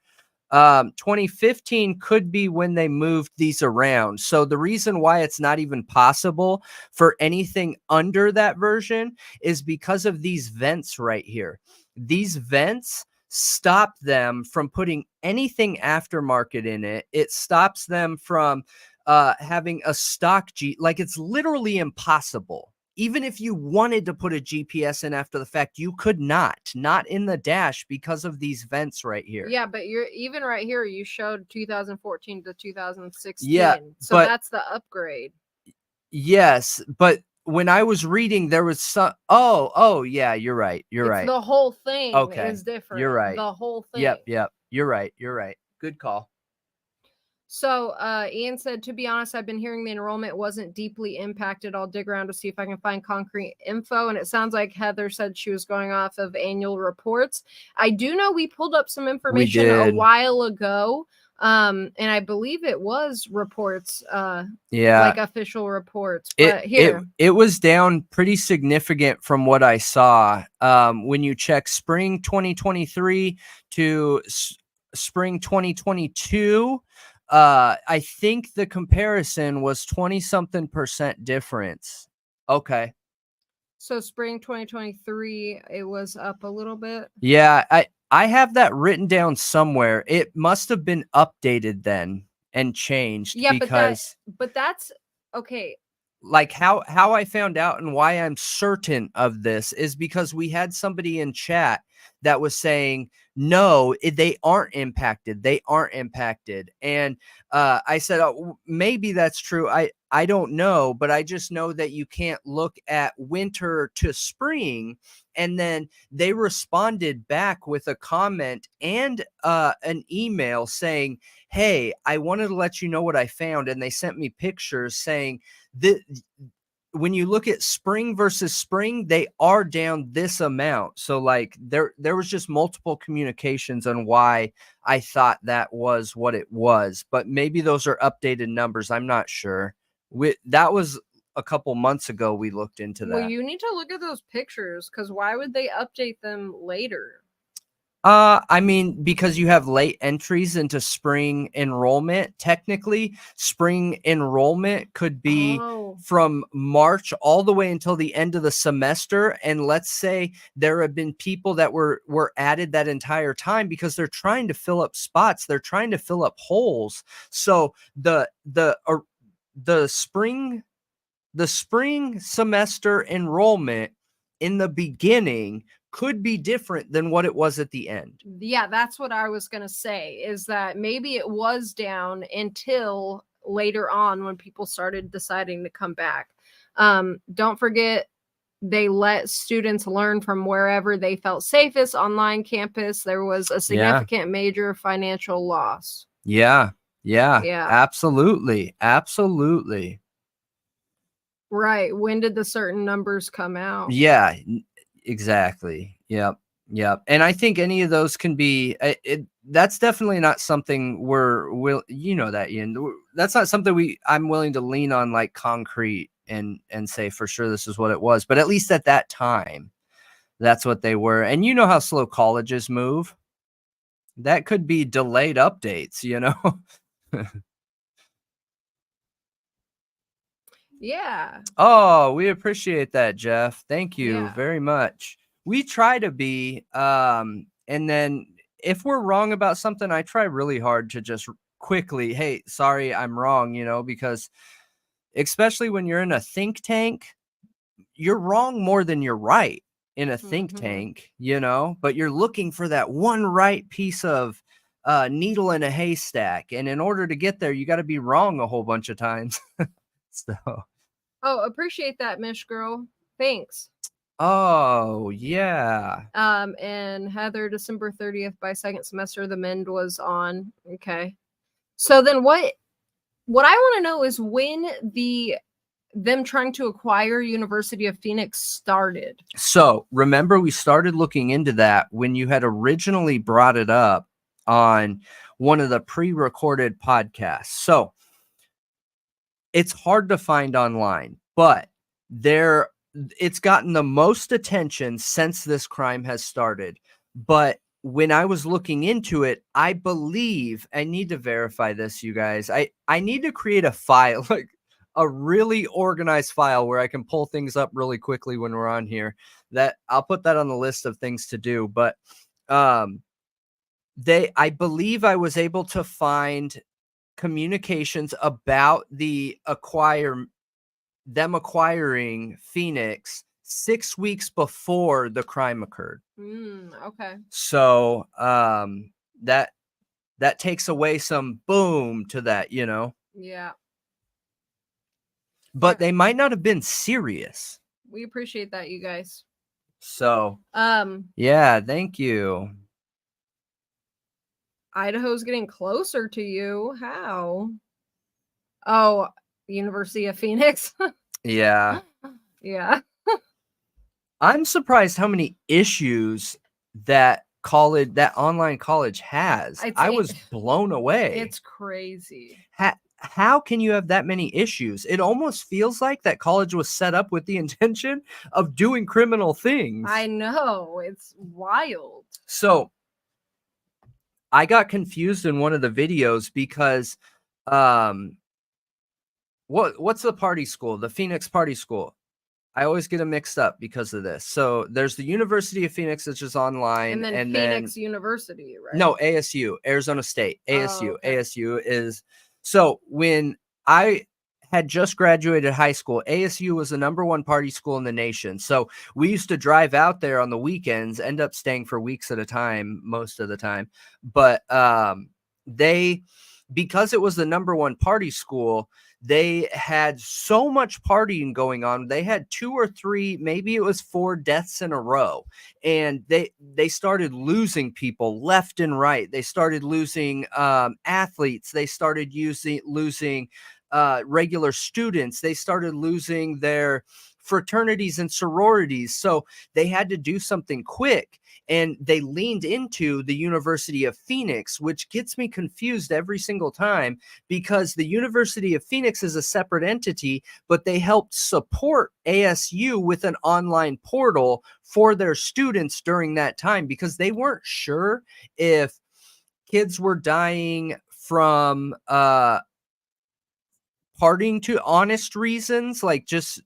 2015 could be when they moved these around. So the reason why it's not even possible for anything under that version is because of these vents right here. These vents stop them from putting anything aftermarket in it. It stops them from having a stock like it's literally impossible. Even if you wanted to put a GPS in after the fact, you could not in the dash because of these vents right here. Yeah, but you're even right here. You showed 2014 to 2016. Yeah, so that's the upgrade. Yes, but when I was reading, there was some. Oh, yeah, you're right. You're right. The whole thing is different. You're right. The whole thing. Yep. You're right. Good call. So Ian said, to be honest, I've been hearing the enrollment wasn't deeply impacted. I'll dig around to see if I can find concrete info. And it sounds like Heather said she was going off of annual reports. I do know we pulled up some information a while ago. And I believe it was reports, like official reports. But it was down pretty significant from what I saw. When you check spring 2023 to spring 2022, I think the comparison was 20-something% difference. Okay. So spring 2023, it was up a little bit. Yeah, I have that written down somewhere. It must have been updated then and changed. Yeah, because but that's okay. Like how I found out and why I'm certain of this is because we had somebody in chat that was saying, no, they aren't impacted. They aren't impacted. And I said, oh, maybe that's true. I don't know, but I just know that you can't look at winter to spring. And then they responded back with a comment and an email saying, hey, I wanted to let you know what I found. And they sent me pictures saying that when you look at spring versus spring, they are down this amount. So like there was just multiple communications on why I thought that was what it was, but maybe those are updated numbers. I'm not sure. That was a couple months ago we looked into that. Well, you need to look at those pictures, because why would they update them later? I mean, because you have late entries into spring enrollment. Technically, spring enrollment could be from March all the way until the end of the semester. And let's say there have been people that were added that entire time because they're trying to fill up spots. They're trying to fill up holes. So the spring semester enrollment in the beginning could be different than what it was at the end. Yeah, that's what I was going to say, is that maybe it was down until later on when people started deciding to come back. Don't forget, they let students learn from wherever they felt safest online campus. There was a significant major financial loss. Yeah. Absolutely. Right. When did the certain numbers come out? Yeah, exactly. Yep. And I think any of those can be, that's definitely not something that's not something I'm willing to lean on like concrete and say for sure this is what it was. But at least at that time, that's what they were. And you know how slow colleges move. That could be delayed updates, Yeah. Oh, we appreciate that, Jeff. Thank you very much. We try to be, and then if we're wrong about something, I try really hard to just quickly, hey, sorry, I'm wrong, because especially when you're in a think tank, you're wrong more than you're right in a think tank, but you're looking for that one right piece of needle in a haystack. And in order to get there, you got to be wrong a whole bunch of times. So. Oh, appreciate that, Mish Girl. Thanks. Oh, yeah. And Heather, December 30th by second semester, the mend was on. Okay. So then what I want to know is when them trying to acquire University of Phoenix started. So remember, we started looking into that when you had originally brought it up on one of the pre-recorded podcasts. So it's hard to find online, but it's gotten the most attention since this crime has started. But when I was looking into it, I believe, I need to verify this, you guys. I need to create a file, like a really organized file where I can pull things up really quickly when we're on here. That I'll put that on the list of things to do. But I believe I was able to find communications about them acquiring Phoenix 6 weeks before the crime occurred. Okay. So that takes away some boom to that, Yeah. But they might not have been serious. We appreciate that, you guys. So yeah, thank you. Idaho's getting closer to you. How? Oh, University of Phoenix. Yeah. Yeah. I'm surprised how many issues that online college has. I was blown away. It's crazy. How can you have that many issues? It almost feels like that college was set up with the intention of doing criminal things. I know. It's wild. So I got confused in one of the videos because what's the party school? The Phoenix party school. I always get them mixed up because of this. So there's the University of Phoenix, which is online, and then Phoenix University, right? No, ASU, Arizona State. ASU. Oh, okay. ASU is, so when I had just graduated high school, ASU was the #1 party school in the nation. So we used to drive out there on the weekends, end up staying for weeks at a time, most of the time. But because it was the #1 party school, they had so much partying going on. They had 2 or 3, maybe it was 4 deaths in a row. And they started losing people left and right. They started losing athletes. They started losing regular students. They started losing their fraternities and sororities. So they had to do something quick. And they leaned into the University of Phoenix, which gets me confused every single time, because the University of Phoenix is a separate entity, but they helped support ASU with an online portal for their students during that time, because they weren't sure if kids were dying from partying to honest reasons, like just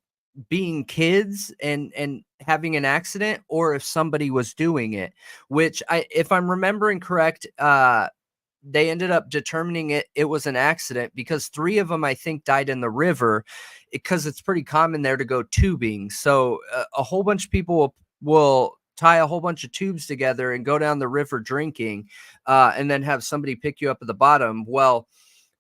being kids and having an accident, or if somebody was doing it, which if I'm remembering correct, they ended up determining it was an accident, because 3 of them, I think, died in the river, because it's pretty common there to go tubing. So a whole bunch of people will tie a whole bunch of tubes together and go down the river drinking, and then have somebody pick you up at the bottom. Well,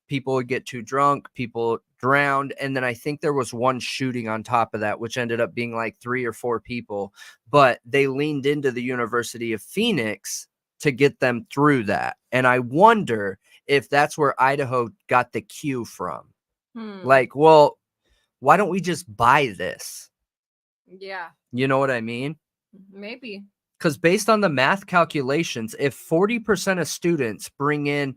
people would get too drunk, people drowned, and then I think there was one shooting on top of that, which ended up being like 3 or 4 people. But they leaned into the University of Phoenix to get them through that. And I wonder if that's where Idaho got the cue from. Like, well, why don't we just buy this? Yeah, You know what I mean? maybe. Because based on the math calculations, if 40% of students bring in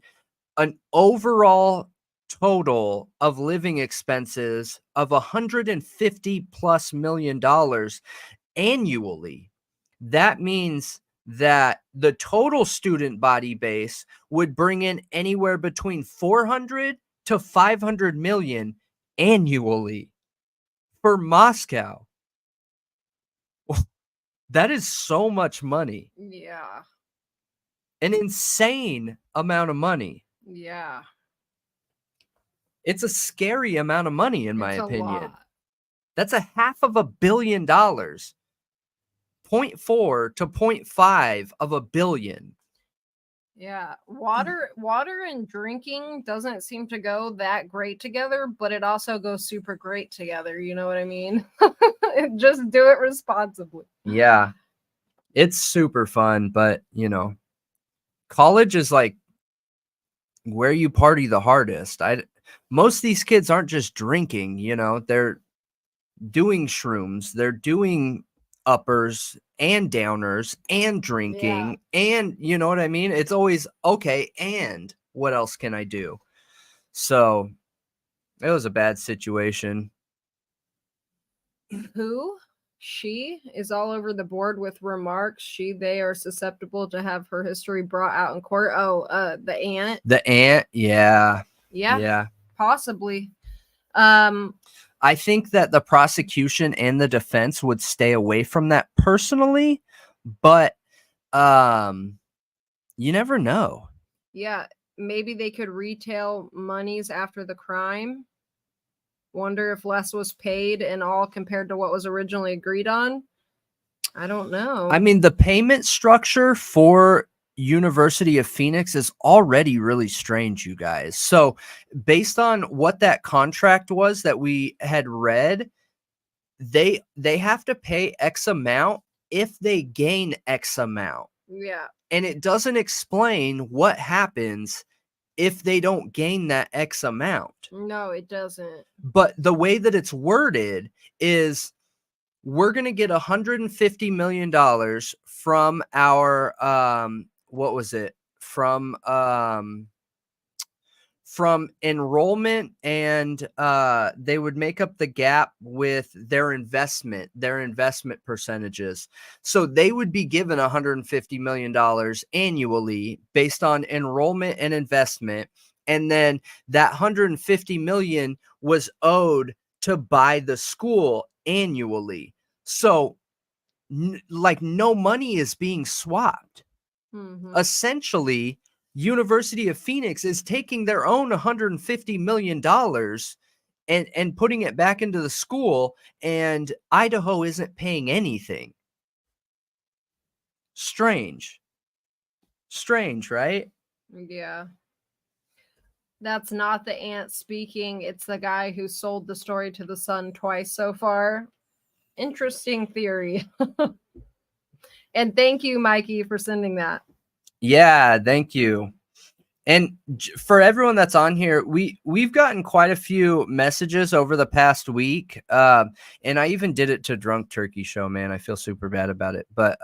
an overall total of living expenses of $150+ million annually, that means that the total student body base would bring in anywhere between 400 to 500 million annually for Moscow. That is so much money. Yeah. An insane amount of money. Yeah. It's a scary amount of money, in my It's a opinion. lot. That's $500 million. 0.4 to 0.5 of a billion. Yeah. Water and drinking doesn't seem to go that great together, but it also goes super great together. You know what I mean? Just do it responsibly. Yeah. It's super fun, but college is like where you party the hardest. Most of these kids aren't just drinking, they're doing shrooms, they're doing uppers and downers and drinking, and you know what I mean? It's always okay, and what else can I do? So it was a bad situation. Who? She is all over the board with remarks. They are susceptible to have her history brought out in court. Oh, the aunt. The aunt, yeah. Yeah. Possibly. I think that the prosecution and the defense would stay away from that personally, but you never know. Yeah, maybe they could retail monies after the crime. Wonder if less was paid and all compared to what was originally agreed on. I don't know. I mean, the payment structure for University of Phoenix is already really strange, you guys. So based on what that contract was that we had read, they have to pay X amount if they gain X amount. Yeah. And it doesn't explain what happens if they don't gain that X amount. No, it doesn't. But the way that it's worded is we're going to get $150 million from our, what was it? From enrollment, and they would make up the gap with their investment percentages. So they would be given $150 million annually based on enrollment and investment. And then that $150 million was owed to buy the school annually. So no money is being swapped. Mm-hmm. Essentially, University of Phoenix is taking their own $150 million and putting it back into the school, and Idaho isn't paying anything. Strange, right? Yeah. That's not the aunt speaking. It's the guy who sold the story to the Sun twice so far. Interesting theory. And thank you, Mikey, for sending that. Yeah, thank you. And for everyone that's on here, we've gotten quite a few messages over the past week. And I even did it to Drunk Turkey Show, man. I feel super bad about it. But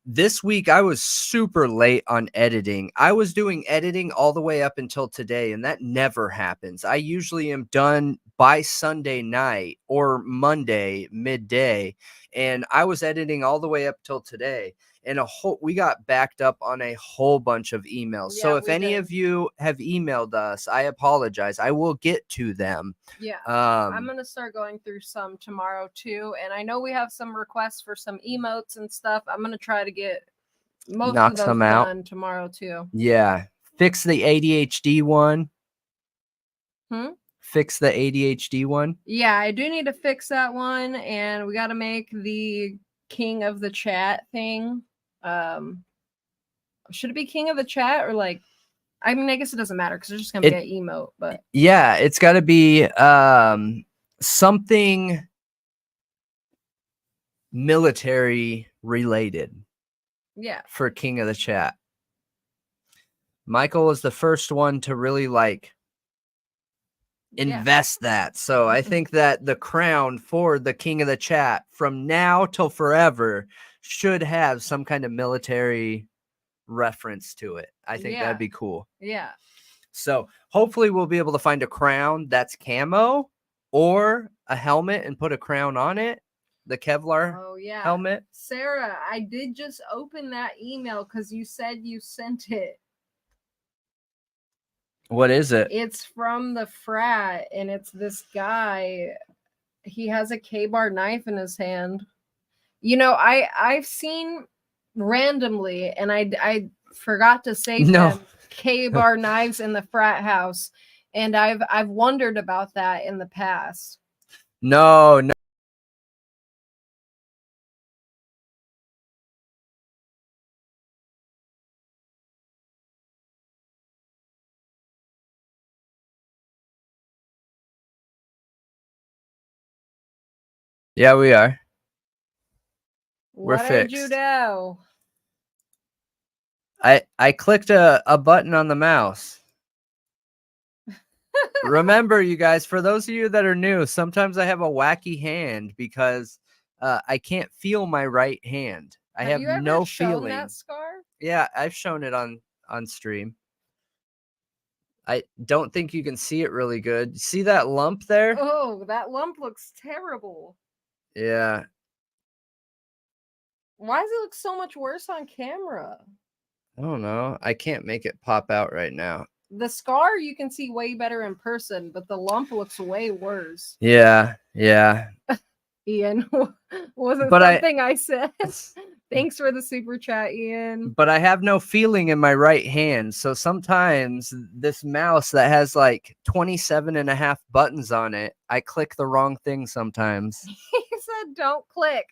this week I was super late on editing. I was doing editing all the way up until today, and that never happens. I usually am done by Sunday night or Monday midday, and I was editing all the way up till today. And we got backed up on a whole bunch of emails. Yeah, so if we any did. of you have emailed us, I apologize. I will get to them. Yeah. I'm going to start going through some tomorrow too. And I know we have some requests for some emotes and stuff. I'm going to try to get most Knock of those some out. done tomorrow too. Yeah. Fix the ADHD one. Fix the ADHD one. Yeah, I do need to fix that one. And we got to make the king of the chat thing. Should it be king of the chat or like, I mean, I guess it doesn't matter because it's just gonna be an emote, but yeah, it's got to be something military related. Yeah, for king of the chat. Michael was the first one to really like invest that. So I think that the crown for the king of the chat from now till forever should have some kind of military reference to it. I think that'd be cool. Yeah. So hopefully we'll be able to find a crown that's camo or a helmet and put a crown on it. The Kevlar helmet. Sarah, I did just open that email because you said you sent it. What is it? It's from the frat, and it's this guy. He has a K-bar knife in his hand. You know, I've seen randomly, and I forgot to save them K-bar knives in the frat house, and I've wondered about that in the past. No. Yeah, we are. We're fixed. What did you do? I clicked a button on the mouse. Remember, you guys, for those of you that are new, sometimes I have a wacky hand because I can't feel my right hand. I have no feeling. That scar? Yeah, I've shown it on stream. I don't think you can see it really good. See that lump there? Oh, that lump looks terrible. Yeah. Why does it look so much worse on camera? I don't know. I can't make it pop out right now. The scar you can see way better in person, but the lump looks way worse. Yeah. Ian, wasn't something I said. Thanks for the super chat, Ian. But I have no feeling in my right hand. So sometimes this mouse that has like 27 and a half buttons on it, I click the wrong thing sometimes. He said, don't click.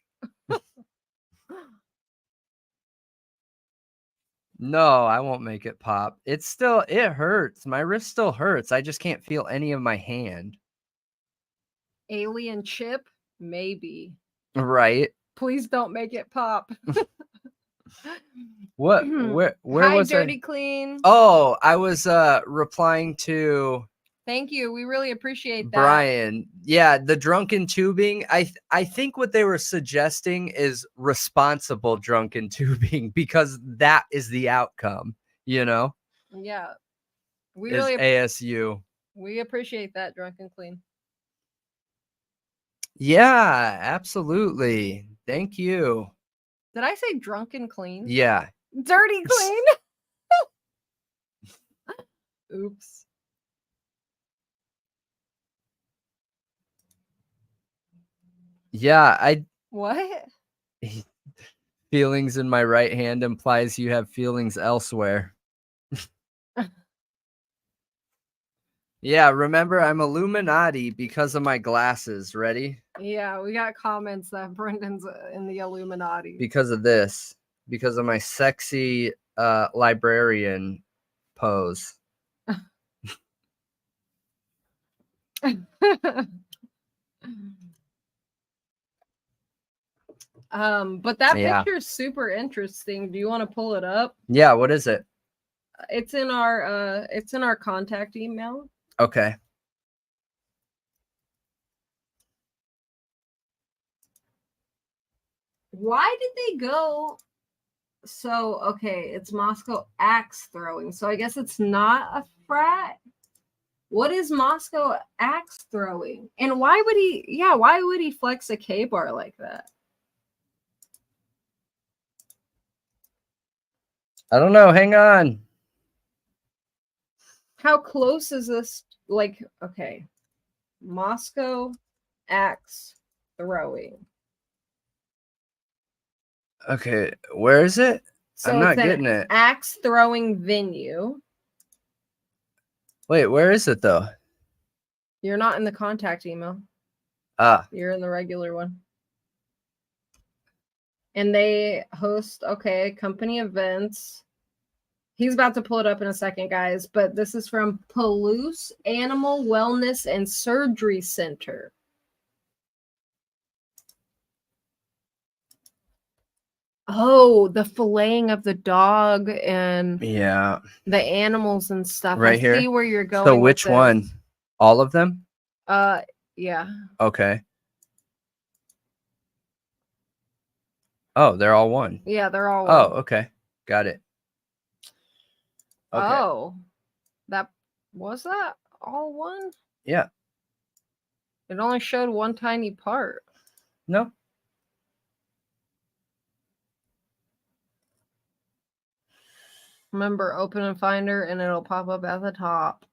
No, I won't make it pop. It hurts. My wrist still hurts. I just can't feel any of my hand. Alien chip? Maybe. Right. Please don't make it pop. What? Where Hi, was Dirty Clean. Oh, I was replying to Thank you. We really appreciate that. Brian. Yeah, the drunken tubing. I think what they were suggesting is responsible drunken tubing because that is the outcome, you know? Yeah. We is really ASU. We appreciate that, Drunken Clean. Yeah, absolutely. Thank you. Did I say drunken clean? Yeah. Dirty clean. Oops. Yeah, What? Feelings in my right hand implies you have feelings elsewhere. Yeah, remember, I'm Illuminati because of my glasses. Ready? Yeah, we got comments that Brendan's in the Illuminati. Because of this. Because of my sexy librarian pose. But that picture is super interesting. Do you want to pull it up? Yeah, what is it? It's in our contact email. Okay. Why did they go? So, okay, it's Moscow axe throwing. So I guess it's not a frat. What is Moscow axe throwing? And why would he flex a K-bar like that? I don't know. Hang on. How close is this? Like, okay. Moscow axe throwing. Okay, where is it? So I'm not it's an getting it. axe throwing venue. Wait, where is it though? You're not in the contact email. Ah, You're in the regular one. And they host, company events. He's about to pull it up in a second, guys, but this is from Palouse Animal Wellness and Surgery Center. Oh, the filleting of the dog and yeah. the animals and stuff. Right I here. see where you're going. So with which this. one? All of them? Yeah. Okay. Oh, they're all one. Yeah, they're all Oh, one. okay. Got it. Okay. Oh, that all one? Yeah. It only showed one tiny part. No. Remember, open and finder, and it'll pop up at the top.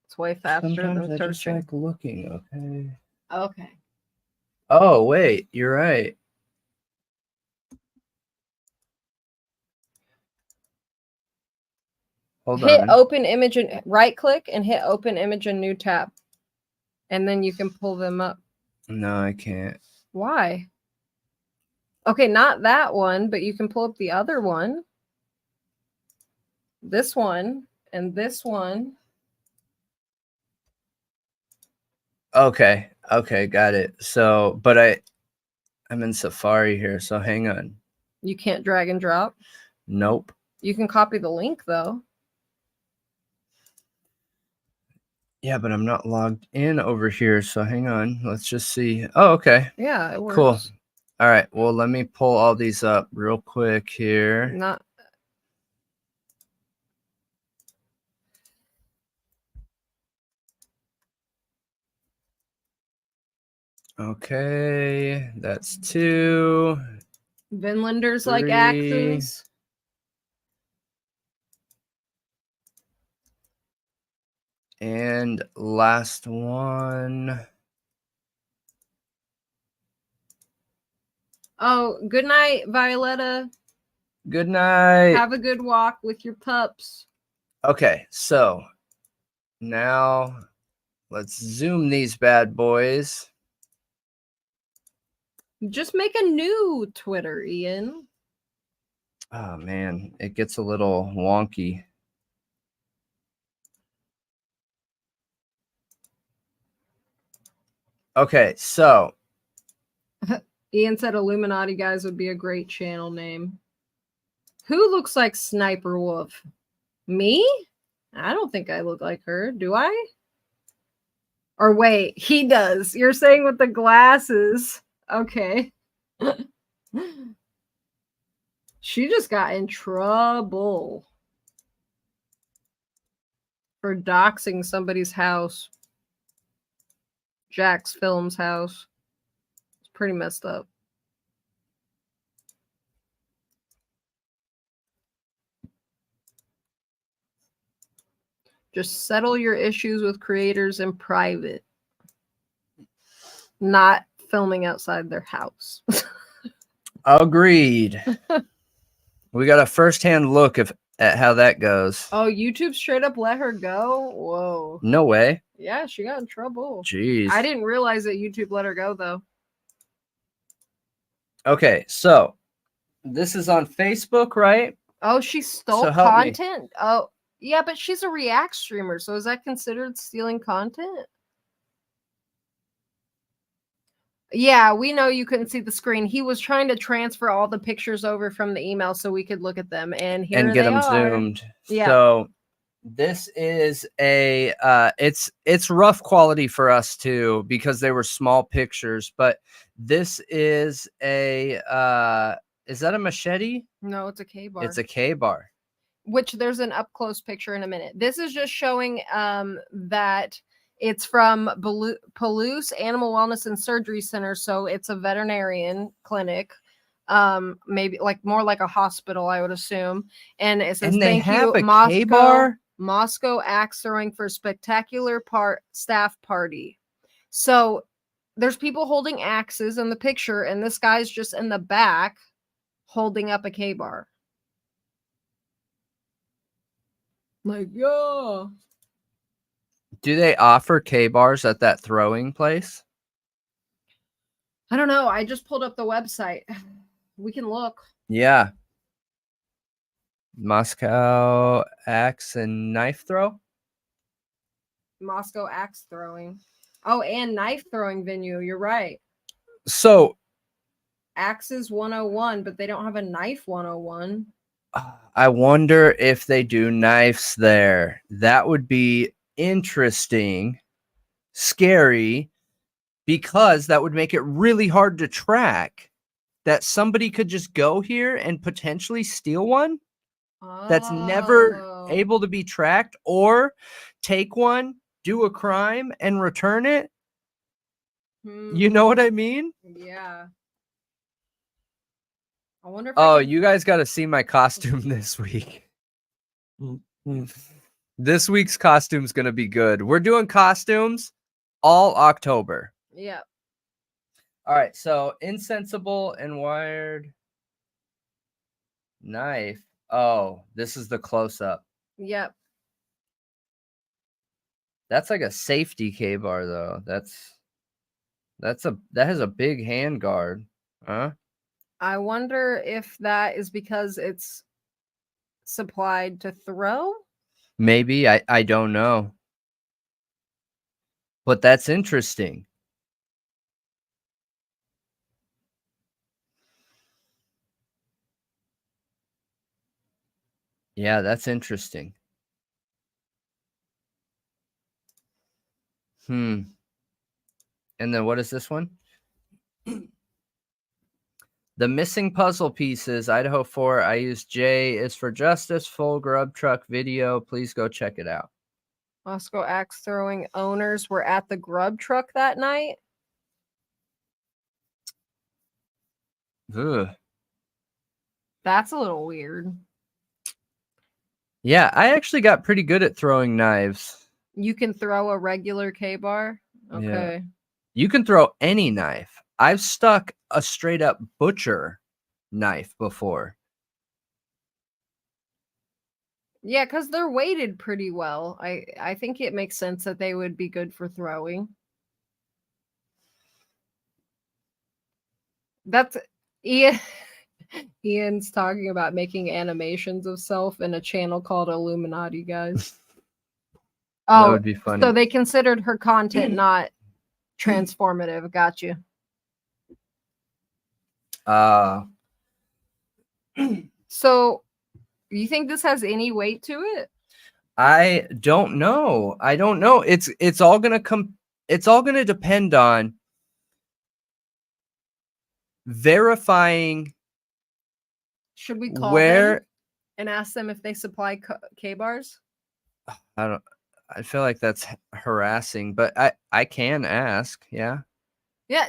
It's way faster Sometimes than I just searching. like looking. Okay. Okay. Oh, wait. You're right. Hold Hit on. open image and right click and hit open image and new tab. And then you can pull them up. No, I can't. Why? Okay, not that one, but you can pull up the other one. This one and this one. Okay. Okay, got it. So, but I'm in Safari here, so hang on. You can't drag and drop. Nope. You can copy the link though. Yeah, but I'm not logged in over here, so hang on. Let's just see. Oh, okay. Yeah, it works. Cool. All right. Well, let me pull all these up real quick here. Not Okay, that's 2. Vinlanders like 3. axes. And last one. Oh, good night, Violetta. Good night. Have a good walk with your pups. Okay, so now let's zoom these bad boys. Just make a new Twitter, Ian. Oh, man, it gets a little wonky. Okay, so Ian said Illuminati guys would be a great channel name. Who looks like Sniper Wolf? Me? I don't think I look like her. Do I? Or wait, he does. You're saying with the glasses. Okay. She just got in trouble for doxing somebody's house. Jack's Film's house. It's pretty messed up. Just settle your issues with creators in private, not filming outside their house. agreed. We got a first-hand look at how that goes. Oh, YouTube straight up let her go? Whoa. No way. Yeah, she got in trouble. Jeez. I didn't realize that YouTube let her go, though. Okay, so this is on Facebook, right? Oh, she stole So help me. content? Oh, yeah, but she's a React streamer, so is that considered stealing content? Yeah, we know you couldn't see the screen. He was trying to transfer all the pictures over from the email so we could look at them, and here and get they them are. zoomed. Yeah. So this is a it's rough quality for us too because they were small pictures, but this is a is that a machete? No, it's a K bar. It's a K bar. Which there's an up close picture in a minute. This is just showing that it's from Palouse Animal Wellness and Surgery Center, so it's a veterinarian clinic, maybe like more like a hospital, I would assume. And it says, And they "Thank have you, a K Moscow, bar. Moscow axe throwing for spectacular staff party." So there's people holding axes in the picture, and this guy's just in the back holding up a K bar. Like, yeah. Do they offer K bars at that throwing place? I don't know. I just pulled up the website. We can look. Yeah. Moscow axe and knife throw. Moscow axe throwing. Oh, and knife throwing venue. You're right. So Axes 101, but they don't have a knife 101. I wonder if they do knives there. That would be interesting, scary, because that would make it really hard to track that somebody could just go here and potentially steal one that's never able to be tracked, or take one, do a crime, and return it. You know what I mean? Yeah. I wonder if Oh, you guys got to see my costume this week. This week's costume's going to be good. We're doing costumes all October. Yeah. All right. So insensible and wired knife. Oh, this is the close up. Yep. That's like a safety K bar though. That has a big hand guard. Huh? I wonder if that is because it's supplied to throw. Maybe. I don't know. But that's interesting. Yeah, that's interesting. And then what is this one? The missing puzzle pieces, Idaho4. I use J is for justice. Full grub truck video. Please go check it out. Moscow axe throwing owners were at the grub truck that night. Ugh. That's a little weird. Yeah, I actually got pretty good at throwing knives. You can throw a regular K-bar? Okay. Yeah. You can throw any knife. I've stuck a straight up butcher knife before. Yeah, because they're weighted pretty well. I think it makes sense that they would be good for throwing. That's Ian. Ian's talking about making animations of self in a channel called Illuminati, guys. That would be funny. So they considered her content not transformative. Got you. So you think this has any weight to it? I don't know. It's all gonna depend on verifying. Should we call where them and ask them if they supply K-bars? I feel like that's harassing, but I can ask. Yeah. Yeah,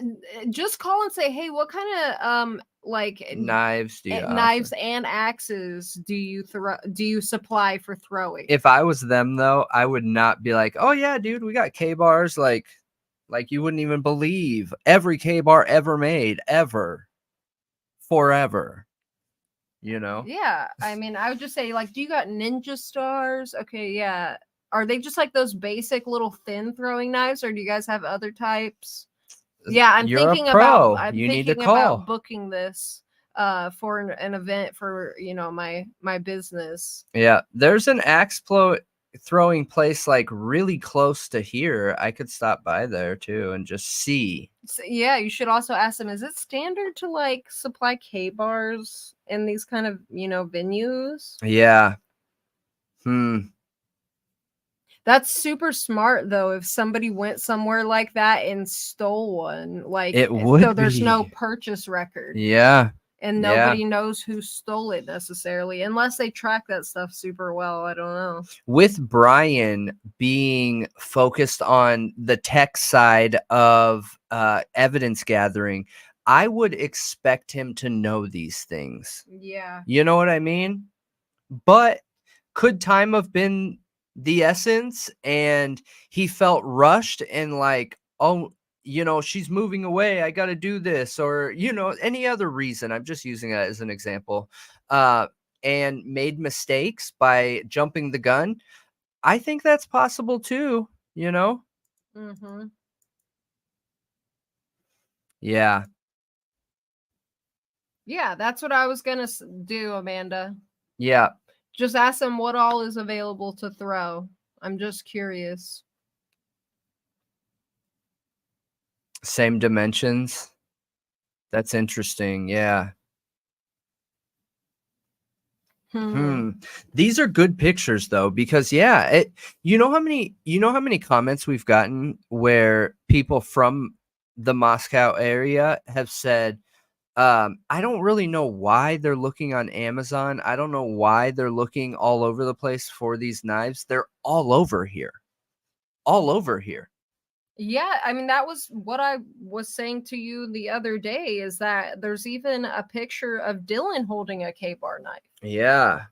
just call and say, hey, what kind of like Knives do you knives offer? and axes do you supply for throwing? If I was them though, I would not be like, oh yeah, dude, we got K bars, like you wouldn't even believe every K bar ever made, ever, forever. You know? Yeah, I mean, I would just say, like, do you got ninja stars? Okay, yeah. Are they just like those basic little thin throwing knives, or do you guys have other types? Yeah, I'm You're thinking a pro. about. I'm You need thinking to call. about booking this for an event for my business. Yeah, there's an axe throwing place like really close to here, I could stop by there too and just see. So, yeah, you should also ask them, is it standard to like supply K bars in these kind of, venues? Yeah. That's super smart though. If somebody went somewhere like that and stole one, like, It would so there's no be. purchase record. Yeah. And Yeah. nobody knows who stole it necessarily, unless they track that stuff super well. I don't know. With Brian being focused on the tech side of evidence gathering, I would expect him to know these things. Yeah. You know what I mean? But could time have been the essence and he felt rushed and like, oh, she's moving away, I got to do this, or any other reason? I'm just using that as an example, and made mistakes by jumping the gun. I think that's possible too. Mm-hmm. Yeah. Yeah, that's what I was gonna do, Amanda. Yeah. Just ask them what all is available to throw. I'm just curious. Same dimensions. That's interesting. Yeah. These are good pictures though, because you know how many comments we've gotten where people from the Moscow area have said, I don't really know why they're looking on Amazon. I don't know why they're looking all over the place for these knives. They're all over here. All over here. Yeah, I mean, that was what I was saying to you the other day, is that there's even a picture of Dylan holding a K-bar knife. Yeah.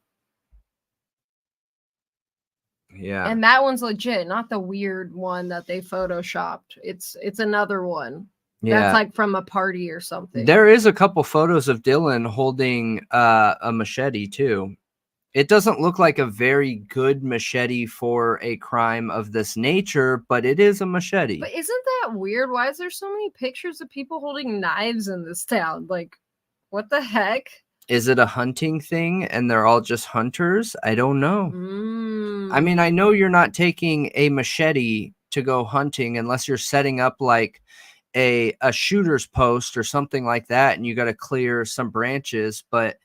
Yeah. And that one's legit, not the weird one that they photoshopped. It's another one. Yeah. That's like from a party or something. There is a couple photos of Dylan holding a machete too. It doesn't look like a very good machete for a crime of this nature, but it is a machete. But isn't that weird? Why is there so many pictures of people holding knives in this town? Like, what the heck? Is it a hunting thing and they're all just hunters? I don't know. I mean, I know you're not taking a machete to go hunting unless you're setting up like a shooter's post or something like that, and you got to clear some branches. But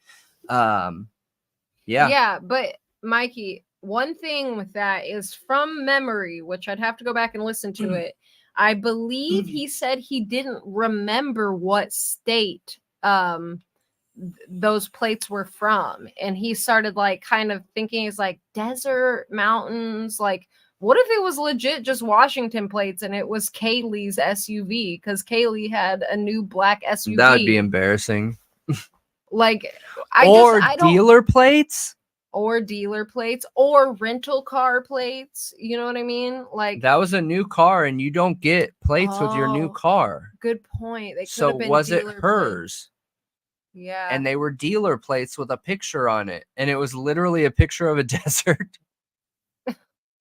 yeah, but Mikey, one thing with that is, from memory, which I'd have to go back and listen to it, I believe he said he didn't remember what state those plates were from, and he started like kind of thinking it's like desert, mountains. Like, what if it was legit just Washington plates and it was Kaylee's SUV, because Kaylee had a new black SUV? that would be embarrassing. Like, dealer plates, or dealer plates, or rental car plates. You know what I mean? Like, that was a new car, and you don't get plates with your new car. Good point. They could So have been was it dealer hers? plates. Yeah. And they were dealer plates with a picture on it, and it was literally a picture of a desert.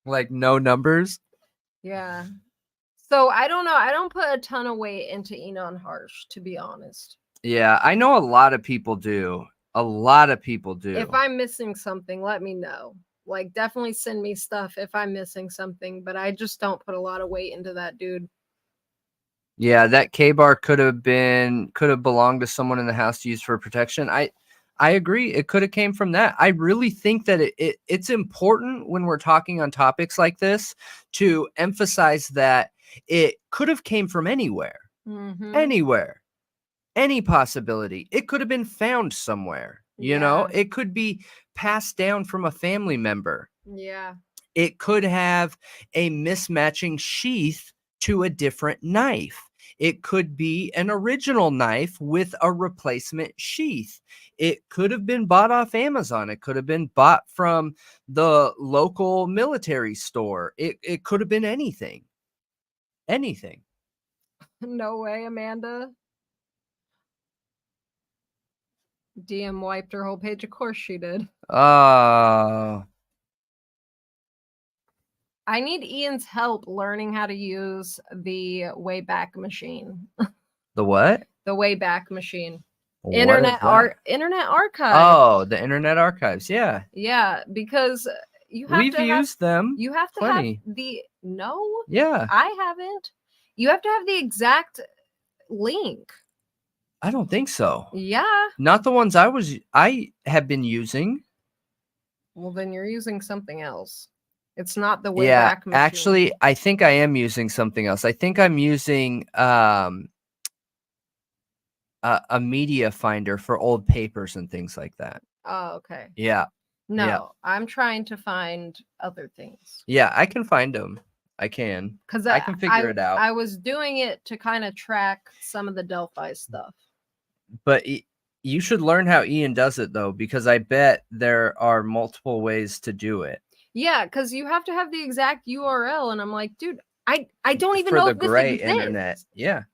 Like, no numbers. Yeah. So I don't know. I don't put a ton of weight into Enon Harsh, to be honest. Yeah, I know a lot of people do. A lot of people do. If I'm missing something, let me know. Like, definitely send me stuff if I'm missing something, but I just don't put a lot of weight into that, dude. Yeah, that K-bar could have belonged to someone in the house to use for protection. I agree. It could have came from that. I really think that it's important when we're talking on topics like this to emphasize that it could have came from anywhere. Mm-hmm. Anywhere. Any possibility. It could have been found somewhere. You know, it could be passed down from a family member. Yeah. It could have a mismatching sheath to a different knife. It could be an original knife with a replacement sheath. It could have been bought off Amazon. It could have been bought from the local military store. It could have been anything. Anything. No way, Amanda. DM wiped her whole page. Of course she did. Oh. I need Ian's help learning how to use the Wayback Machine. The what? The Wayback Machine. What Internet is that? Internet Archive. Oh, the Internet Archives. Yeah. Yeah, because you have We've to have used them. you have to plenty. have the no, Yeah. I haven't. You have to have the exact link. I don't think so. Yeah. Not the ones I have been using. Well, then you're using something else. It's not the Yeah, Wayback Machine. actually, I think I am using something else. I think I'm using a media finder for old papers and things like that. Oh, okay. Yeah. No, Yeah. I'm trying to find other things. Yeah, I can find them. I can. Because I can figure it out. I was doing it to kind of track some of the Delphi stuff. But you should learn how Ian does it, though, because I bet there are multiple ways to do it. Yeah, because you have to have the exact URL. And I'm like, dude, I don't even For know the if this gray exists. internet. Yeah.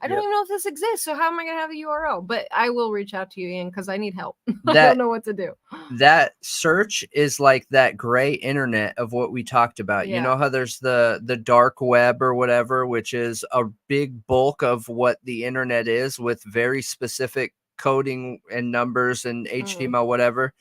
I don't Yep. even know if this exists. So how am I going to have a URL? But I will reach out to you, Ian, because I need help. I That- don't know what to do. That search is like that gray internet of what we talked about. Yeah. You know how there's the dark web or whatever, which is a big bulk of what the internet is with very specific coding and numbers and HTML, whatever.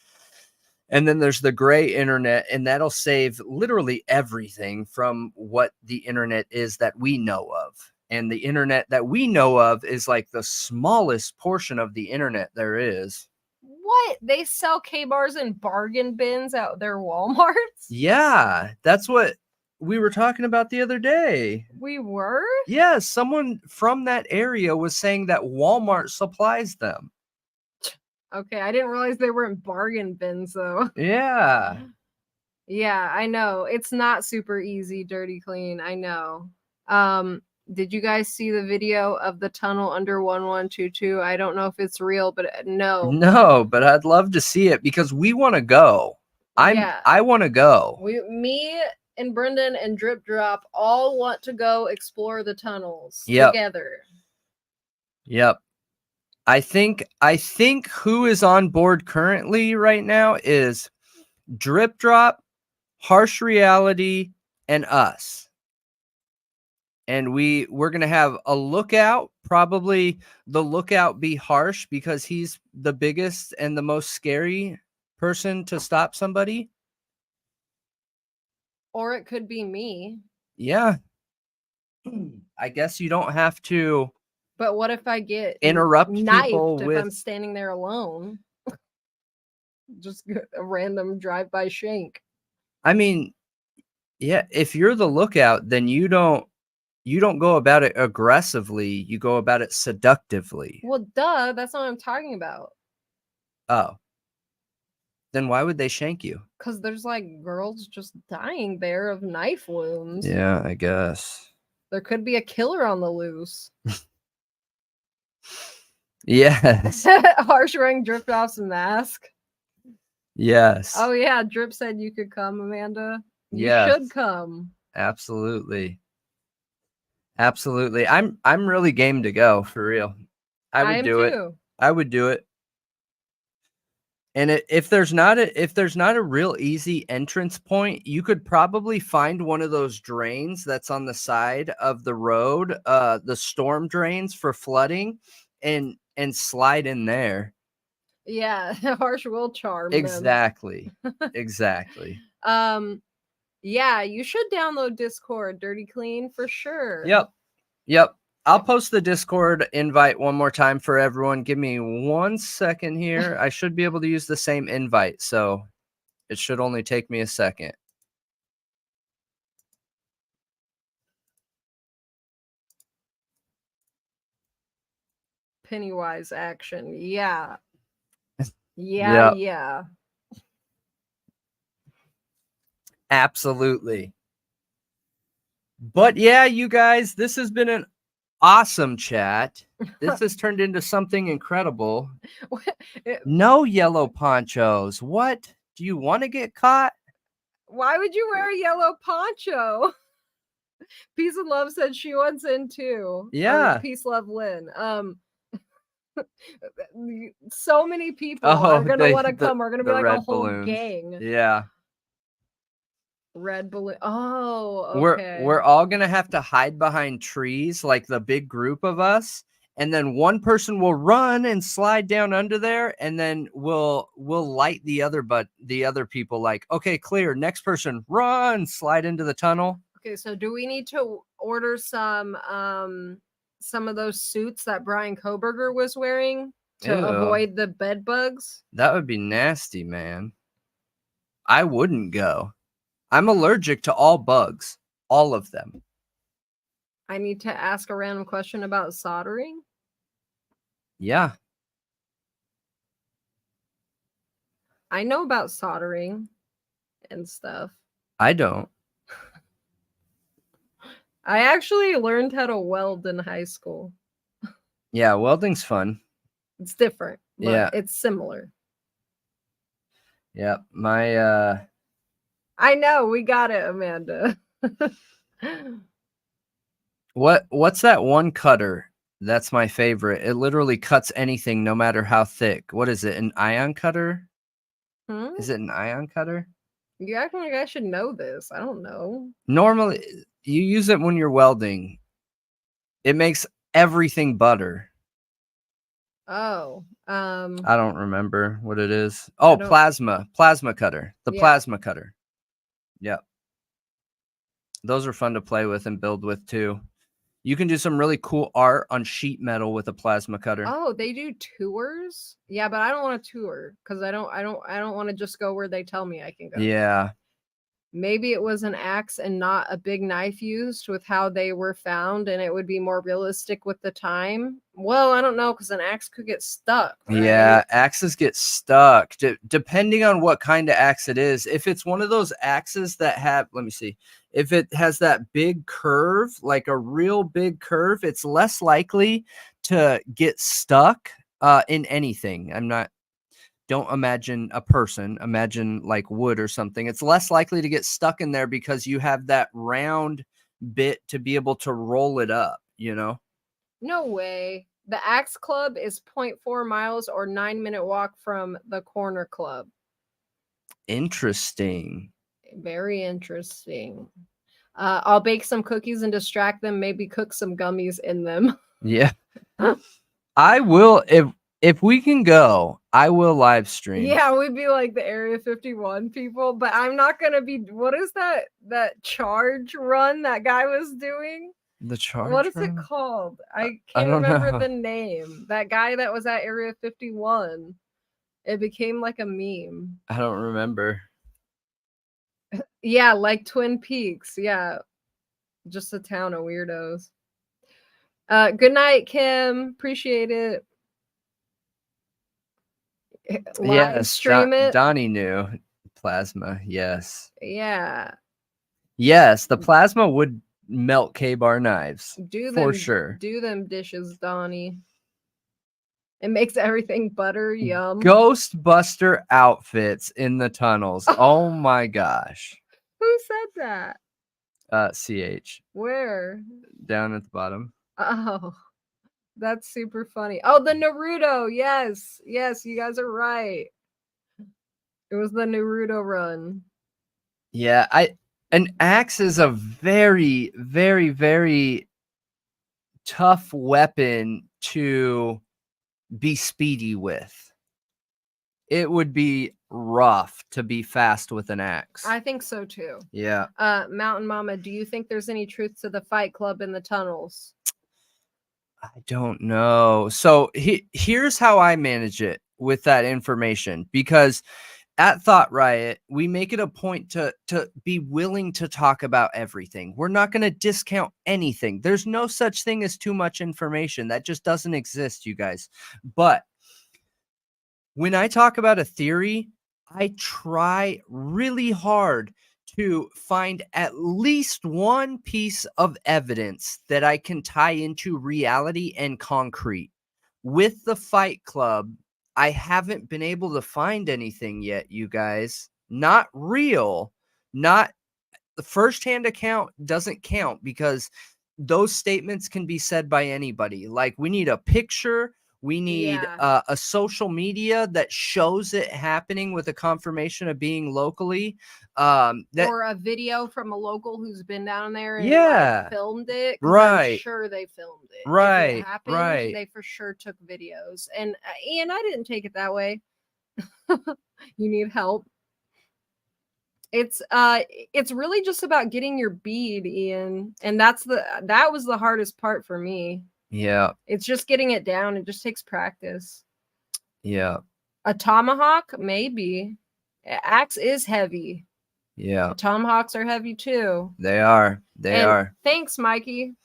And then there's the gray internet, and that'll save literally everything from what the internet is that we know of. And the internet that we know of is like the smallest portion of the internet there is. What? They sell K-bars in bargain bins at their Walmarts? Yeah, that's what we were talking about the other day. We were? Yeah, someone from that area was saying that Walmart supplies them. Okay, I didn't realize they were in bargain bins, though. Yeah. Yeah, I know. It's not super easy, dirty clean. I know. Did you guys see the video of the tunnel under 1122? I don't know if it's real, but no. No, but I'd love to see it because we want to go. Yeah. I want to go. Me and Brendan and Drip Drop all want to go explore the tunnels Yep. together. Yep. I think who is on board currently right now is Drip Drop, Harsh Reality, and us. And we're going to have a lookout. Probably the lookout be Harsh because he's the biggest and the most scary person to stop somebody. Or it could be me. Yeah. I guess you don't have to But what if I get interrupt knifed people if with I'm standing there alone? Just a random drive-by shank. I mean, yeah, if you're the lookout, then you don't go about it aggressively. You go about it seductively. Well, duh, that's not what I'm talking about. Oh. Then why would they shank you? Because there's like girls just dying there of knife wounds. Yeah, I guess. There could be a killer on the loose. Yes. Harsh wearing Drip Off's mask. Yes. Oh yeah, Drip said you could come, Amanda. You Yes. should come. Absolutely. Absolutely. I'm really game to go for real. I would do it. I would do it. And if there's not a real easy entrance point, you could probably find one of those drains that's on the side of the road, the storm drains for flooding, and slide in there. Yeah, Harsh will charm them. Exactly. Exactly. Yeah, you should download Discord, Dirty Clean, for sure. Yep. I'll post the Discord invite one more time for everyone. Give me 1 second here. I should be able to use the same invite, so it should only take me a second. Pennywise action. Yeah. Yep. Yeah. Absolutely. But yeah, you guys, this has been an awesome chat. This has turned into something incredible. No yellow ponchos. What? Do you want to get caught? Why would you wear a yellow poncho? Peace and Love said she wants in too. Yeah. Peace, Love, Lynn. So many people are gonna want to come. We're gonna be like a whole balloons. gang. Yeah. Red balloon. Oh, okay. We're all gonna have to hide behind trees, like the big group of us, and then one person will run and slide down under there, and then we'll light the other people like, okay, clear. Next person, run, slide into the tunnel. Okay, so do we need to order some of those suits that Brian Coburger was wearing to Ew. avoid the bed bugs? That would be nasty, man. I wouldn't go. I'm allergic to all bugs, all of them. I need to ask a random question about soldering. Yeah. I know about soldering and stuff. I don't. I actually learned how to weld in high school. Yeah, welding's fun. It's different, but Yeah. it's similar. Yeah, my I know, we got it, Amanda. what's that one cutter? That's my favorite. It literally cuts anything no matter how thick. What is it? An ion cutter? Is it an ion cutter? You acting like I should know this. I don't know. Normally, you use it when you're welding. It makes everything butter. Oh, I don't remember what it is. Oh, plasma cutter. The plasma cutter. Yep. Those are fun to play with and build with too. You can do some really cool art on sheet metal with a plasma cutter. Oh, they do tours? Yeah, but I don't want to tour because I don't want to just go where they tell me I can go. Yeah. Maybe it was an axe and not a big knife used with how they were found, and it would be more realistic with the time. Well, I don't know, because an axe could get stuck. Right? Yeah, axes get stuck. Depending on what kind of axe it is. If it's one of those axes that have, let me see, if it has that big curve, like a real big curve, it's less likely to get stuck in anything. Don't imagine a person, imagine like wood or something. It's less likely to get stuck in there because you have that round bit to be able to roll it up, you know? No way. The Axe Club is 0.4 miles or 9-minute walk from the Corner Club. Interesting. Very interesting. I'll bake some cookies and distract them, maybe cook some gummies in them. Yeah. I will, if we can go, I will live stream. Yeah, we'd be like the Area 51 people, but I'm not gonna be. What is that charge run that guy was doing? The charge. What is run? it called? I I can't don't remember know. the name. That guy that was at Area 51. It became like a meme. I don't remember. Yeah, like Twin Peaks. Yeah, just a town of weirdos. Good night, Kim. Appreciate it. Live stream it. Donnie knew plasma. Yes. Yeah. Yes, the plasma would melt K-bar knives. Do them for sure. Do them dishes, Donnie. It makes everything butter. Yum. Ghostbuster outfits in the tunnels. Oh my gosh. Who said that? CH. Where? Down at the bottom. Oh, that's super funny. Oh, the Naruto. Yes. Yes, you guys are right. It was the Naruto run. Yeah, an axe is a very, very, very tough weapon to be speedy with. It would be rough to be fast with an axe. I think so too. Yeah. Mountain Mama, do you think there's any truth to the Fight Club in the tunnels? I don't know. So here's how I manage it with that information, because at Thought Riot, we make it a point to be willing to talk about everything. We're not going to discount anything. There's no such thing as too much information. That just doesn't exist, you guys. But when I talk about a theory, I try really hard to find at least one piece of evidence that I can tie into reality and concrete. With the Fight Club, I haven't been able to find anything yet, you guys. Not real. Not the first-hand account doesn't count, because those statements can be said by anybody. Like, we need a picture. We need Yeah. a social media that shows it happening with a confirmation of being locally. That Or a video from a local who's been down there and Yeah. like filmed it. 'Cause I'm Right. sure they filmed it. If Right, it happened, right. they for sure took videos. And Ian, I didn't take it that way. You need help. It's really just about getting your bead, Ian. And that was the hardest part for me. Yeah, It's just getting it down. It just takes practice. yeah, A tomahawk, maybe. Axe is heavy. yeah. Tomahawks are heavy too. They are. They And are. thanks, Mikey.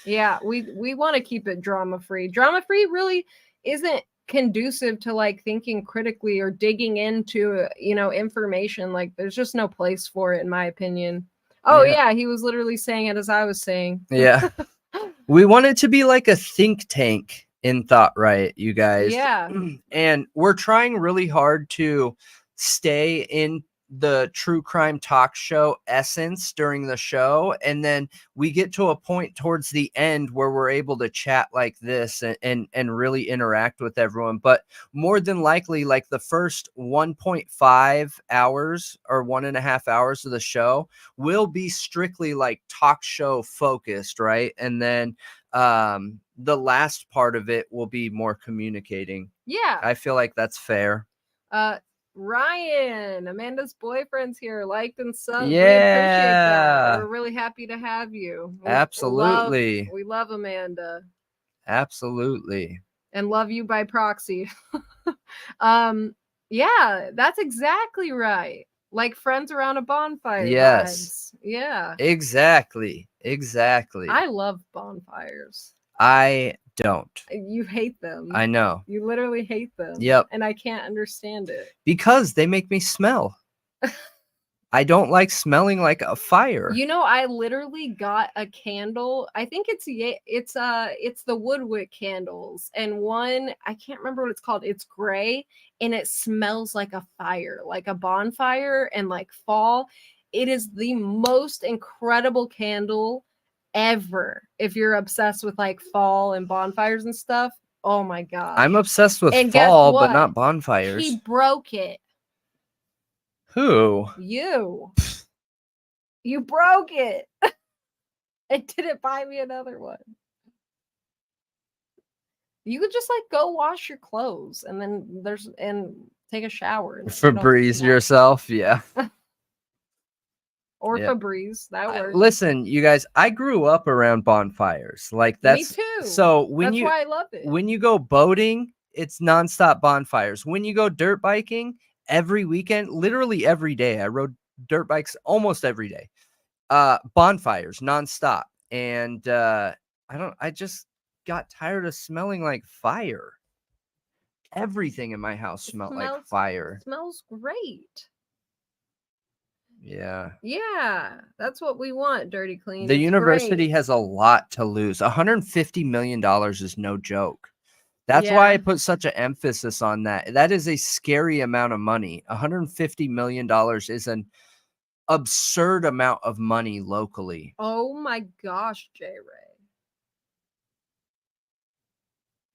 Yeah, we want to keep it drama free. Drama free really isn't conducive to like thinking critically or digging into information. Like there's just no place for it, in my opinion. Oh Yeah. yeah, he was literally saying it as I was saying. Yeah. We want it to be like a think tank in Thought Riot, you guys. Yeah. And we're trying really hard to stay in the true crime talk show essence during the show. And then we get to a point towards the end where we're able to chat like this and really interact with everyone. But more than likely, like the first 1.5 hours or 1.5 hours of the show will be strictly like talk show focused, right? And then the last part of it will be more communicating. Yeah. I feel like that's fair. Ryan, Amanda's boyfriend's here, liked and subbed. We appreciate Yeah. that. We're really happy to have you. Absolutely. We love Amanda Absolutely. and love you by proxy. Yeah, that's exactly right. Like friends around a bonfire. Yes. Vibes. Yeah. Exactly. Exactly. I love bonfires. I don't. You hate them. I know. You literally hate them. Yep. And I can't understand it. Because they make me smell. I don't like smelling like a fire. You know, I literally got a candle. I think it's the Woodwick candles, and one, I can't remember what it's called. It's gray and it smells like a fire, like a bonfire and like fall. It is the most incredible candle ever. If you're obsessed with like fall and bonfires and stuff, oh my god. I'm obsessed with And guess fall, but what? not bonfires. He broke it. Who? You broke it. And didn't buy me another one. You could just like go wash your clothes and then take a shower and Febreze yourself, yeah. Or Yeah. Febreze, that works. Listen, you guys, I grew up around bonfires. Like that's me too. So That's why I love it. when you go boating, it's nonstop bonfires. When you go dirt biking, every weekend, literally every day, I rode dirt bikes almost every day. Bonfires nonstop. And I just got tired of smelling like fire. Everything in my house smelled like fire. It smells great. Yeah. Yeah, that's what we want, Dirty Clean. The It's university great. has a lot to lose. $150 million is no joke. That's why I put such an emphasis on that. That is a scary amount of money. $150 million is an absurd amount of money locally. Oh my gosh, J Ray.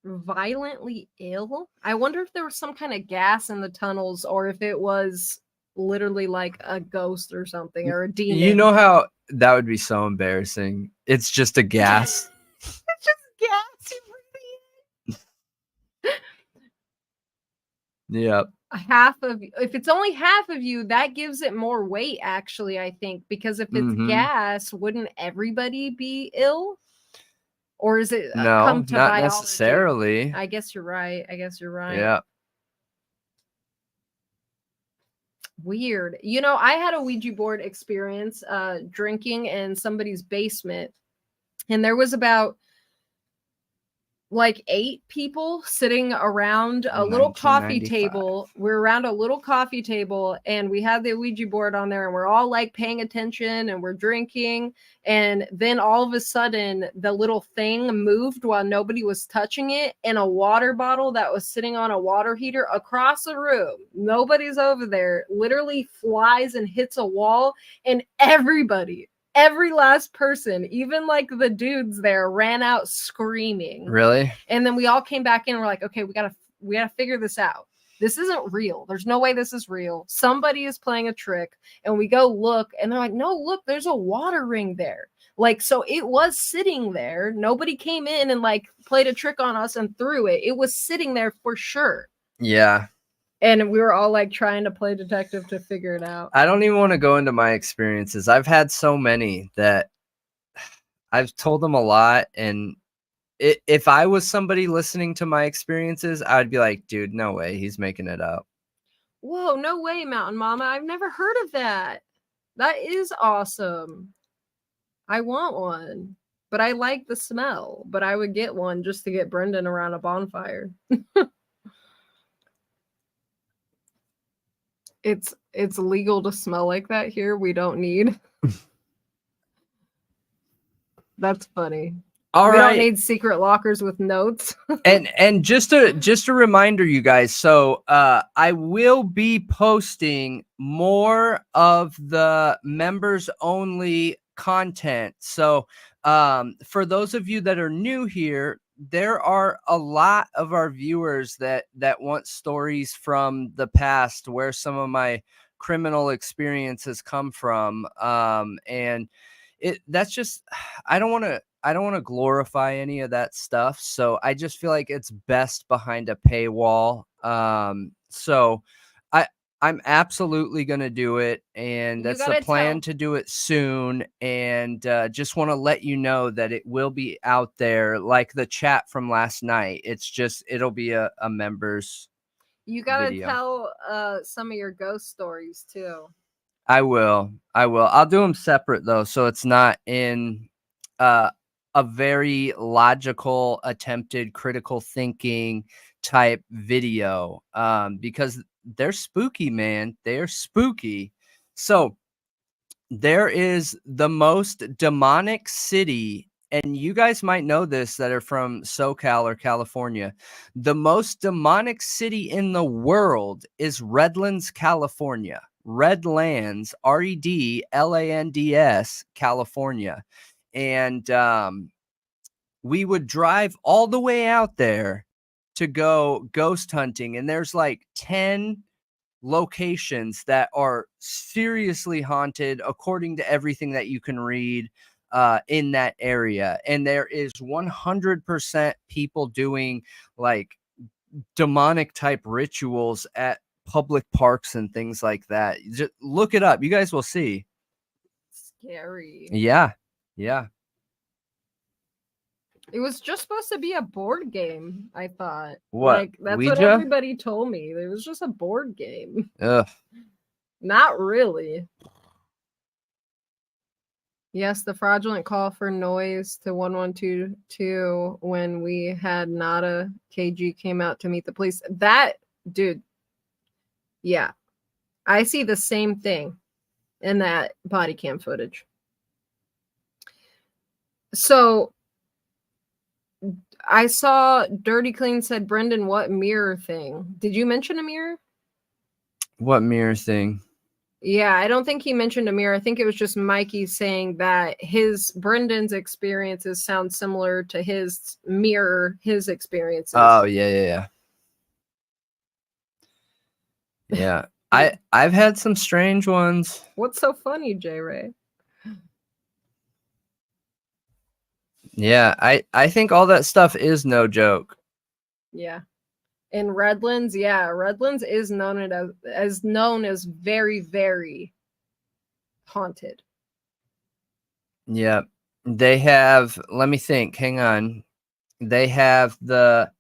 Violently ill? I wonder if there was some kind of gas in the tunnels or if it was literally like a ghost or something or a demon. You know how that would be so embarrassing. It's just a gas. It's just gas. Yep. If it's only half of you, that gives it more weight, actually, I think, because if it's gas, wouldn't everybody be ill? Or is it No, come to not biology? necessarily. I guess you're right. Yeah. Weird. You know, I had a Ouija board experience drinking in somebody's basement, and there was about like 8 people sitting around a little coffee 1995. table. We're around a little coffee table and we had the Ouija board on there and we're all like paying attention and we're drinking. And then all of a sudden the little thing moved while nobody was touching it, and a water bottle that was sitting on a water heater across the room, nobody's over there, literally flies and hits a wall, and everybody every last person, even like the dudes there, ran out screaming. Really? And then we all came back in and we're like, okay, we gotta figure this out. This isn't real. There's no way this is real. Somebody is playing a trick. And we go look, and they're like, no, look, there's a water ring there. Like, so it was sitting there. Nobody came in and like played a trick on us and threw it. It was sitting there for sure. Yeah. And we were all like trying to play detective to figure it out. I don't even want to go into my experiences. I've had so many that I've told them a lot, and if I was somebody listening to my experiences, I would be like, dude, no way, he's making it up. Whoa, no way, Mountain Mama. I've never heard of that. That is awesome. I want one, but I like the smell. But I would get one just to get Brendan around a bonfire. It's legal to smell like that here. We don't need. That's funny. All we right. don't need secret lockers with notes. and just a reminder, you guys. So I will be posting more of the members only content. So for those of you that are new here, there are a lot of our viewers that want stories from the past, where some of my criminal experiences come from. And that's just, I don't want to glorify any of that stuff. So I just feel like it's best behind a paywall. So I'm absolutely going to do it. And that's the plan to do it soon. And just want to let you know that it will be out there, like the chat from last night. It's just, it'll be a members. You got to tell some of your ghost stories too. I will. I'll do them separate though. So it's not in a very logical, attempted critical thinking type video, because they're spooky, man. They're spooky. So there is the most demonic city, and you guys might know this that are from SoCal or California. The most demonic city in the world is Redlands, California. Redlands, Redlands, California. And we would drive all the way out there to go ghost hunting. And there's like 10 locations that are seriously haunted, according to everything that you can read in that area. And there is 100% people doing like demonic type rituals at public parks and things like that. Just look it up. You guys will see. Scary. Yeah. It was just supposed to be a board game, I thought. What? Like, that's Ouija? what everybody told me. It was just a board game. Ugh. Not really. Yes, the fraudulent call for noise to 1122 when we had Nada KG came out to meet the police. That, dude, yeah. I see the same thing in that body cam footage. So I saw Dirty Clean said, Brendan, what mirror thing? Did you mention a mirror? What mirror thing? Yeah, I don't think he mentioned a mirror. I think it was just Mikey saying that Brendan's experiences sound similar to his experiences. Oh, yeah. Yeah. I've had some strange ones. What's so funny, J. Ray? Yeah, I think all that stuff is no joke. Yeah. In Redlands, Redlands is known as very, very haunted. Yeah. They have, let me think, hang on. They have the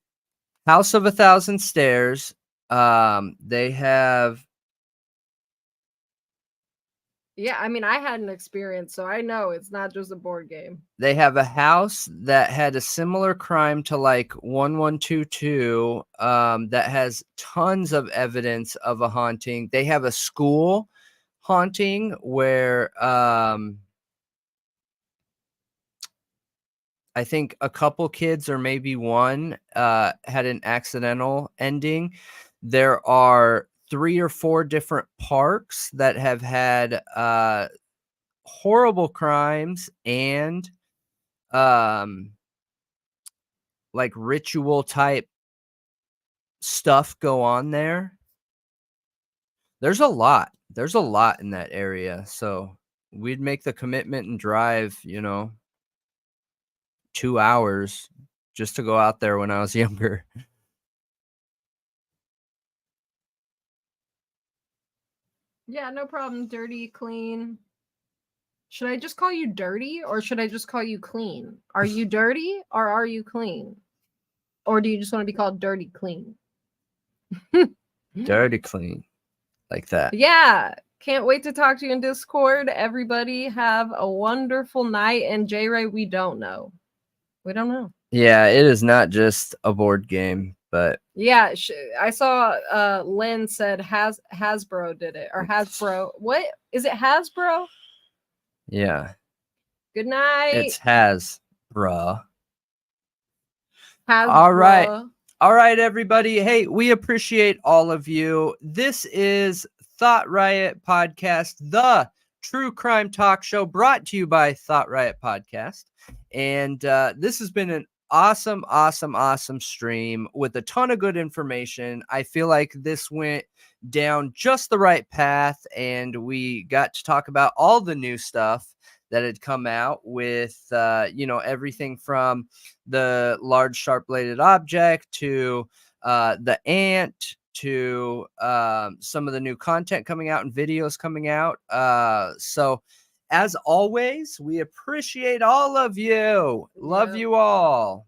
House of 1,000 Stairs. They have. Yeah, I mean, I had an experience, so I know it's not just a board game. They have a house that had a similar crime to like 1122, that has tons of evidence of a haunting. They have a school haunting where I think a couple kids or maybe one had an accidental ending. There are 3 or 4 different parks that have had horrible crimes and like ritual type stuff go on there. There's a lot in that area, so we'd make the commitment and drive 2 hours just to go out there when I was younger. Yeah, no problem. Dirty, clean. Should I just call you dirty or should I just call you clean? Are you dirty or are you clean? Or do you just want to be called dirty clean? Dirty clean. Like that. Yeah. Can't wait to talk to you in Discord. Everybody have a wonderful night. And J Ray, we don't know. We don't know. Yeah, it is not just a board game, but Yeah, I saw Lynn said Hasbro did it or Hasbro. What is it? Hasbro? yeah, Good night. it's Hasbro. Hasbro. All right, everybody. Hey, we appreciate all of you. This is Thought Riot Podcast, the true crime talk show brought to you by Thought Riot Podcast. And this has been an awesome stream with a ton of good information. I feel like this went down just the right path, and we got to talk about all the new stuff that had come out with everything from the large sharp-bladed object to the ant to some of the new content coming out and videos coming out. So as always, we appreciate all of you. Love you all.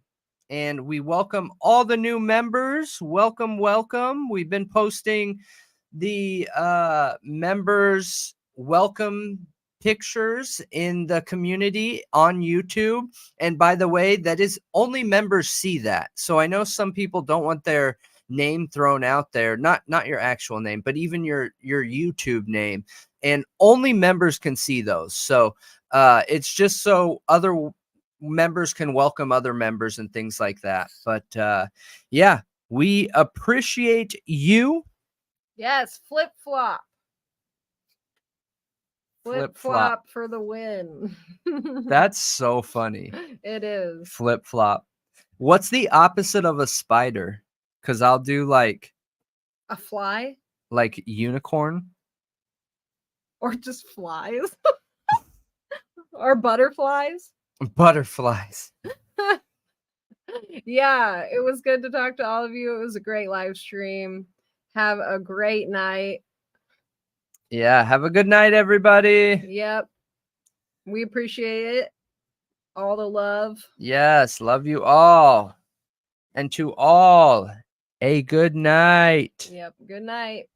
And we welcome all the new members. Welcome. We've been posting the members welcome pictures in the community on YouTube. And by the way, that is only members see that. So I know some people don't want their name thrown out there, not your actual name, but even your YouTube name, and only members can see those. So it's just so other members can welcome other members and things like that. But yeah, we appreciate you. Yes, flip flop. Flip flop for the win. That's so funny. It is. Flip flop. What's the opposite of a spider? Because I'll do like a fly, like unicorn, or just flies, or butterflies. Butterflies. Yeah, it was good to talk to all of you. It was a great live stream. Have a great night. Yeah, have a good night, everybody. Yep. We appreciate it. All the love. Yes, love you all. And to all, a good night. Yep, good night.